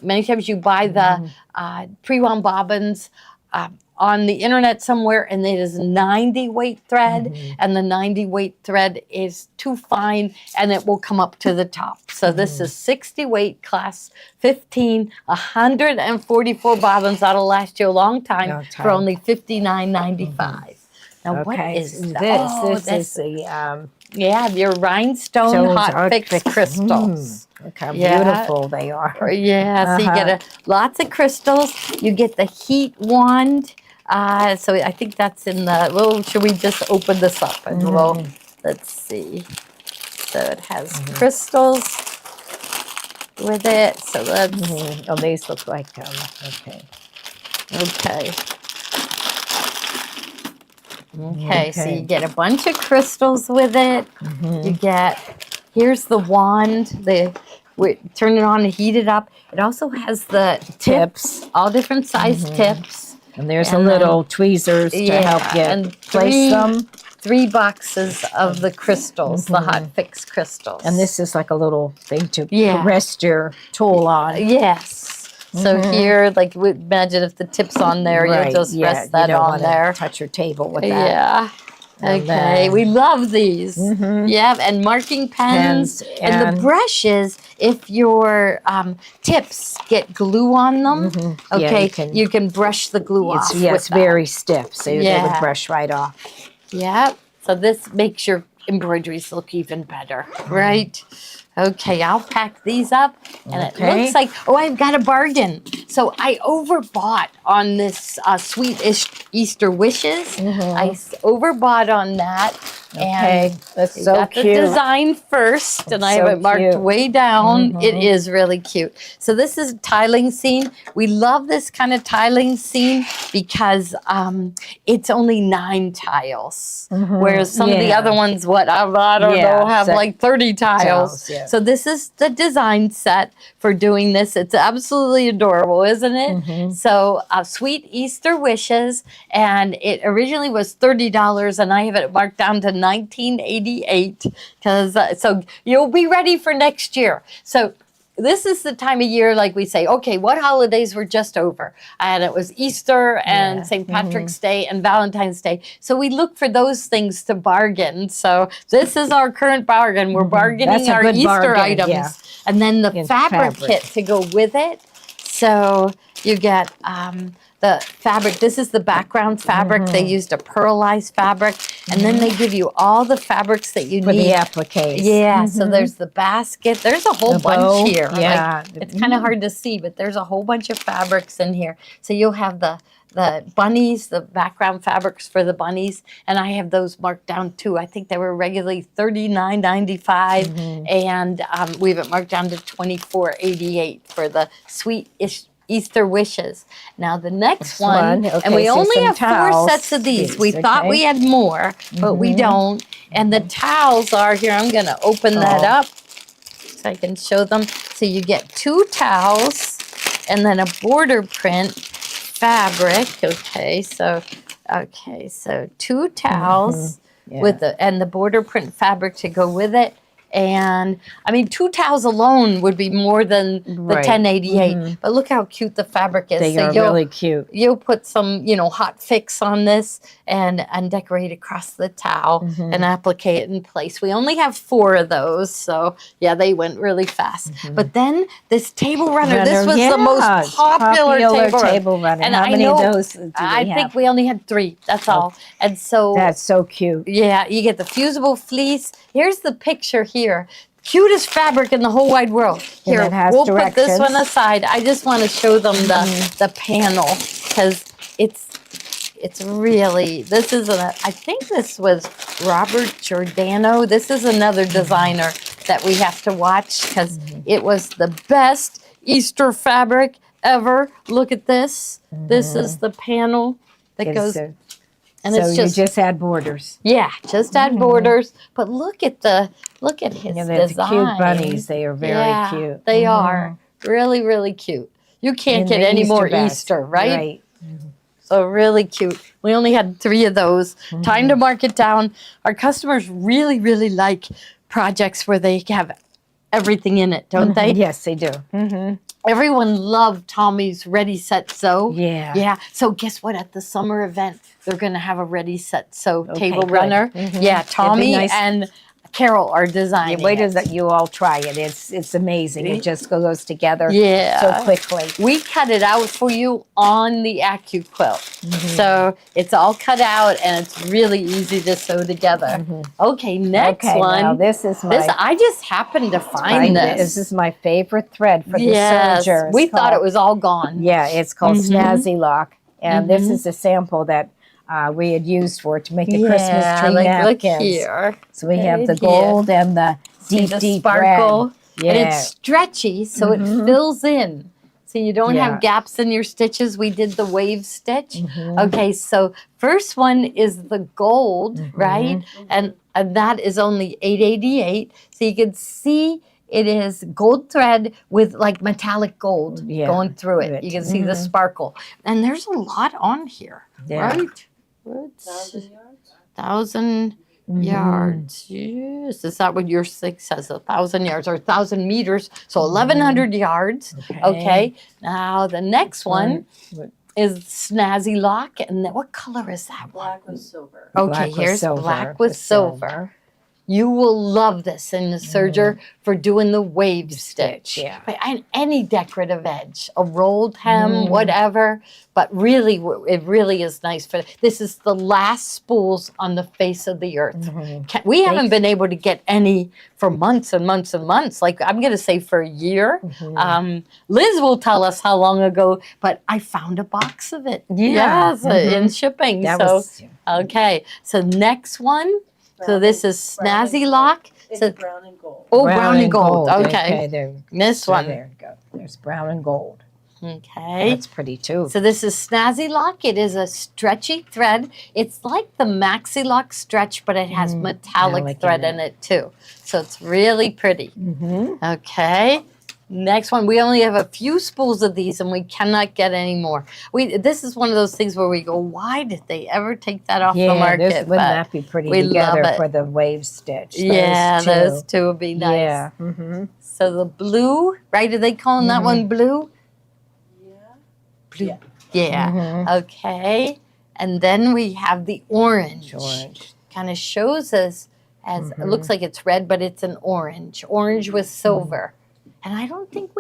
Many times you buy the pre-wound bobbins on the internet somewhere, and it is 90 weight thread, and the 90 weight thread is too fine, and it will come up to the top. So this is 60 weight, class 15, 144 bobbins. That'll last you a long time, Long for time. only $59.95. Now what Okay, is this? Oh, This is the yeah, your rhinestone stones hot are fix fixed. crystals. Look how Yeah. beautiful they are. Yeah, so you get lots of crystals. You get the heat wand. So I think that's in the, well, should we just open this up and we'll, let's see. So it has crystals with it. So let's, Oh, these look like okay. okay. Okay, so you get a bunch of crystals with it. You get, here's the wand. We turn it on and heat it up. It also has the tips, all different size tips. And there's And a little tweezers to help you and place them. 3 boxes of the crystals, the hot fix crystals. And this is like a little thing to Yeah. rest your tool on. Yes. So here, like, imagine if the tip's on there, you just rest that you don't on wanna there. touch your table with that. Yeah. And Okay, then- we love these. Yeah, and marking pens, and the and- brushes. If your tips get glue on them, Yeah, okay, you you can brush the glue off. It's, yeah, with it's that. very stiff, so they Yeah. would brush right off. Yeah. So this makes your embroideries look even better, right? Okay, I'll pack these up, and it Okay. looks like, oh, I've got a bargain. So I overbought on this sweet Easter wishes. I overbought on that, Okay, And that's we so got cute. the design first, and I so have it marked cute. way down. It is really cute. So this is a tiling scene. We love this kind of tiling scene because it's only 9 tiles, whereas some of the Yeah. other ones, I don't Yeah, know, have set like 30 tiles. yeah. So this is the design set for doing this. It's absolutely adorable, isn't it? So Sweet Easter Wishes, and it originally was $30, and I have it marked down to $19.88 because so you'll be ready for next year. So this is the time of year, like we say, okay, what holidays were just over? And it was Easter and Yeah. St. Patrick's Day and Valentine's Day. So we look for those things to bargain. So this is our current bargain. We're bargaining That's a our good Easter bargain, items. yeah. And then the In fabric fabric. kit to go with it. So you get the fabric. This is the background fabric. They used a pearlized fabric. And then they give you all the fabrics that you For need. the appliques. Yeah, so there's the basket. There's a whole The bow, bunch here. yeah. Like, it's kind of hard to see, but there's a whole bunch of fabrics in here. So you'll have the bunnies, the background fabrics for the bunnies, and I have those marked down too. I think they were regularly $39.95, and we have it marked down to $24.88 for the Sweet Easter Wishes. Now the next one, Okay, and we so only some have 4 towels. sets of these. We These, thought okay. we had more, but we don't. And the towels are here. I'm going to open that Oh. up so I can show them. So you get 2 towels and then a border print fabric. Okay, so 2 towels Yeah. with the border print fabric to go with it. And I mean, 2 towels alone would be more than the Right. $10.88. But look how cute the fabric is. They So are you'll- really cute. You'll put some, hot fix on this and decorate across the towel and applique it in place. We only have 4 of those, so yeah, they went really fast. But then this table runner, this was the most popular table runner. And And how I many know- of those do we I have? think we only had 3. That's all. And so That's so cute. yeah, you get the fusible fleece. Here's the picture here. Cutest fabric in the whole wide world. Here, it has we'll put this directions. one aside. I just want to show them the panel because it's really, this is I think this was Robert Giordano. This is another designer that we have to watch because it was the best Easter fabric ever. Look at this. This is the panel that goes. And so it's you just add borders. yeah, just add borders. But look at his Yeah, they're design. cute bunnies. They are very Yeah, cute. They are really, really cute. You can't And get the any Easter more basket. Easter, right? So really cute. We only had 3 of those. Time to mark it down. Our customers really, really like projects where they have everything in it, don't they? Yes, they do. Everyone loved Tommy's Ready, Set, Sew. Yeah. Yeah. So guess what? At the summer event, they're going to have a Ready, Set, Sew table good. runner. Yeah. Tommy nice. and Carol are designing Wait it. till you all try it. It's amazing. It just goes together Yeah. so quickly. We cut it out for you on the AccuQuilt. So it's all cut out and it's really easy to sew together. Okay, next Okay, one. now this is my I just happened to find this. This is my favorite thread for the Yes, serger. It's we thought it called- was all gone. Yeah, it's called Snazzy Lock, and this is a sample that we had used for it to make the Christmas tree like, napkins. look here. So we have the Right here. gold and the See deep, the deep sparkle. red. And Yeah. it's stretchy, so it fills in. So you don't Yeah. have gaps in your stitches. We did the wave stitch. Okay, so first one is the gold, right? And that is only $8.88. So you can see it is gold thread with like metallic gold Yeah, going through it. good. You can see the sparkle. And there's a lot on here, Yeah. right? What's 1,000 yards? Yes, is that what your 6 says? 1,000 yards or 1,000 meters? So 1,100 yards. Okay. Now the next one is Snazzy Lock, and what color is that one? Black with silver. Okay, Black with here's silver, black with silver. You will love this in the serger for doing the wave stitch. yeah. But and any decorative edge, a rolled hem, whatever. But really, it really is nice for this. Is the last spools on the face of the earth. We haven't been able to get any for months and months and months. Like I'm going to say for a year. Liz will tell us how long ago, but I found a box of it. Yeah. Yes, in shipping. That so was okay, so next one So this is Snazzy Lock. It's So, brown and gold. oh, brown and gold. Okay. Okay, there. This So one. there you go. There's brown and gold. Okay. That's pretty too. So this is Snazzy Lock. It is a stretchy thread. It's like the Maxi Lock stretch, but it has metallic Metallic thread in in it too. So it's really pretty. Mm-hmm. Okay. Next one. We only have a few spools of these, and we cannot get any more. This is one of those things where we go, why did they ever take that off the market? Wouldn't that be pretty we together love it. for the wave stitch? Yeah, those two would be nice. Yeah. Mm-hmm. So the blue, right? Are they calling that one blue? Yeah. Yeah. Mhm. Okay. And then we have the orange. Orange. Kind of shows us as it looks like it's red, but it's an orange. Orange with silver. And I don't think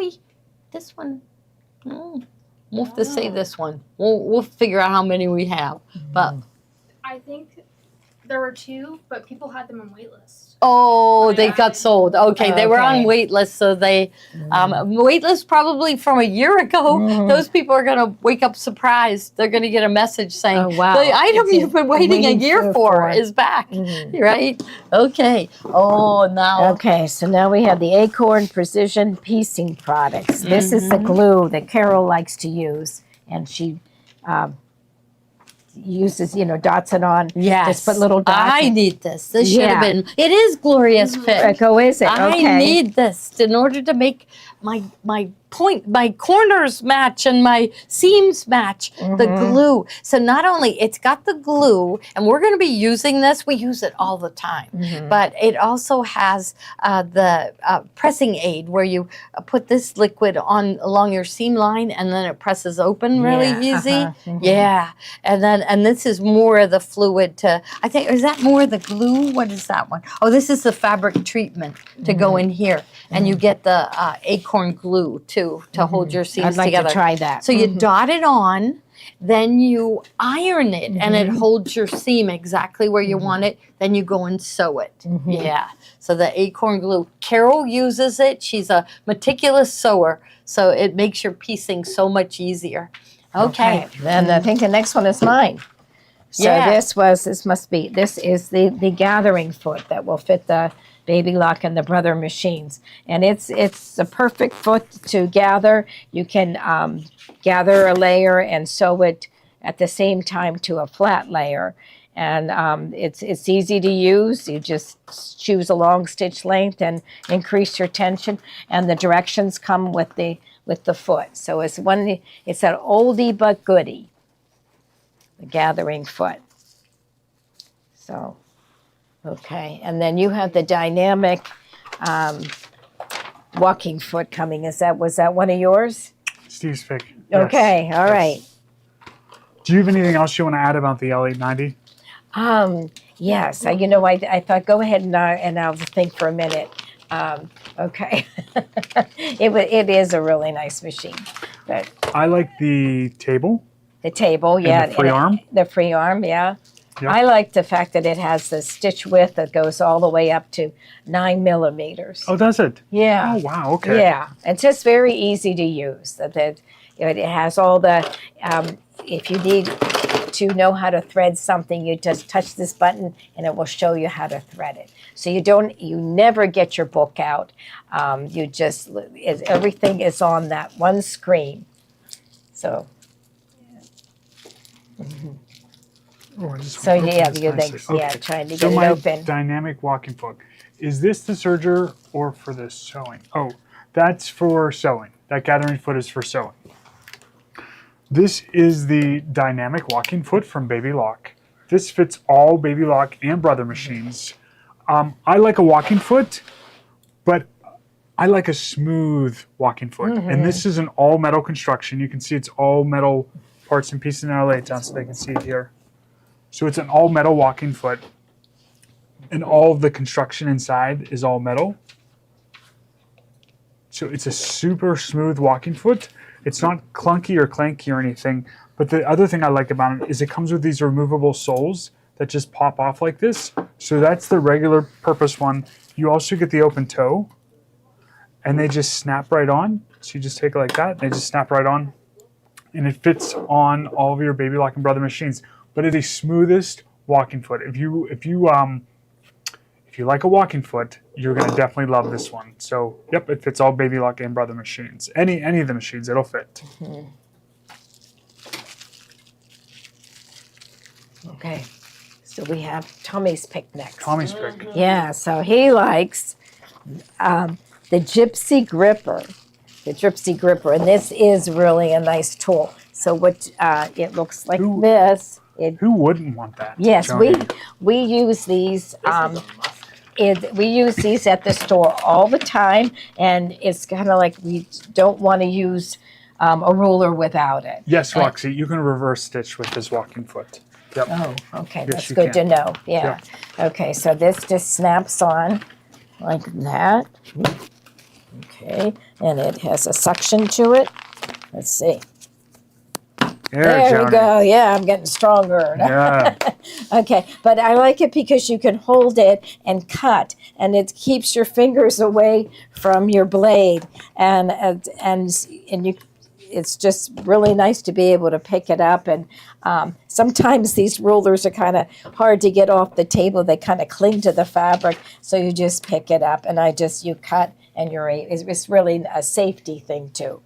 this one, we'll have to say this one. We'll figure out how many we have. But I think there were two, but people had them on wait lists. they got sold. Okay, they were on Okay. wait list, so they wait list probably from a year ago. Those people are gonna wake up surprised. They're gonna get a message saying, Oh, wow. "The item you've been waiting a waiting year for for is back." Right? Okay. Oh, now Okay, so now we have the Acorn Precision Piecing Products. This is the glue that Carol likes to use, and she uses, dots it on. yes, Just put little dots. I need this. This should have Yeah. been. It is Gloria's pick. Oh, is it? I Okay. need this in order to make my corners match and my seams match the glue. So not only it's got the glue, and we're going to be using this. We use it all the time, but it also has the pressing aid where you put this liquid on along your seam line, and then it presses open really Yeah, easy. Yeah, and this is more of the fluid to. I think is that more of the glue? What is that one? Oh, this is the fabric treatment to go in here, and you get the acorn glue too to hold your seams I'd like together. to try that. So you dot it on, then you iron it, and it holds your seam exactly where you want it. Then you go and sew it. Yeah. So the acorn glue. Carol uses it. She's a meticulous sewer, so it makes your piecing so much easier. Okay. Then I think the next one is mine. So Yeah. this is the gathering foot that will fit the Baby Lock and the Brother machines. And it's the perfect foot to gather. You can gather a layer and sew it at the same time to a flat layer. And it's easy to use. You just choose a long stitch length and increase your tension. And the directions come with the foot. So it's an oldie but goodie. The gathering foot. So, okay. And then you have the dynamic walking foot coming. Was that one of yours? Steve's pick. Yes. Okay, all right. Do you have anything else you want to add about the L890? Yes, I thought go ahead and I'll think for a minute. Okay, it is a really nice machine. But I like the table. the table, yeah, the free arm? the free arm, yeah. Yep. I like the fact that it has the stitch width that goes all the way up to 9 millimeters. Oh, does it? Yeah. Oh, wow. Okay. Yeah, it's just very easy to use. That it has all the. If you need to know how to thread something, you just touch this button and it will show you how to thread it. So you never get your book out. Everything is on that one screen. So. Oh, So yeah, you think, trying to So get it my open. dynamic walking foot. Is this the serger or for the sewing? Oh, that's for sewing. That gathering foot is for sewing. This is the dynamic walking foot from Baby Lock. This fits all Baby Lock and Brother machines. I like a walking foot, but I like a smooth walking foot. And this is an all metal construction. You can see it's all metal parts and pieces, and I'll lay it down so they can see it here. So it's an all metal walking foot, and all of the construction inside is all metal. So it's a super smooth walking foot. It's not clunky or clanky or anything, but the other thing I like about it is it comes with these removable soles that just pop off like this. So that's the regular purpose one. You also get the open toe, and they just snap right on. So you just take it like that, and they just snap right on, and it fits on all of your Baby Lock and Brother machines. But it is the smoothest walking foot. If you if you like a walking foot, you're going to definitely love this one. So, yep, it fits all Baby Lock and Brother machines. Any of the machines, it'll fit. Okay. So we have Tommy's pick next. Tommy's pick. Yeah, so he likes the Gypsy Gripper. The Gypsy Gripper, and this is really a nice tool. So what it looks like this. Who wouldn't want that? Yes, Joni? we use these. This is a must. We use these at the store all the time, and it's kind of like we don't want to use a ruler without it. Yes, Roxy, you can reverse stitch with this walking foot. Yep. Oh, okay, Yes, that's you good to can. know. Yeah. Okay, so this just snaps on like that. Okay, and it has a suction to it. Let's see. There Joni. we go. Yeah, I'm getting stronger. Yeah. Okay, but I like it because you can hold it and cut, and it keeps your fingers away from your blade, and you. It's just really nice to be able to pick it up, and sometimes these rulers are kind of hard to get off the table. They kind of cling to the fabric, so you just pick it up, and you cut, and it's really a safety thing too.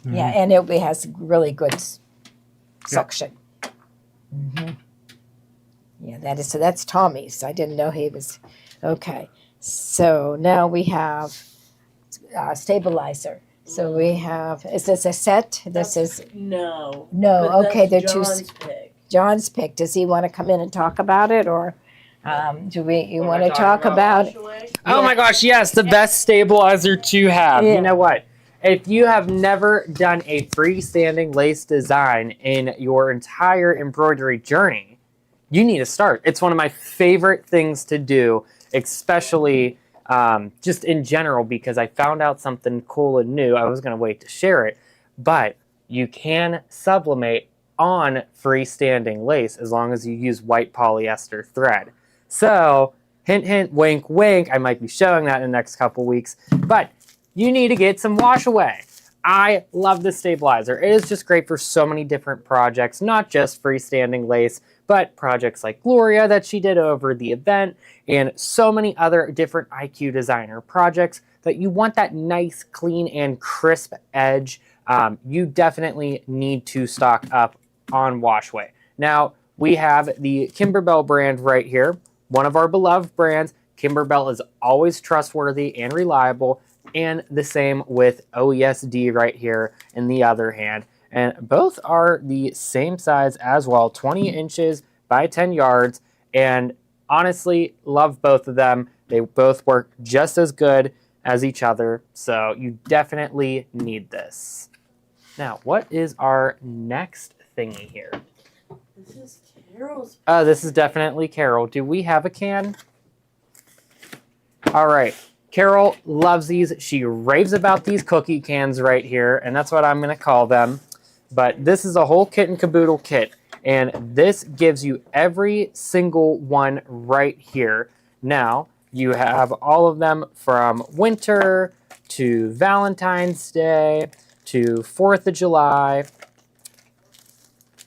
Yeah, and it has really good suction. Yeah, that's Tommy's. I didn't know he was. Okay, so now we have stabilizer. So we have, is this a set? This is, No. no, But okay, they're that's two, John's pick. John's pick. Does he want to come in and talk about it, or you want to talk about it? Oh my gosh, yes, the best stabilizer to have. Yeah. You know what? If you have never done a freestanding lace design in your entire embroidery journey, you need to start. It's one of my favorite things to do, especially just in general, because I found out something cool and new. I was going to wait to share it, but you can sublimate on freestanding lace as long as you use white polyester thread. So, hint, hint, wink, wink. I might be showing that in the next couple weeks, but you need to get some wash away. I love this stabilizer. It is just great for so many different projects, not just freestanding lace, but projects like Gloria that she did over the event, and so many other different IQ designer projects that you want that nice, clean, and crisp edge. You definitely need to stock up on Washway. Now, we have the Kimberbell brand right here, one of our beloved brands. Kimberbell is always trustworthy and reliable, and the same with OESD right here in the other hand. And both are the same size as well, 20 inches by 10 yards. And honestly, love both of them. They both work just as good as each other. So you definitely need this. Now, what is our next thingy here? This is Carol's. This is definitely Carol. Do we have a can? All right. Carol loves these. She raves about these cookie cans right here, and that's what I'm going to call them. But this is a whole kit and caboodle kit, and this gives you every single one right here. Now, you have all of them from winter to Valentine's Day to 4th of July,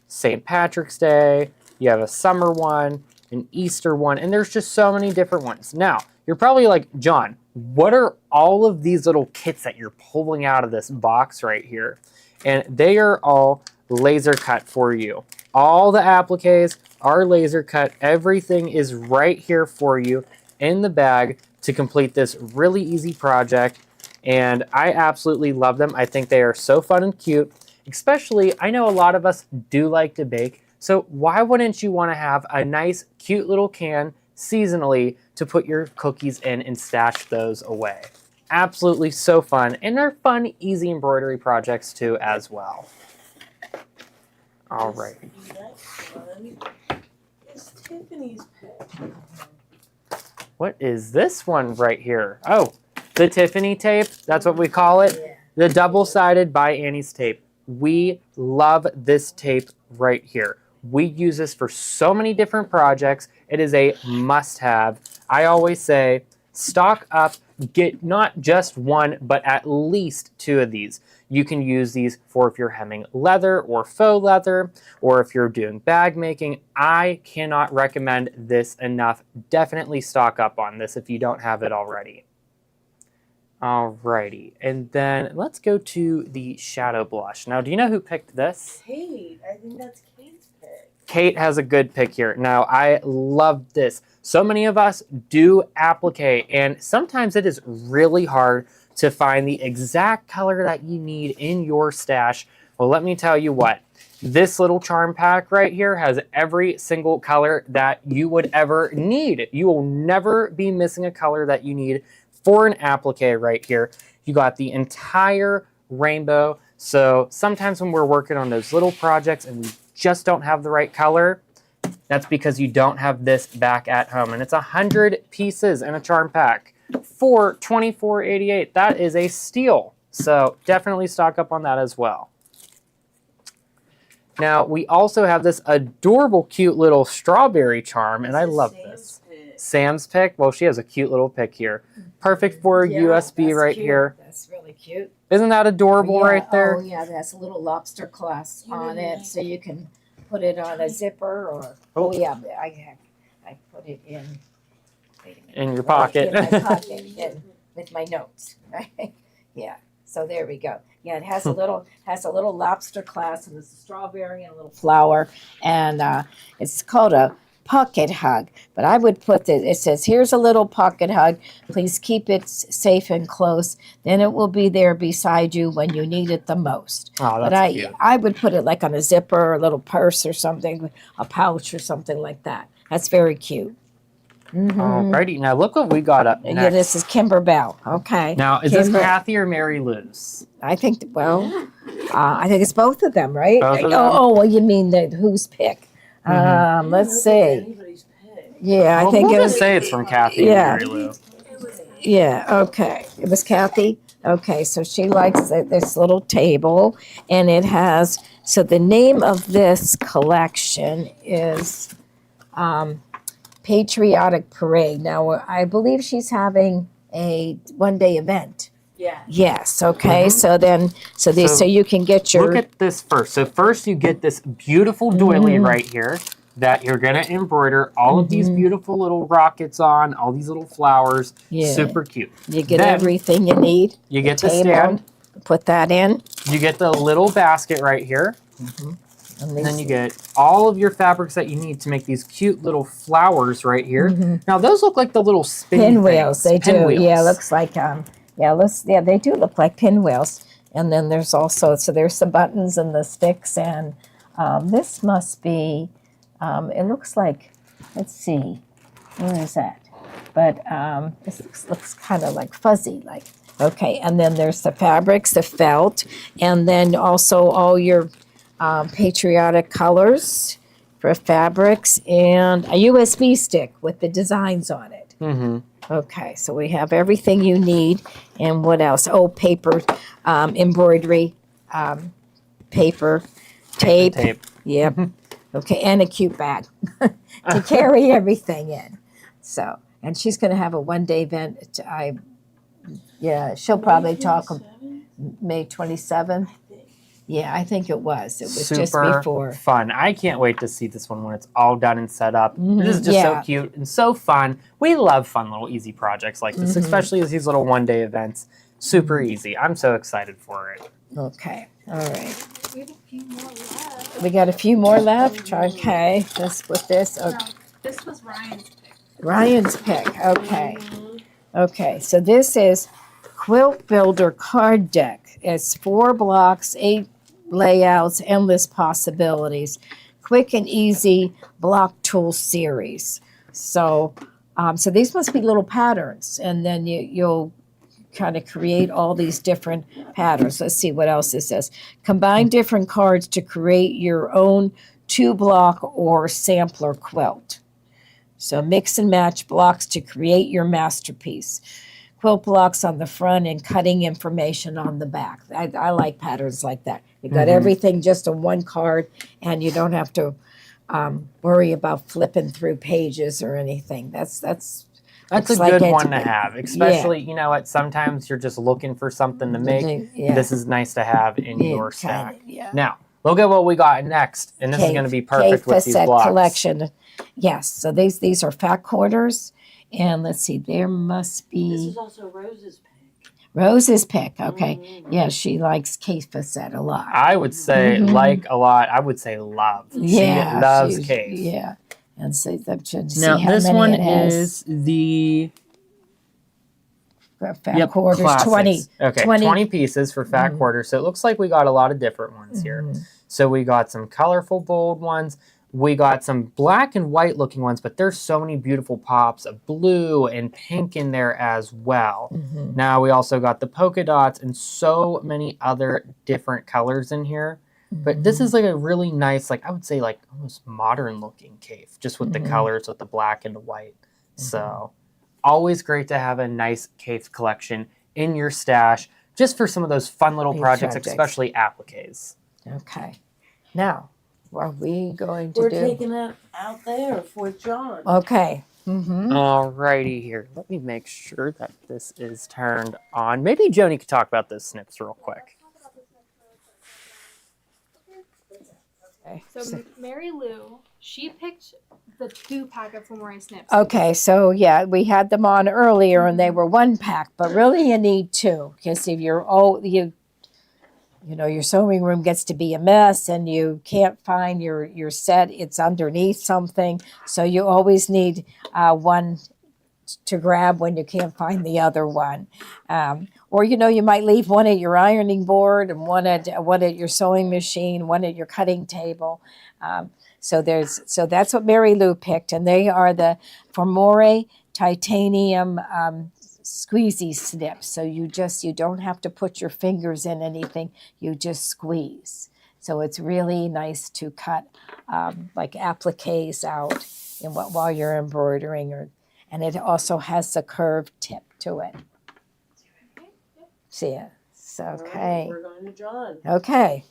St. Patrick's Day. You have a summer one, an Easter one, and there's just so many different ones. Now, you're probably like, John, what are all of these little kits that you're pulling out of this box right here? And they are all laser cut for you. All the appliques are laser cut. Everything is right here for you in the bag to complete this really easy project. And I absolutely love them. I think they are so fun and cute. Especially, I know a lot of us do like to bake. So why wouldn't you want to have a nice, cute little can seasonally to put your cookies in and stash those away? Absolutely so fun, and they're fun, easy embroidery projects too as well. All right. Next one is Tiffany's pick. What is this one right here? Oh, the Tiffany tape. That's what we call it. Yeah. The double-sided by Annie's tape. We love this tape right here. We use this for so many different projects. It is a must-have. I always say, stock up, get not just one, but at least two of these. You can use these for if you're hemming leather or faux leather, or if you're doing bag making. I cannot recommend this enough. Definitely stock up on this if you don't have it already. Alrighty, and then let's go to the shadow blush. Now, do you know who picked this? Kate, I think that's Kate's pick. Kate has a good pick here. Now, I love this. So many of us do applique, and sometimes it is really hard to find the exact color that you need in your stash. Well, let me tell you what. This little charm pack right here has every single color that you would ever need. You will never be missing a color that you need for an applique right here. You got the entire rainbow. So sometimes when we're working on those little projects and we just don't have the right color, that's because you don't have this back at home. And it's 100 pieces in a charm pack for $24.88. That is a steal. So definitely stock up on that as well. Now, we also have this adorable, cute little strawberry charm, and I love this. Sam's pick. Well, she has a cute little pick here. Perfect for USB that's right cute. here. That's really cute. Isn't that adorable right there? Oh, yeah, that's a little lobster clasp on it, so you can put it on a zipper or, I put it in, wait a minute. In your pocket. In my pocket, with my notes, right? Yeah, so there we go. Yeah, it has a little lobster clasp, and it's a strawberry and a little flower, and it's called a pocket hug. But I would put this, it says, here's a little pocket hug. Please keep it safe and close. Then it will be there beside you when you need it the most. Oh, But that's cute. I would put it like on a zipper or a little purse or something, a pouch or something like that. That's very cute. Alrighty, now look what we got up next. Yeah, this is Kimberbell. Okay. Now, is this Kimber- Kathy or Mary Lou's? I think, I think it's both of them, right? Both of them? Oh, well, you mean whose pick? Let's see. Anybody's pick. Yeah, I Well, think we'll it just was. say it's from Kathy Yeah. and Mary Lou. Yeah, okay. It was Kathy. Okay, so she likes this little table, and it has. So the name of this collection is Patriotic Parade. Now, I believe she's having a one-day event. Yeah. Yes. Okay. So So you can get your. Look at this first. So first you get this beautiful doily right here that you're going to embroider all of these beautiful little rockets on, all these little flowers. Yeah. Super cute. You get Then everything you need. You get the Table, stand. Put that in. You get the little basket right here. And And then you get all of your fabrics that you need to make these cute little flowers right here. Now those look like the little spinning pinwheels. They things. do. Pinwheels. Yeah, looks like they do look like pinwheels. And then there's also there's the buttons and the sticks, and this must be. It looks like. Let's see, where is that? But this looks kind of like fuzzy, like. Okay, and then there's the fabrics, the felt, and then also all your patriotic colors for fabrics, and a USB stick with the designs on it. Okay, so we have everything you need. And what else? Oh, paper, embroidery, paper, tape. Yep. Okay, and a cute bag to carry everything in. So, and she's going to have a one-day event. She'll probably talk May 27th. Yeah, I think it was. It was just Super before. fun. I can't wait to see this one when it's all done and set up. This is just so Yeah. cute and so fun. We love fun little easy projects like this, especially as these little one-day events. Super easy. I'm so excited for it. Okay, all right. We have a few more left. We got a few more left. Okay, let's put this. Okay. No, this was Ryan's pick. Ryan's pick. Okay. Okay, so this is Quilt Builder Card Deck. It's 4 blocks, 8 layouts, endless possibilities. Quick and easy block tool series. So, so these must be little patterns, and then you'll kind of create all these different patterns. Let's see what else this says. Combine different cards to create your own 2-block or sampler quilt. So mix and match blocks to create your masterpiece. Quilt blocks on the front and cutting information on the back. I like patterns like that. You got everything just on one card, and you don't have to worry about flipping through pages or anything. That's That's Looks a like good it's one to big. have, especially, you know what, sometimes you're just looking for something to make. Yeah. This is nice to have in Yeah, your kinda, stack. yeah. Now, look at what we got next, and this is going to be perfect with these Facette blocks. collection. Yes, so these are fat quarters, and let's see, there must This be is also Rose's pick. Rose's pick. Okay, yeah, she likes case facette a lot. I would say like a lot. I would say love. Yeah, she loves she's- cave. Yeah, and see, see Now how this many one it has. is the Fat quarters, classics. 20. Okay, 20 pieces for fat quarters. So it looks like we got a lot of different ones here. So we got some colorful, bold ones. We got some black and white looking ones, but there's so many beautiful pops of blue and pink in there as well. Now we also got the polka dots and so many other different colors in here. But this is like a really nice, like I would say like almost modern looking cave, just with the colors, with the black and the white. So always great to have a nice cave collection in your stash, just for some of those fun little projects, especially appliques. Okay, now what are we going to We're do? taking it out there for John. Okay. Alrighty here. Let me make sure that this is turned on. Maybe Joni could talk about those snips real quick. Okay. So Mary Lou, she picked the 2-pack of Femore snips. Okay, so yeah, we had them on earlier and they were 1-pack, but really you need 2 because if you're you know, your sewing room gets to be a mess and you can't find your set, it's underneath something. So you always need one to grab when you can't find the other one. Or, you know, you might leave one at your ironing board and one at your sewing machine, one at your cutting table. So that's what Mary Lou picked, and they are the Femore titanium squeezy snips. So you don't have to put your fingers in anything, you just squeeze. So it's really nice to cut like appliques out while you're embroidering, and it also has a curved tip to it. See it? So, okay. We're going to John. Okay.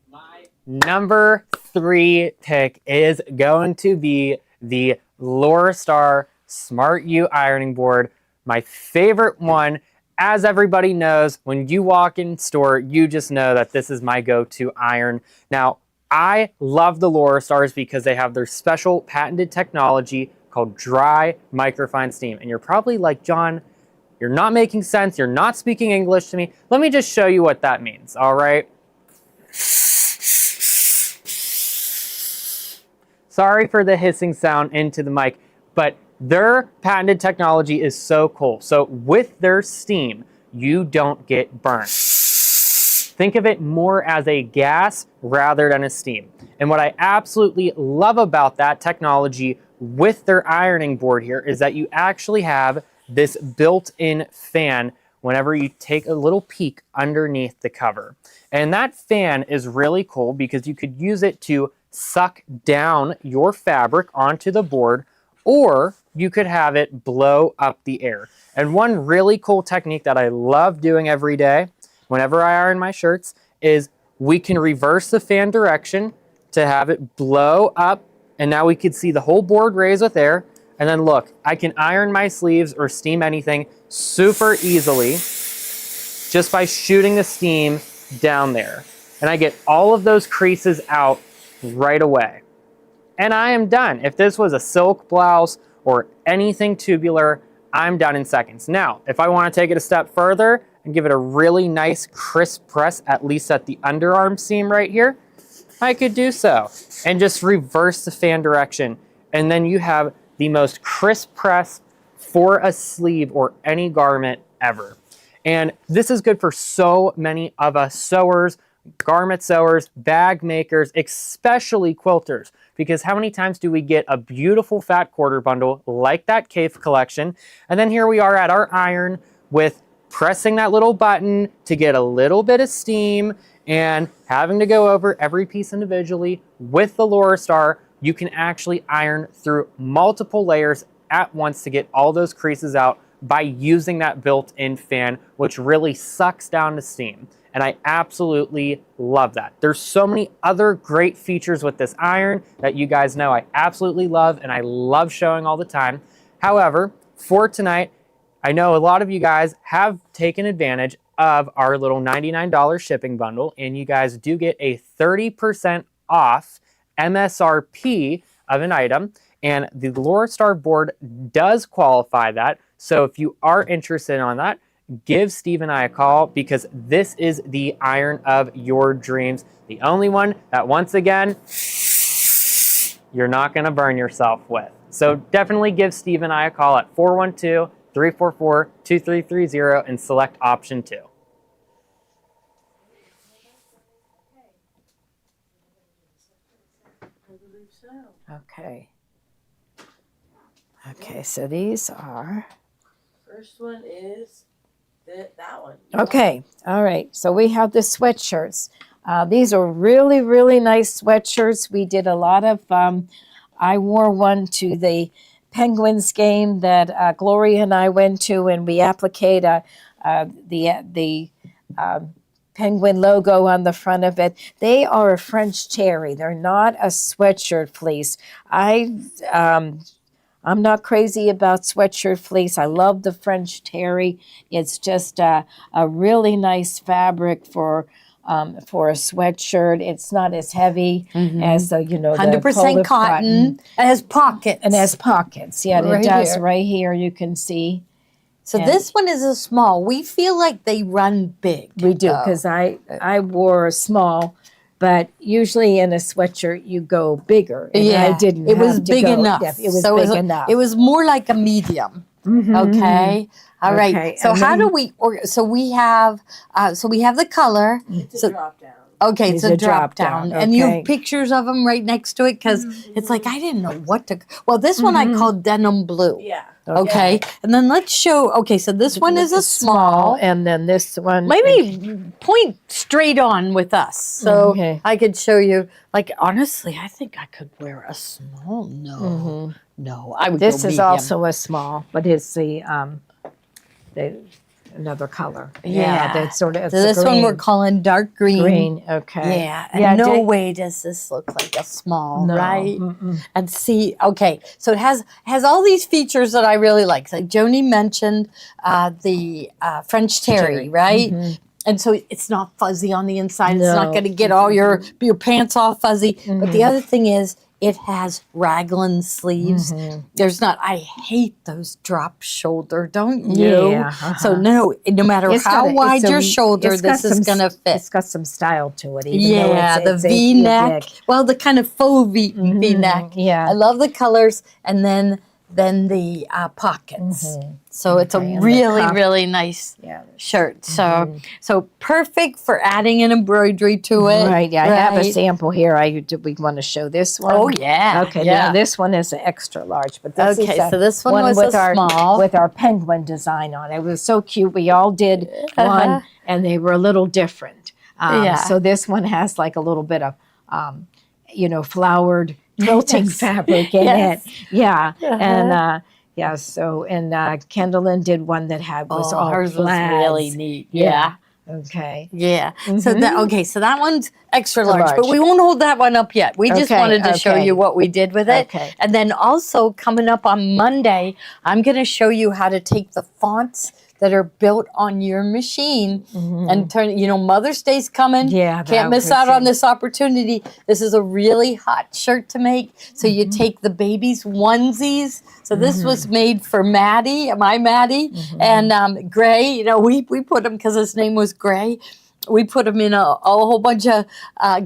My number 3 pick is going to be the Laura Star Smart U ironing board. My favorite one. As everybody knows, when you walk in store, you just know that this is my go-to iron. Now, I love the Laura Stars because they have their special patented technology called dry microfine steam. And you're probably like, John, you're not making sense. You're not speaking English to me. Let me just show you what that means, all right? Sorry for the hissing sound into the mic, but their patented technology is so cool. So with their steam, you don't get burnt. Think of it more as a gas rather than a steam. And what I absolutely love about that technology with their ironing board here is that you actually have this built-in fan whenever you take a little peek underneath the cover. And that fan is really cool because you could use it to suck down your fabric onto the board, or you could have it blow up the air. And one really cool technique that I love doing every day whenever I iron my shirts is we can reverse the fan direction to have it blow up, and now we can see the whole board raise with air. And then look, I can iron my sleeves or steam anything super easily just by shooting the steam down there. And I get all of those creases out right away. And I am done. If this was a silk blouse or anything tubular, I'm done in seconds. Now, if I want to take it a step further and give it a really nice crisp press, at least at the underarm seam right here, I could do so. And just reverse the fan direction. And then you have the most crisp press for a sleeve or any garment ever. And this is good for so many of us sewers, garment sewers, bag makers, especially quilters. Because how many times do we get a beautiful fat quarter bundle like that cave collection, and then here we are at our iron with pressing that little button to get a little bit of steam and having to go over every piece individually. With the Laura Star, you can actually iron through multiple layers at once to get all those creases out by using that built-in fan, which really sucks down the steam. And I absolutely love that. There's so many other great features with this iron that you guys know I absolutely love and I love showing all the time. However, for tonight, I know a lot of you guys have taken advantage of our little $99 shipping bundle, and you guys do get a 30% off MSRP of an item, and the Laura Star board does qualify that. So if you are interested on that, give Steve and I a call, because this is the iron of your dreams. The only one that, once again, you're not going to burn yourself with. So definitely give Steve and I a call at 412-344-2330 and select option 2. Okay. Okay, so these are. First one is that one. Okay, all right. So we have the sweatshirts. These are really, really nice sweatshirts. We did a lot of, I wore one to the Penguins game that Gloria and I went to, and we appliqued the Penguin logo on the front of it. They are a French terry. They're not a sweatshirt fleece. I'm not crazy about sweatshirt fleece. I love the French terry. It's just a really nice fabric for a sweatshirt. It's not as heavy as the 100% cotton. It has pockets. And has pockets. Yeah, Right it does. here. Right here you can see. So this one is a small. We feel like they run big. We do, because I wore a small, but usually in a sweatshirt you go bigger. And I didn't. It was have to big go. enough. Yeah, it was So big enough. It was more like a medium. Okay. All right. Okay, So and how then- do we? So we have the color. It's So a drop down. okay, it's It's a a drop drop-down, down, and you okay. have pictures of them right next to it, because it's like I didn't know what to. Well, this one I called denim blue. Yeah. Okay, and then let's show. Okay, so this one is a small. and then this one. Maybe point straight on with us, so Okay. I could show you. Like honestly, I think I could wear a small. No, no, I would. This go is medium. also a small, but it's the another color. Yeah. That's sort of. It's So a this one we're green. calling dark green. Green. Okay. Yeah, and Yeah, no Dick- way does this look like a small, No, right? mm-mm. And see, okay, so it has all these features that I really like. Like Joni mentioned the French terry, right? And so it's not fuzzy on the inside. It's not No. going to get all your pants all fuzzy. But the other thing is, it has raglan sleeves. There's not. I hate those drop shoulder, don't you? Yeah, So no matter It's how got a- wide it's a- your shoulder, it's got this is some going to fit. It's got some style to it. Even though Yeah, it's the a V-neck. big. Well, the kind of faux V-neck. Yeah. I love the colors, and then the pockets. So it's Okay, a and the really, cuff. really nice Yeah. shirt. So perfect for adding an embroidery to it. Right. Yeah. I have a right? sample here. Do we want to show this one? Oh yeah. Okay. Yeah. Now this one is an extra large, but this Okay, is so this one was with a our small. with our penguin design on it. It was so cute. We all did one, and they were a little different. Yeah. So this one has like a little bit of, flowered quilting fabric in Yes. it. Yeah. And yeah. So Kendallin did one that was all hers was plaids. really neat. Yeah. Okay. Yeah. So that one's extra large, but large. we won't hold that one up yet. We just Okay, wanted to show okay. you what we did with it. Okay. And then also coming up on Monday, I'm going to show you how to take the fonts that are built on your machine and turn, Mother's Day's coming. Yeah, Can't miss out on this opportunity. This is a really hot shirt to make. So you take the baby's onesies. So this was made for Maddie, my Maddie, and Gray. We put him because his name was Gray. We put him in a whole bunch of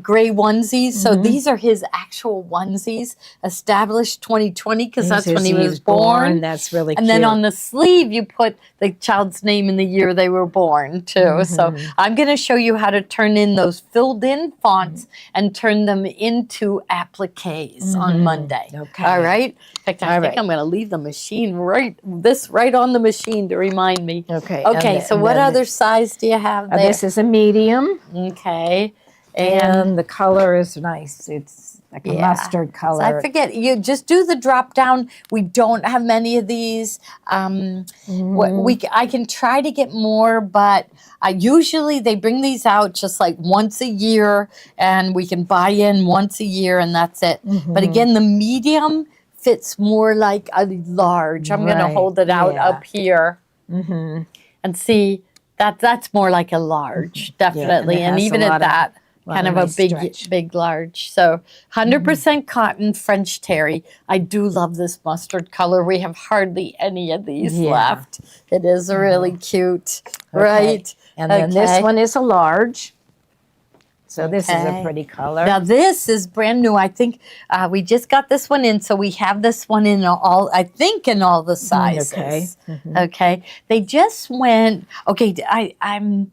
gray onesies. So these are his actual onesies, established 2020 because that's when he was born. That's really And cute. then on the sleeve, you put the child's name and the year they were born, too. So I'm going to show you how to turn in those filled-in fonts and turn them into appliques on Monday. Okay. All right? In fact, I All think right. I'm going to leave the machine right on the machine to remind me. Okay. Okay, so what other size do you have there? This is a medium. Okay. And the color is nice. It's like a Yeah. mustard So color. I forget. You just do the drop down. We don't have many of these. I can try to get more, but usually they bring these out just like once a year, and we can buy in once a year, and that's it. But again, the medium fits more like a large. I'm going to Right, hold it out yeah. up here and see that's more like a large, definitely. it and has even a at lot of- that, lot kind of of a nice big, stretch. big large. So 100% cotton French terry. I do love this mustard color. We have hardly any of these Yeah. left. It is really cute, Okay. right? And then this Okay. one is a large. So this is a Okay. pretty color. Now this is brand new. I think we just got this one in, so we have this one in all. I think in all the sizes. okay. Okay. They just went. Okay. I'm.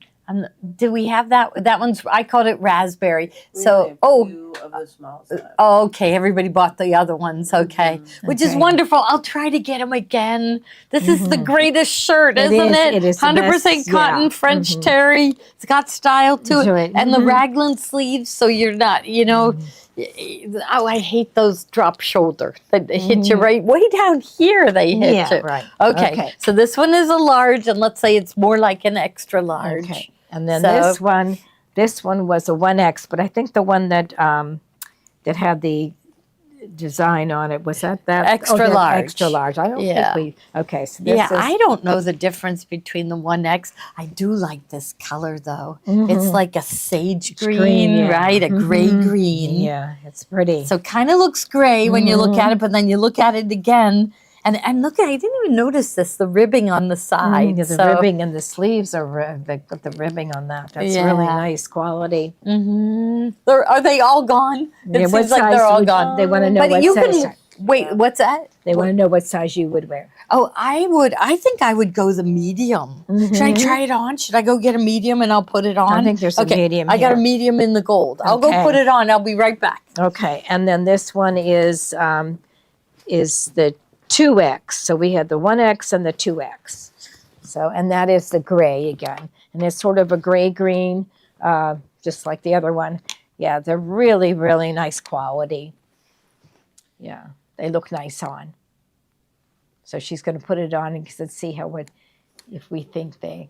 Do we have that? That one's. I called it raspberry. So Few of the small size. Oh, okay. Everybody bought the other ones. Okay. Which is Okay. wonderful. I'll try to get them again. This is the greatest shirt, It isn't is. it? It is the 100% best, cotton yeah. French terry. It's got style to To it. it. And the raglan sleeves, so you're not, oh, I hate those drop shoulder that hit you right way down here. They hit Yeah, you. right. Okay. Okay. So this one is a large, and let's say it's more like an extra large. Okay. And then So- this one was a 1X, but I think the one that that had the design on it was that Extra the large. Extra large. I don't Yeah. think we. Okay, so this Yeah, is I don't know the difference between the 1X. I do like this color though. It's like a sage green, yeah. right? A gray green. yeah, it's pretty. So kind of looks gray when you look at it, but then you look at it again. And look, I didn't even notice this, the ribbing on the side. the ribbing and the sleeves are they put the ribbing on that. That's really Yeah. nice quality. Are they all gone? It Yeah, what seems like size they're all would- gone. They want to know But what you size. can, wait, what's that? They want to know what size you would wear. Oh, I think I would go the medium. Should I try it on? Should I go get a medium and I'll put it on? I think there's a medium I got a here. medium in the gold. I'll go Okay. put it on. I'll be right back. Okay, and then this one is the 2X. So we had the 1X and the 2X. So, and that is the gray again. And it's sort of a gray green, just like the other one. Yeah, they're really, really nice quality. Yeah, they look nice on. So she's going to put it on and see if we think they.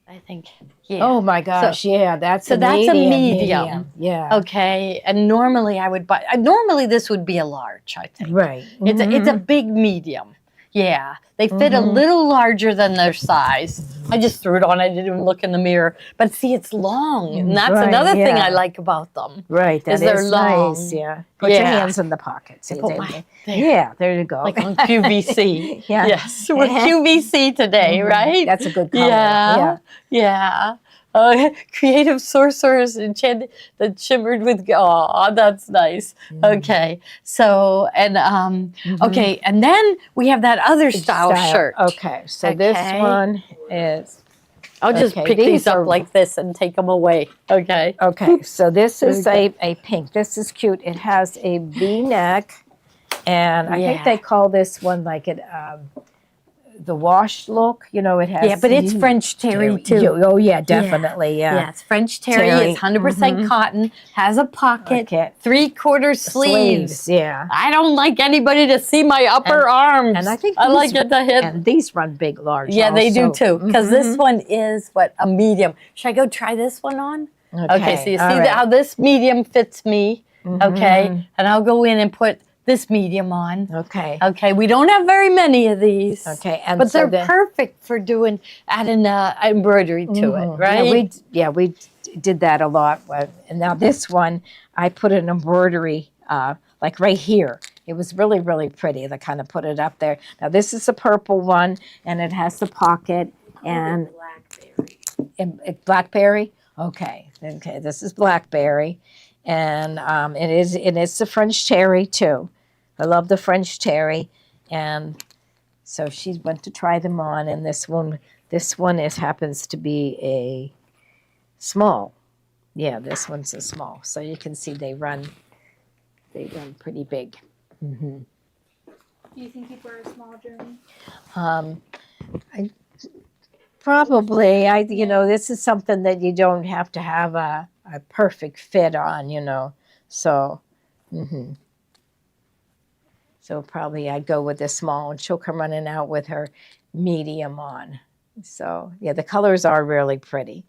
I think, yeah. Oh my gosh, yeah, that's so a that's a medium. medium. Yeah. Okay, and normally I would buy. Normally this would be a large. I think Right. it's a big medium. Yeah, they fit a little larger than their size. I just threw it on. I didn't even look in the mirror. But see, it's long, and that's Right, another thing yeah. I like about them. Right, that Is they're is long. nice. Yeah. Put your Yeah. hands in the pockets. Put my- there. Yeah, there you go. Like on QVC. Yeah. Yes, we're QVC today, right? That's a good color. Yeah. Yeah. Creative sorcerers enchanted that shimmered with that's nice. Okay. So and okay, and then we have that other style shirt. Okay, so this Okay. one is I'll just okay, pick these these up are- like this and take them away. Okay. okay. So this is a pink. This is cute. It has a V-neck, and I think Yeah. they call this one like it the wash look. It has. Yeah, but it's French terry too. Oh yeah, definitely. Yeah. Yeah, it's French terry. Terry, It's 100% cotton. Has a pocket. Pocket. 3/4 sleeves. Yeah. I don't like anybody to see my upper arms. and I think I these- like it to hit. And these run big, large. Yeah, they do also. too. Because this one is a medium. Should I go try this one on? Okay, so you see all right. how this medium fits me. Okay, and I'll go in and put this medium on. Okay. Okay, we don't have very many of these. Okay, and But so they're perfect for adding embroidery to it, right? Yeah, we did that a lot. And now this one, I put an embroidery like right here. It was really, really pretty. They kind of put it up there. Now this is a purple one, and it has the pocket and blackberry. Okay, this is blackberry, and it's the French terry too. I love the French terry, and so she went to try them on, and this one happens to be a small. Yeah, this one's a small. So you can see they run pretty big. Do you think you'd wear a small, Jeremy? Probably, this is something that you don't have to have a a perfect fit on, you know. So, so probably I'd go with the small, and she'll come running out with her medium on. So yeah, the colors are really pretty.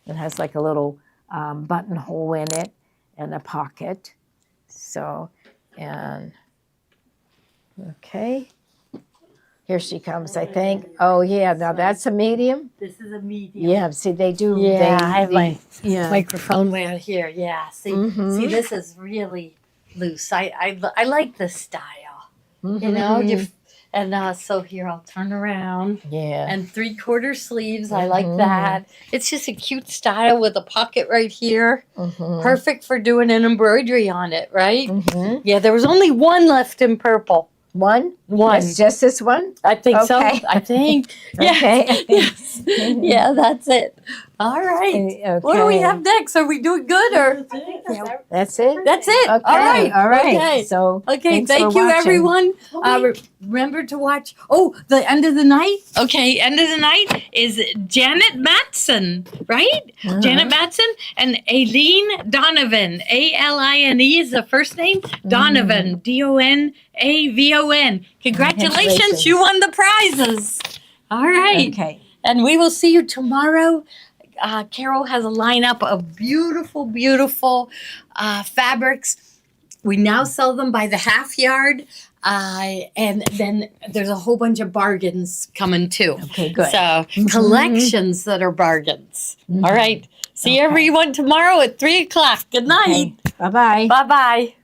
It has like a little buttonhole in it and a pocket. So, and okay. Here she comes, I think. Oh yeah, now that's a medium. This is a medium. Yeah, see they do. Yeah, they, I have my yeah. microphone way out here. Yeah, see, Mhm. see, this is really loose. I like this style. You Mhm. know, and so here I'll turn around. Yeah. And 3/4 sleeves, I like that. It's just a cute style with a pocket right here. Mhm. Perfect for doing an embroidery on it, right? Mhm. Yeah, there was only one left in purple. One. One. It's just this one. I think so. Okay. I think. Yes. Okay. Yes. Yeah, that's it. All right. Okay. What do we have next? Are we doing good or? That's it. That's it. Okay. All right. All right. Okay. So Okay, thanks for thank you, watching. everyone. Remember to watch. Oh, the end of the night. Okay, end of the night is Janet Matson, right? Janet Matson and Aileen Donovan. ALINE is the first name. Donovan. DONAVON. Congratulations, you won the prizes. All right. Okay. And we will see you tomorrow. Carol has a lineup of beautiful, beautiful fabrics. We now sell them by the half yard. And then there's a whole bunch of bargains coming too. Okay, good. So collections that are bargains. All right. See Okay. everyone tomorrow at 3:00. Good night. Okay. Bye-bye. Bye-bye.